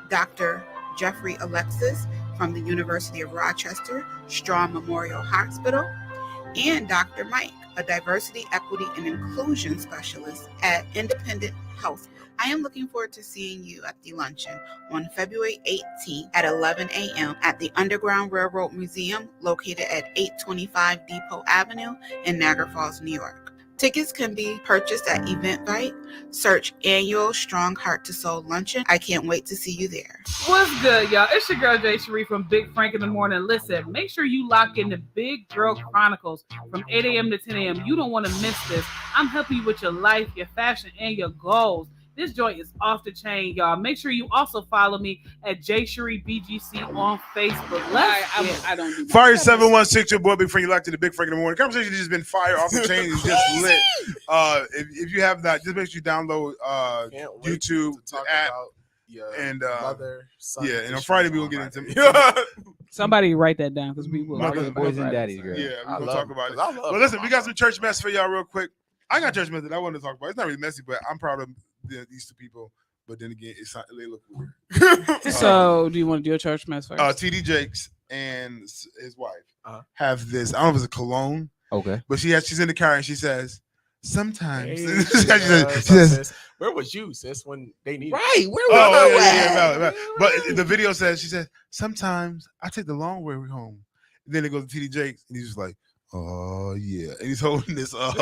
Dr. Jeffrey Alexis from the University of Rochester Strawn Memorial Hospital, and Dr. Mike, a diversity, equity, and inclusion specialist at Independent Health. I am looking forward to seeing you at the luncheon on February 18th at 11 a.m. at the Underground Railroad Museum located at 825 Depot Avenue in Niagara Falls, New York. Tickets can be purchased at Eventbrite. Search Annual Strong Heart to Soul Luncheon. I can't wait to see you there. What's good, y'all? It's your girl Jay Cherie from Big Frank in the Morning. Listen, make sure you lock in the Big Girl Chronicles from 8 a.m. to 10 a.m. You don't want to miss this. I'm helping you with your life, your fashion, and your goals. This joint is off the chain, y'all. Make sure you also follow me at JSherryBGC on Facebook. I don't do that. Fire 716, your boy Big Frank. You locked to the Big Frank in the morning. Conversation has just been fire off the chain. It's just lit. If you have that, just make sure you download YouTube app. And mother, son, and on Friday we will get into Somebody write that down because we will. Mother, boys and daddies, girl. Yeah, we're gonna talk about it. Well, listen, we got some church mess for y'all real quick. I got church mess that I wanted to talk about. It's not really messy, but I'm proud of these two people. But then again, they look weird. So, do you want to do a church mess first? TD Jakes and his wife have this. I don't know if it's a cologne. Okay. But she's in the car and she says, sometimes Hey, she says, where was you, sis, when they needed Right, where was valid. But the video says, she said, sometimes I take the long way home. Then it goes to TD Jakes and he's just like, oh yeah, and he's holding this. I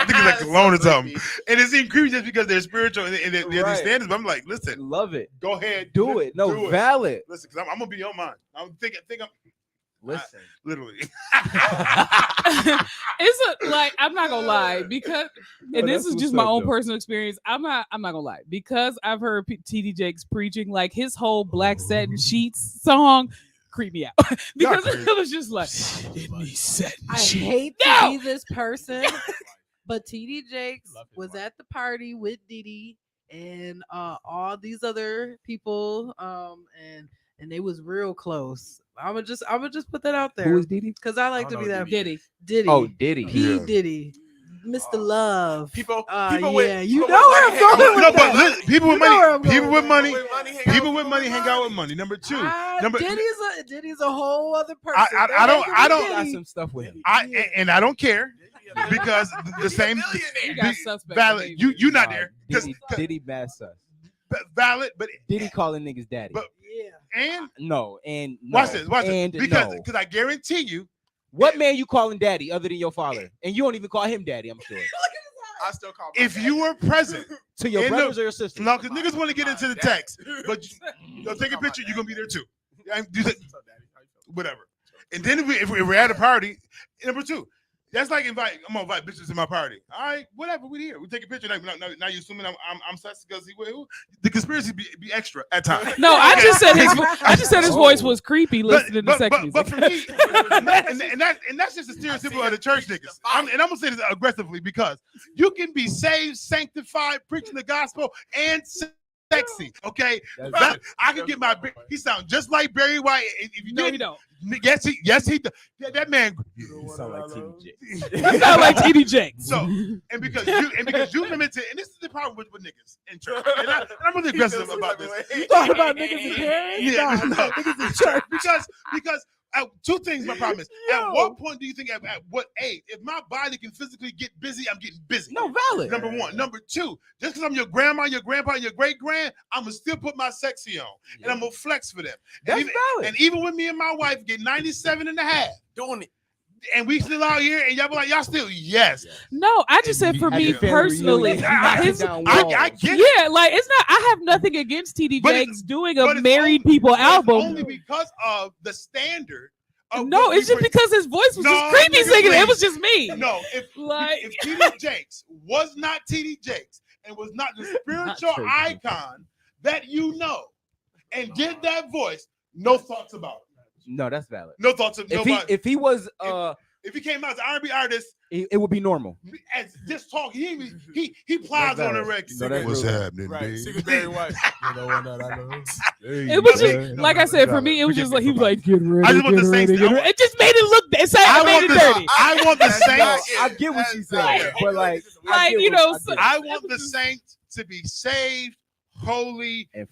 think it's like cologne or something, and it seems creepy just because they're spiritual and they're these standards. But I'm like, listen, love it. Go ahead, do it. No, valid. Listen, because I'm gonna be on mine. I'm thinking. Listen, literally. I'm not gonna lie because, and this is just my own personal experience. I'm not gonna lie because I've heard TD Jakes preaching like his whole Black Satin Sheets song. Creep me out because it was just like I hate to be this person, but TD Jakes was at the party with Diddy and all these other people, and they was real close. I would just put that out there. Who is Diddy? Because I like to be that Diddy. Oh, Diddy. P Diddy. Mr. Love. People yeah, you know where I'm going with that. Listen, people with money hang out with money. Number two, Diddy's a whole other person. I don't got some stuff with him. And I don't care because the same valid. You not there. Diddy bad sus. Valid, but Diddy calling niggas daddy. But and no. Watch this. Because I guarantee you. What man you calling daddy other than your father? And you don't even call him daddy, I'm sure. I still call if you were present to your brothers or your sisters. No, because niggas want to get into the text. But you'll take a picture, you're gonna be there too. Whatever. And then if we're at a party, number two, that's like I'm gonna invite bitches to my party. All right, whatever, we're here. We take a picture. Now you assuming I'm sus because the conspiracy be extra at times. No, I just said his voice was creepy listening to sex music. But for me, and that's just a stereotypical of the church niggas. I'm gonna say this aggressively because you can be saved, sanctified, preaching the gospel, and sexy. Okay, I can get my. He sounds just like Barry White. If you no, he don't. Yes, he does. That man. He sound like TD Jakes. He sound like TD Jakes. So and because you limited, and this is the problem with niggas in church. And I'm really aggressive about this. You talking about niggas in parents? Yeah, no, niggas in church. Because two things. My problem is at what point do you think at what age? If my body can physically get busy, I'm getting busy. No, valid. Number one. Number two, just because I'm your grandma, your grandpa, your great grand, I'm gonna still put my sexy on and I'm gonna flex for them. That's valid. And even when me and my wife get 97 and a half, doing it. And we still out here, and y'all be like, y'all still, yes. No, I just said for me personally, I get it. Yeah, like it's not. I have nothing against TD Jakes doing a married people album. Only because of the standard. No, it's just because his voice was just creepy singing. It was just me. No, if TD Jakes was not TD Jakes and was not the spiritual icon that you know, and did that voice, no thoughts about it. No, that's valid. No thoughts of nobody. If he was if he came out as an R&B artist, it would be normal. As just talk, he plies on the record. What's happening, baby? Barry White. It was just like I said for me. It was just like he was like, "Get ready." I just want the Saints. It just made it look. It made it dirty. I want the Saints. I get what she's saying, but like I want the Saints to be saved, holy, and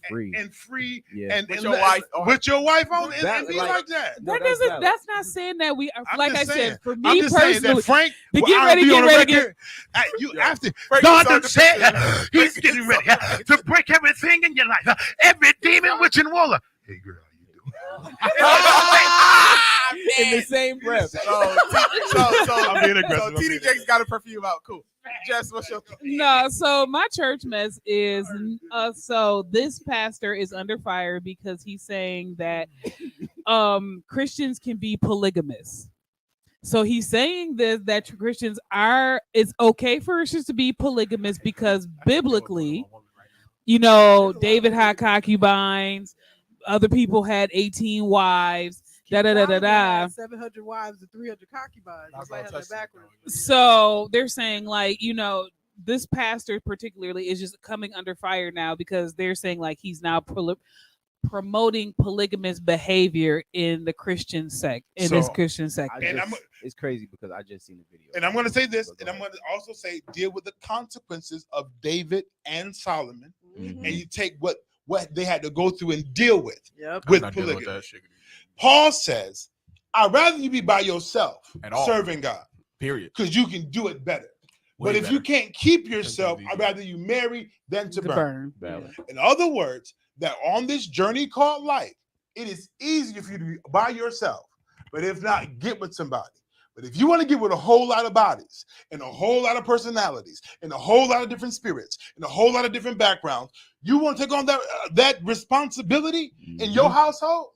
free, yeah. and with your wife on, and be like that. That's not saying that we are. Like I said, for I'm me just saying personally, that Frank, to get ready. You after God said he's getting ready to break everything in your life, every demon, witch, and warlock. Hey, girl, how you doing? In the same breath. So I'm being aggressive. So TD Jakes got a perfume out. Cool. Jess, what's your No, so my church mess is so this pastor is under fire because he's saying that Christians can be polygamous. So he's saying that Christians it's okay for Christians to be polygamous because biblically You know, David had concubines. Other people had 18 wives. Da da da da da. 700 wives and 300 concubines. That's Everybody all had that Testament, backwards. So they're saying, like, you know, this pastor particularly is just coming under fire now because they're saying like he's now promoting polygamous behavior in the Christian sect, in this So, Christian sect. And It's crazy because I just seen the video. And I'm going to say this, and I'm going to also say deal with the consequences of David and Solomon, Mhm. and you take what they had to go through and deal with Yep. with I'm not dealing with polygamy. that shit. Paul says, "I'd rather you be by yourself At all. serving God, Period. because you can do it better. Way but if better. you can't keep yourself, Sometimes I'd rather you marry than to To burn." burn. In other words, that on this journey called life, it is easier for you to be by yourself, but if not, get with somebody. But if you want to get with a whole lot of bodies and a whole lot of personalities and a whole lot of different spirits and a whole lot of different backgrounds, you want to take on that responsibility in your household,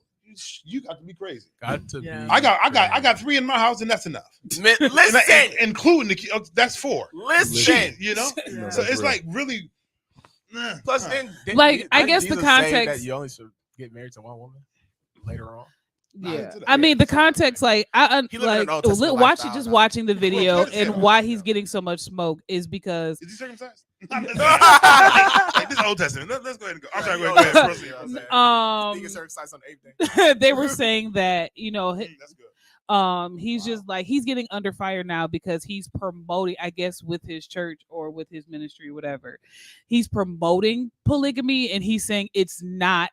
you got to be crazy. Got to Yeah. be. I got 3 in my house, and that's enough. Listen. Including that's 4. Listen. You know, Yeah. so it's like really. Plus, uh, then Like, I didn't guess the Jesus say context- that you only should get married to one woman later on. Yeah, into that. I mean the context, like He living like an Old Testament watching lifestyle just now. watching the video Well, and why he's getting so much smoke is because Is he circumcised? Like, this is Old Testament. Let's go ahead and go. I'm sorry. Go ahead. Proceed. You know what I'm saying? um He gets circumcised on the 8th day. they were saying that, you know, That's good. he's just like he's getting under fire now because he's promoting, I guess, with his church or with his ministry, whatever, he's promoting polygamy and he's saying it's not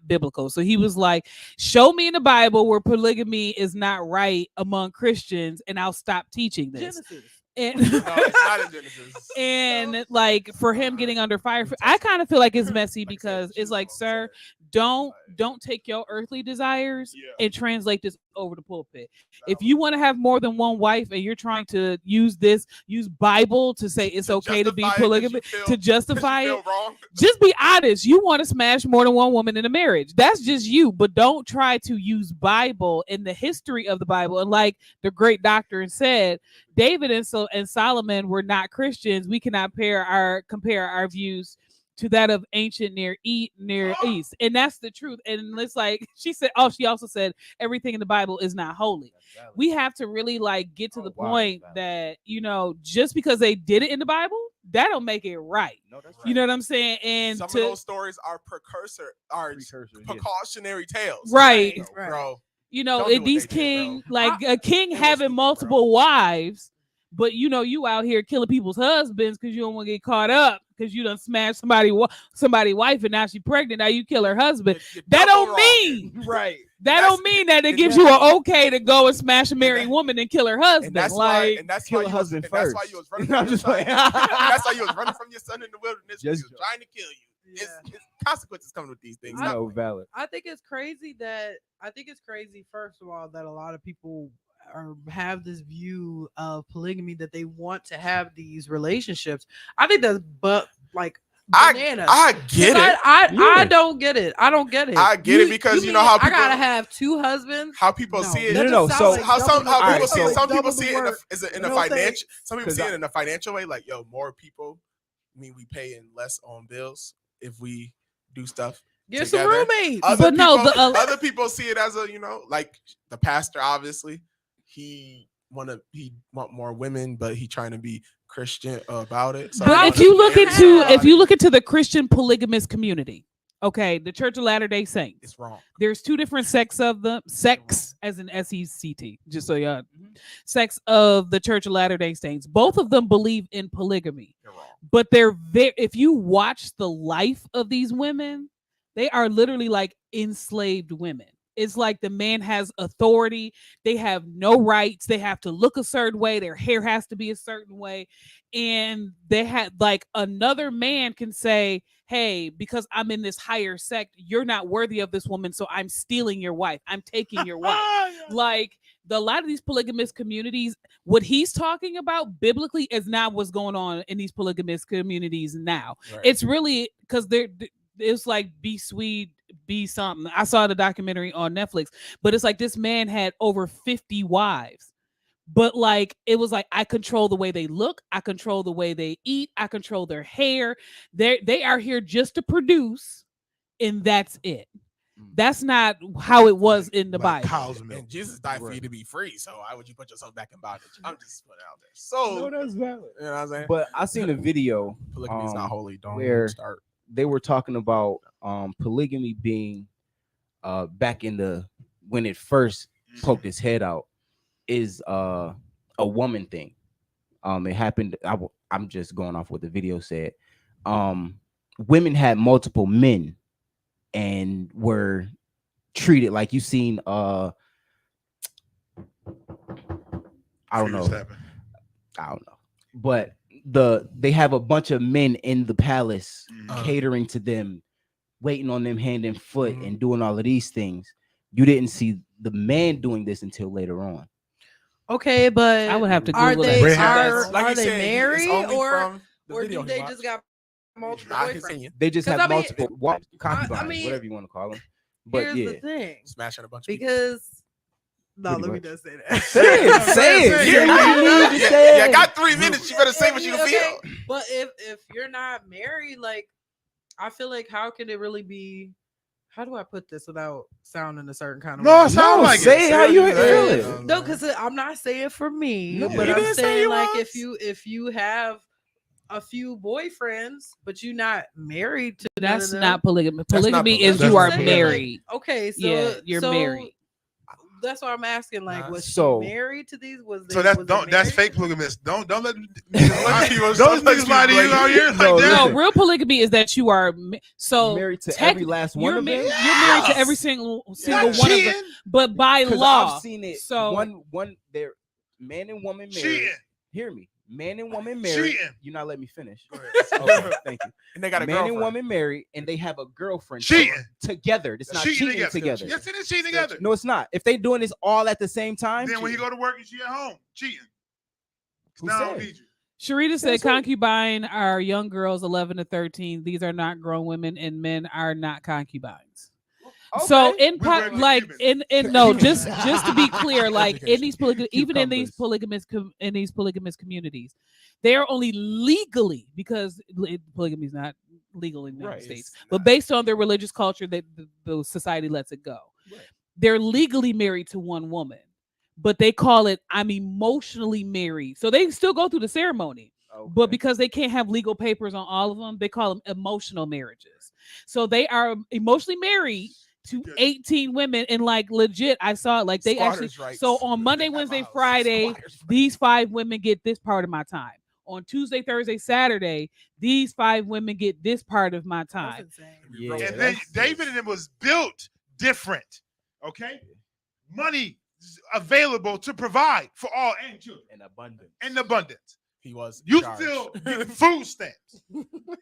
biblical. So he was like, show me in the Bible where polygamy is not right among Christians and I'll stop teaching this. Genesis. And No, it's not in Genesis. and like for him getting under fire, I kind of feel like it's messy because it's like, sir, don't take your earthly desires Yeah. and translate this over the pulpit. If you want to have more than one wife and you're trying to use Bible to say it's okay to be justify it 'cause polygamy, you feel- to justify you it, feel wrong. just be honest. You want to smash more than one woman in a marriage. That's just you. But don't try to use Bible and the history of the Bible. And like the great doctor said, David and Solomon were not Christians. We cannot compare our views to that of ancient Near East. And that's the truth. And it's like she also said everything in the Bible is not holy. We have to really like get to the point that, you know, just because they did it in the Bible, that don't make it right. No, that's You know what I'm saying? And Some of those stories are precautionary tales. Right. Right. Bro. you know, Don't do and what these they did, king, bro. like a king was having stupid, bro. multiple wives, but you out here killing people's husbands because you don't want to get caught up because you done smashed somebody's wife and now she pregnant. Now you kill her husband. You're That double don't wrong. mean Right. that That's- don't mean that it gives you an okay to go and smash a married woman and kill her husband. And that's like, why kill you a was- husband and that's why first. you was running I'm from your just son. like- That's why you was running from your son in the wilderness. He was Just- trying to kill you. Yeah. It's consequences coming with these things. No, valid. I think it's crazy, first of all, that a lot of people have this view of polygamy, that they want to have these relationships. I think that's bananas. I get it. I don't get it. I don't get it. I get it because you know how I gotta people- have 2 husbands. How people No, see it. that No, just so- sounds like how double the- people Alright, see it. so- Some people double see the it in work. a You know what I'm saying? financial. Some people 'Cause see it in a financial way, like more people mean we paying less on bills if we do stuff. Get some together. roommates. But no, Other people see it as a like the pastor. Obviously, he want more women, but he trying to be Christian about it. So he but wanna if you look marry into everybody. the Christian polygamous community, okay, the Church of Latter-day Saints, it's wrong. there's 2 different sects of them. Sex as in SECT, just so y'all. Sects of the Church of Latter-day Saints. Both of them believe in polygamy, You're wrong. but if you watch the life of these women, they are literally like enslaved women. It's like the man has authority. They have no rights. They have to look a certain way. Their hair has to be a certain way. And they had like another man can say, hey, because I'm in this higher sect, you're not worthy of this woman. So I'm stealing your wife. I'm taking your wife. Like a lot of these polygamous communities, what he's talking about biblically is not what's going on in these polygamous communities now. Right. It's really because it's like be sweet, be something. I saw the documentary on Netflix, but it's like this man had over 50 wives, But like it was like I control the way they look, I control the way they eat, I control their hair. They are here just to produce, and that's it. That's not how it was in the Bible. And Jesus died for you to be free. So why would you put yourself back in bondage? I'm just putting it out there. So No, that's valid. You know what I'm saying? But I seen a video Polygamy is not holy. Don't where start. they were talking about polygamy being back in the when it first poked its head out is a woman thing. It happened. I'm just going off what the video said. Women had multiple men and were treated like you seen. I don't know. But they have a bunch of men in the palace catering to them, waiting on them hand and foot, and doing all of these things. You didn't see the man doing this until later on. Okay, but I would have to are Google they that. are they married or do they just got multiple boyfriends? They just 'Cause have I mean, multiple concubines, whatever you want to call them. But here's yeah, the thing, smashing a bunch because no, Pretty let me much. just say that. Say it. Yeah, got 3 minutes. You better say what you Okay, feel. But if you're not married, like I feel like how can it really be? How do I put this without sounding a certain kind of No, way? it sound like say it. how you feel it. No, because I'm not saying for me, No, but you I'm didn't say saying you like was. if you have a few boyfriends, but you're not married to none That's of them. not polygamy. That's not Polygamy is polygamy. you are That's not married. Okay, so Yeah, you're married. That's why I'm asking. Like, was So- she married to these? Was So they, that's was they that's married? fake polygamist. Don't let Don't those niggas lie to you out here like No, that. No, real polygamy is that you are so married to tech- every last one you're, of ma- them. you're married to every single one of them, cheating. but by 'Cause law. I've seen it. So One there, man and woman married. Cheating. Hear me, man and woman married. Cheating. You not let me finish. Okay, thank you. And they got a Man girlfriend. and woman married, and they have a girlfriend Cheating. together. It's not cheating together. Yes, it is cheating together. No, it's not. If they doing this all at the same time, Then when you cheating. go to work and she at home, cheating. Who Now I don't said? need you. Sharita said That's it. concubine are young girls 11 to 13. These are not grown women, and men are not concubines. So Okay. in We po- regular like humans. in no, just to be clear, like in these even in these Cucumbers. polygamous communities, they are only legally because polygamy is not legal in the United Right, States, it's but based on their religious culture, that the society lets it go. Right. They're legally married to one woman, but they call it I'm emotionally married. So they still go through the ceremony. But Okay. because they can't have legal papers on all of them, they call them emotional marriages. So they are emotionally married to 18 women, and like legit, I saw it. Like they Squatters' actually. rights. So on Monday, Wednesday, house. Friday, Squatters' rights. these 5 women get this part of my time. On Tuesday, Thursday, Saturday, these 5 women get this part of my That's time. insane. Yeah, And then that's- David and it was built different. Okay, money is available to provide for all and children in abundance. in abundance. He was. You charged. still get food stamps.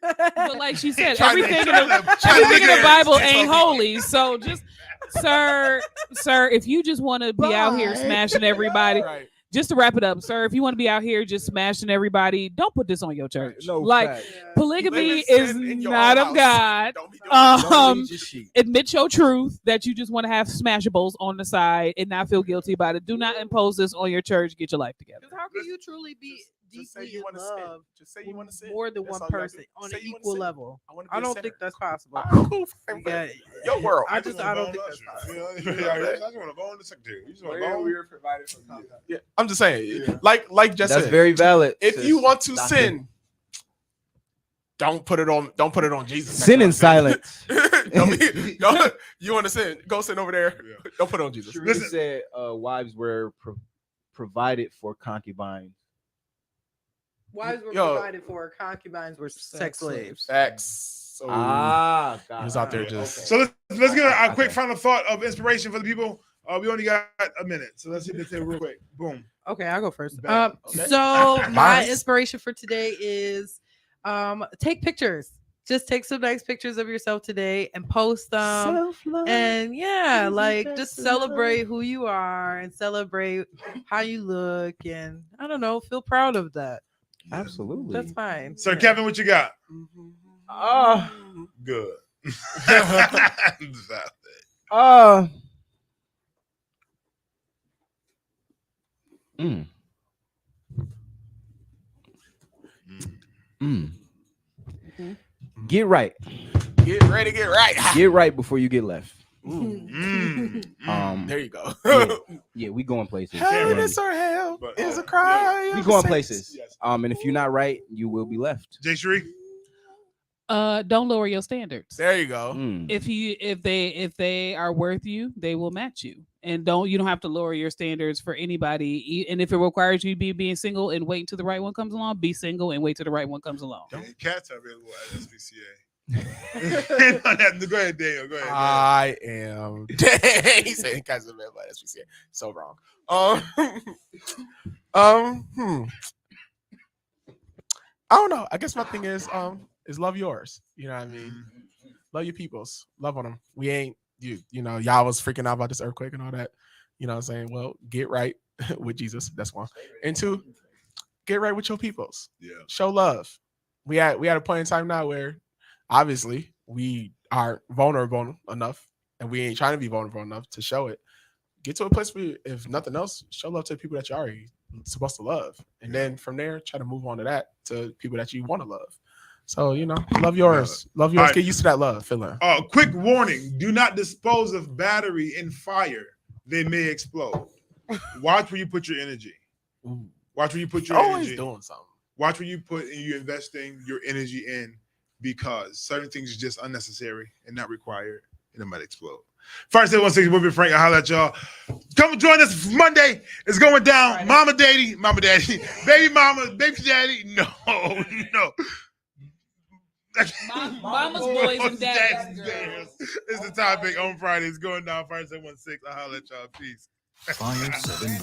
But like she said, Trying to- everything in trying the, to- trying to everything in look the at Bible it. ain't holy. So just, sir, if you just want to be out here Bye. smashing everybody, Right. just to wrap it up, sir, if you want to be out here just smashing everybody, don't put this on your church. No, like fact. polygamy Live is in sin in your not own of house. God. Don't be doing that. Don't lead your sheep. Admit your truth that you just want to have smashables on the side and not feel guilty about it. Do not impose this on your church. Get your life together. Because how can you truly be Just say deeply you in want to sin. love Just say you want to sin. more than That's one all you gotta person do. on Say an you wanna equal sin. level? I wanna be I a don't sinner. think that's possible. All right, cool. Fine, Yeah, Your world. I don't think that's possible. I just want to go in the secretary. You just want to go. provided for Yeah, I'm just saying. Yeah. Like just That's said, very valid. if sis. you want to Doctor. sin, don't put it on Jesus. Sin in silence. You want to sin? Go sin over there. Yeah. Don't put it on Jesus. Sharita Listen. said wives were provided for concubines. Wives were Yo. provided for, concubines were sex slaves. Facts. So Ah, he God. was out there Yeah. just. So let's get a quick Okay. final thought of inspiration for the people. We only got a minute, so let's hit this thing real quick. Boom. Okay, I'll go first. Bet. Okay. So my Nice. inspiration for today is take pictures. Just take some nice pictures of yourself today and post them. Self-love. And yeah, Isn't like that just love? celebrate who you are and celebrate how you look, and I don't know, feel proud of that. Absolutely. That's fine. So Kevin, what you got? Good. Uh, mm. Get right. Get ready, get right. Get right before you get left. There you go. Yeah, we going places. Happiness or hell is a cry. We of going the places. saints. And if you're not right, you will be left. Jay Shree. Don't lower your standards. There you go. If they are worth you, they will match you. And you don't have to lower your standards for anybody. And if it requires you to be being single and wait until the right one comes along, be single and wait till the right one comes along. Cats are available at SPCA. Go ahead, Daniel. Go ahead. I am. He said cats are available at SPCA. So wrong. I don't know. I guess my thing is love yours. You know what I mean? Love your peoples. Love on them. We ain't you know, y'all was freaking out about this earthquake and all that. You know what I'm saying? Well, get right with Jesus. That's one. And two, get right with your peoples. Yeah. Show love. We at a point in time now where obviously we are vulnerable enough and we ain't trying to be vulnerable enough to show it. Get to a place where, if nothing else, show love to the people that you're already supposed to love. And then from there, try to move on to that, to people that you want to love. So, you know, love yours. Love yours. Right. Get used to that love feeling. Quick warning. Do not dispose of battery in fire. They may explode. Watch where you put your energy. Watch where you put your Always energy. doing something. Watch where you put and you're investing your energy in, because certain things are just unnecessary and not required, and it might explode. Fire 716, we'll be Frank. I'll holler at y'all. Come join us Monday. It's going down. Friday. Mama daddy, baby mama, baby daddy. No. Mama's boys and daddy's girls. It's the topic on Friday. It's going down. Fire 716. I'll holler at y'all. Peace. Fire 7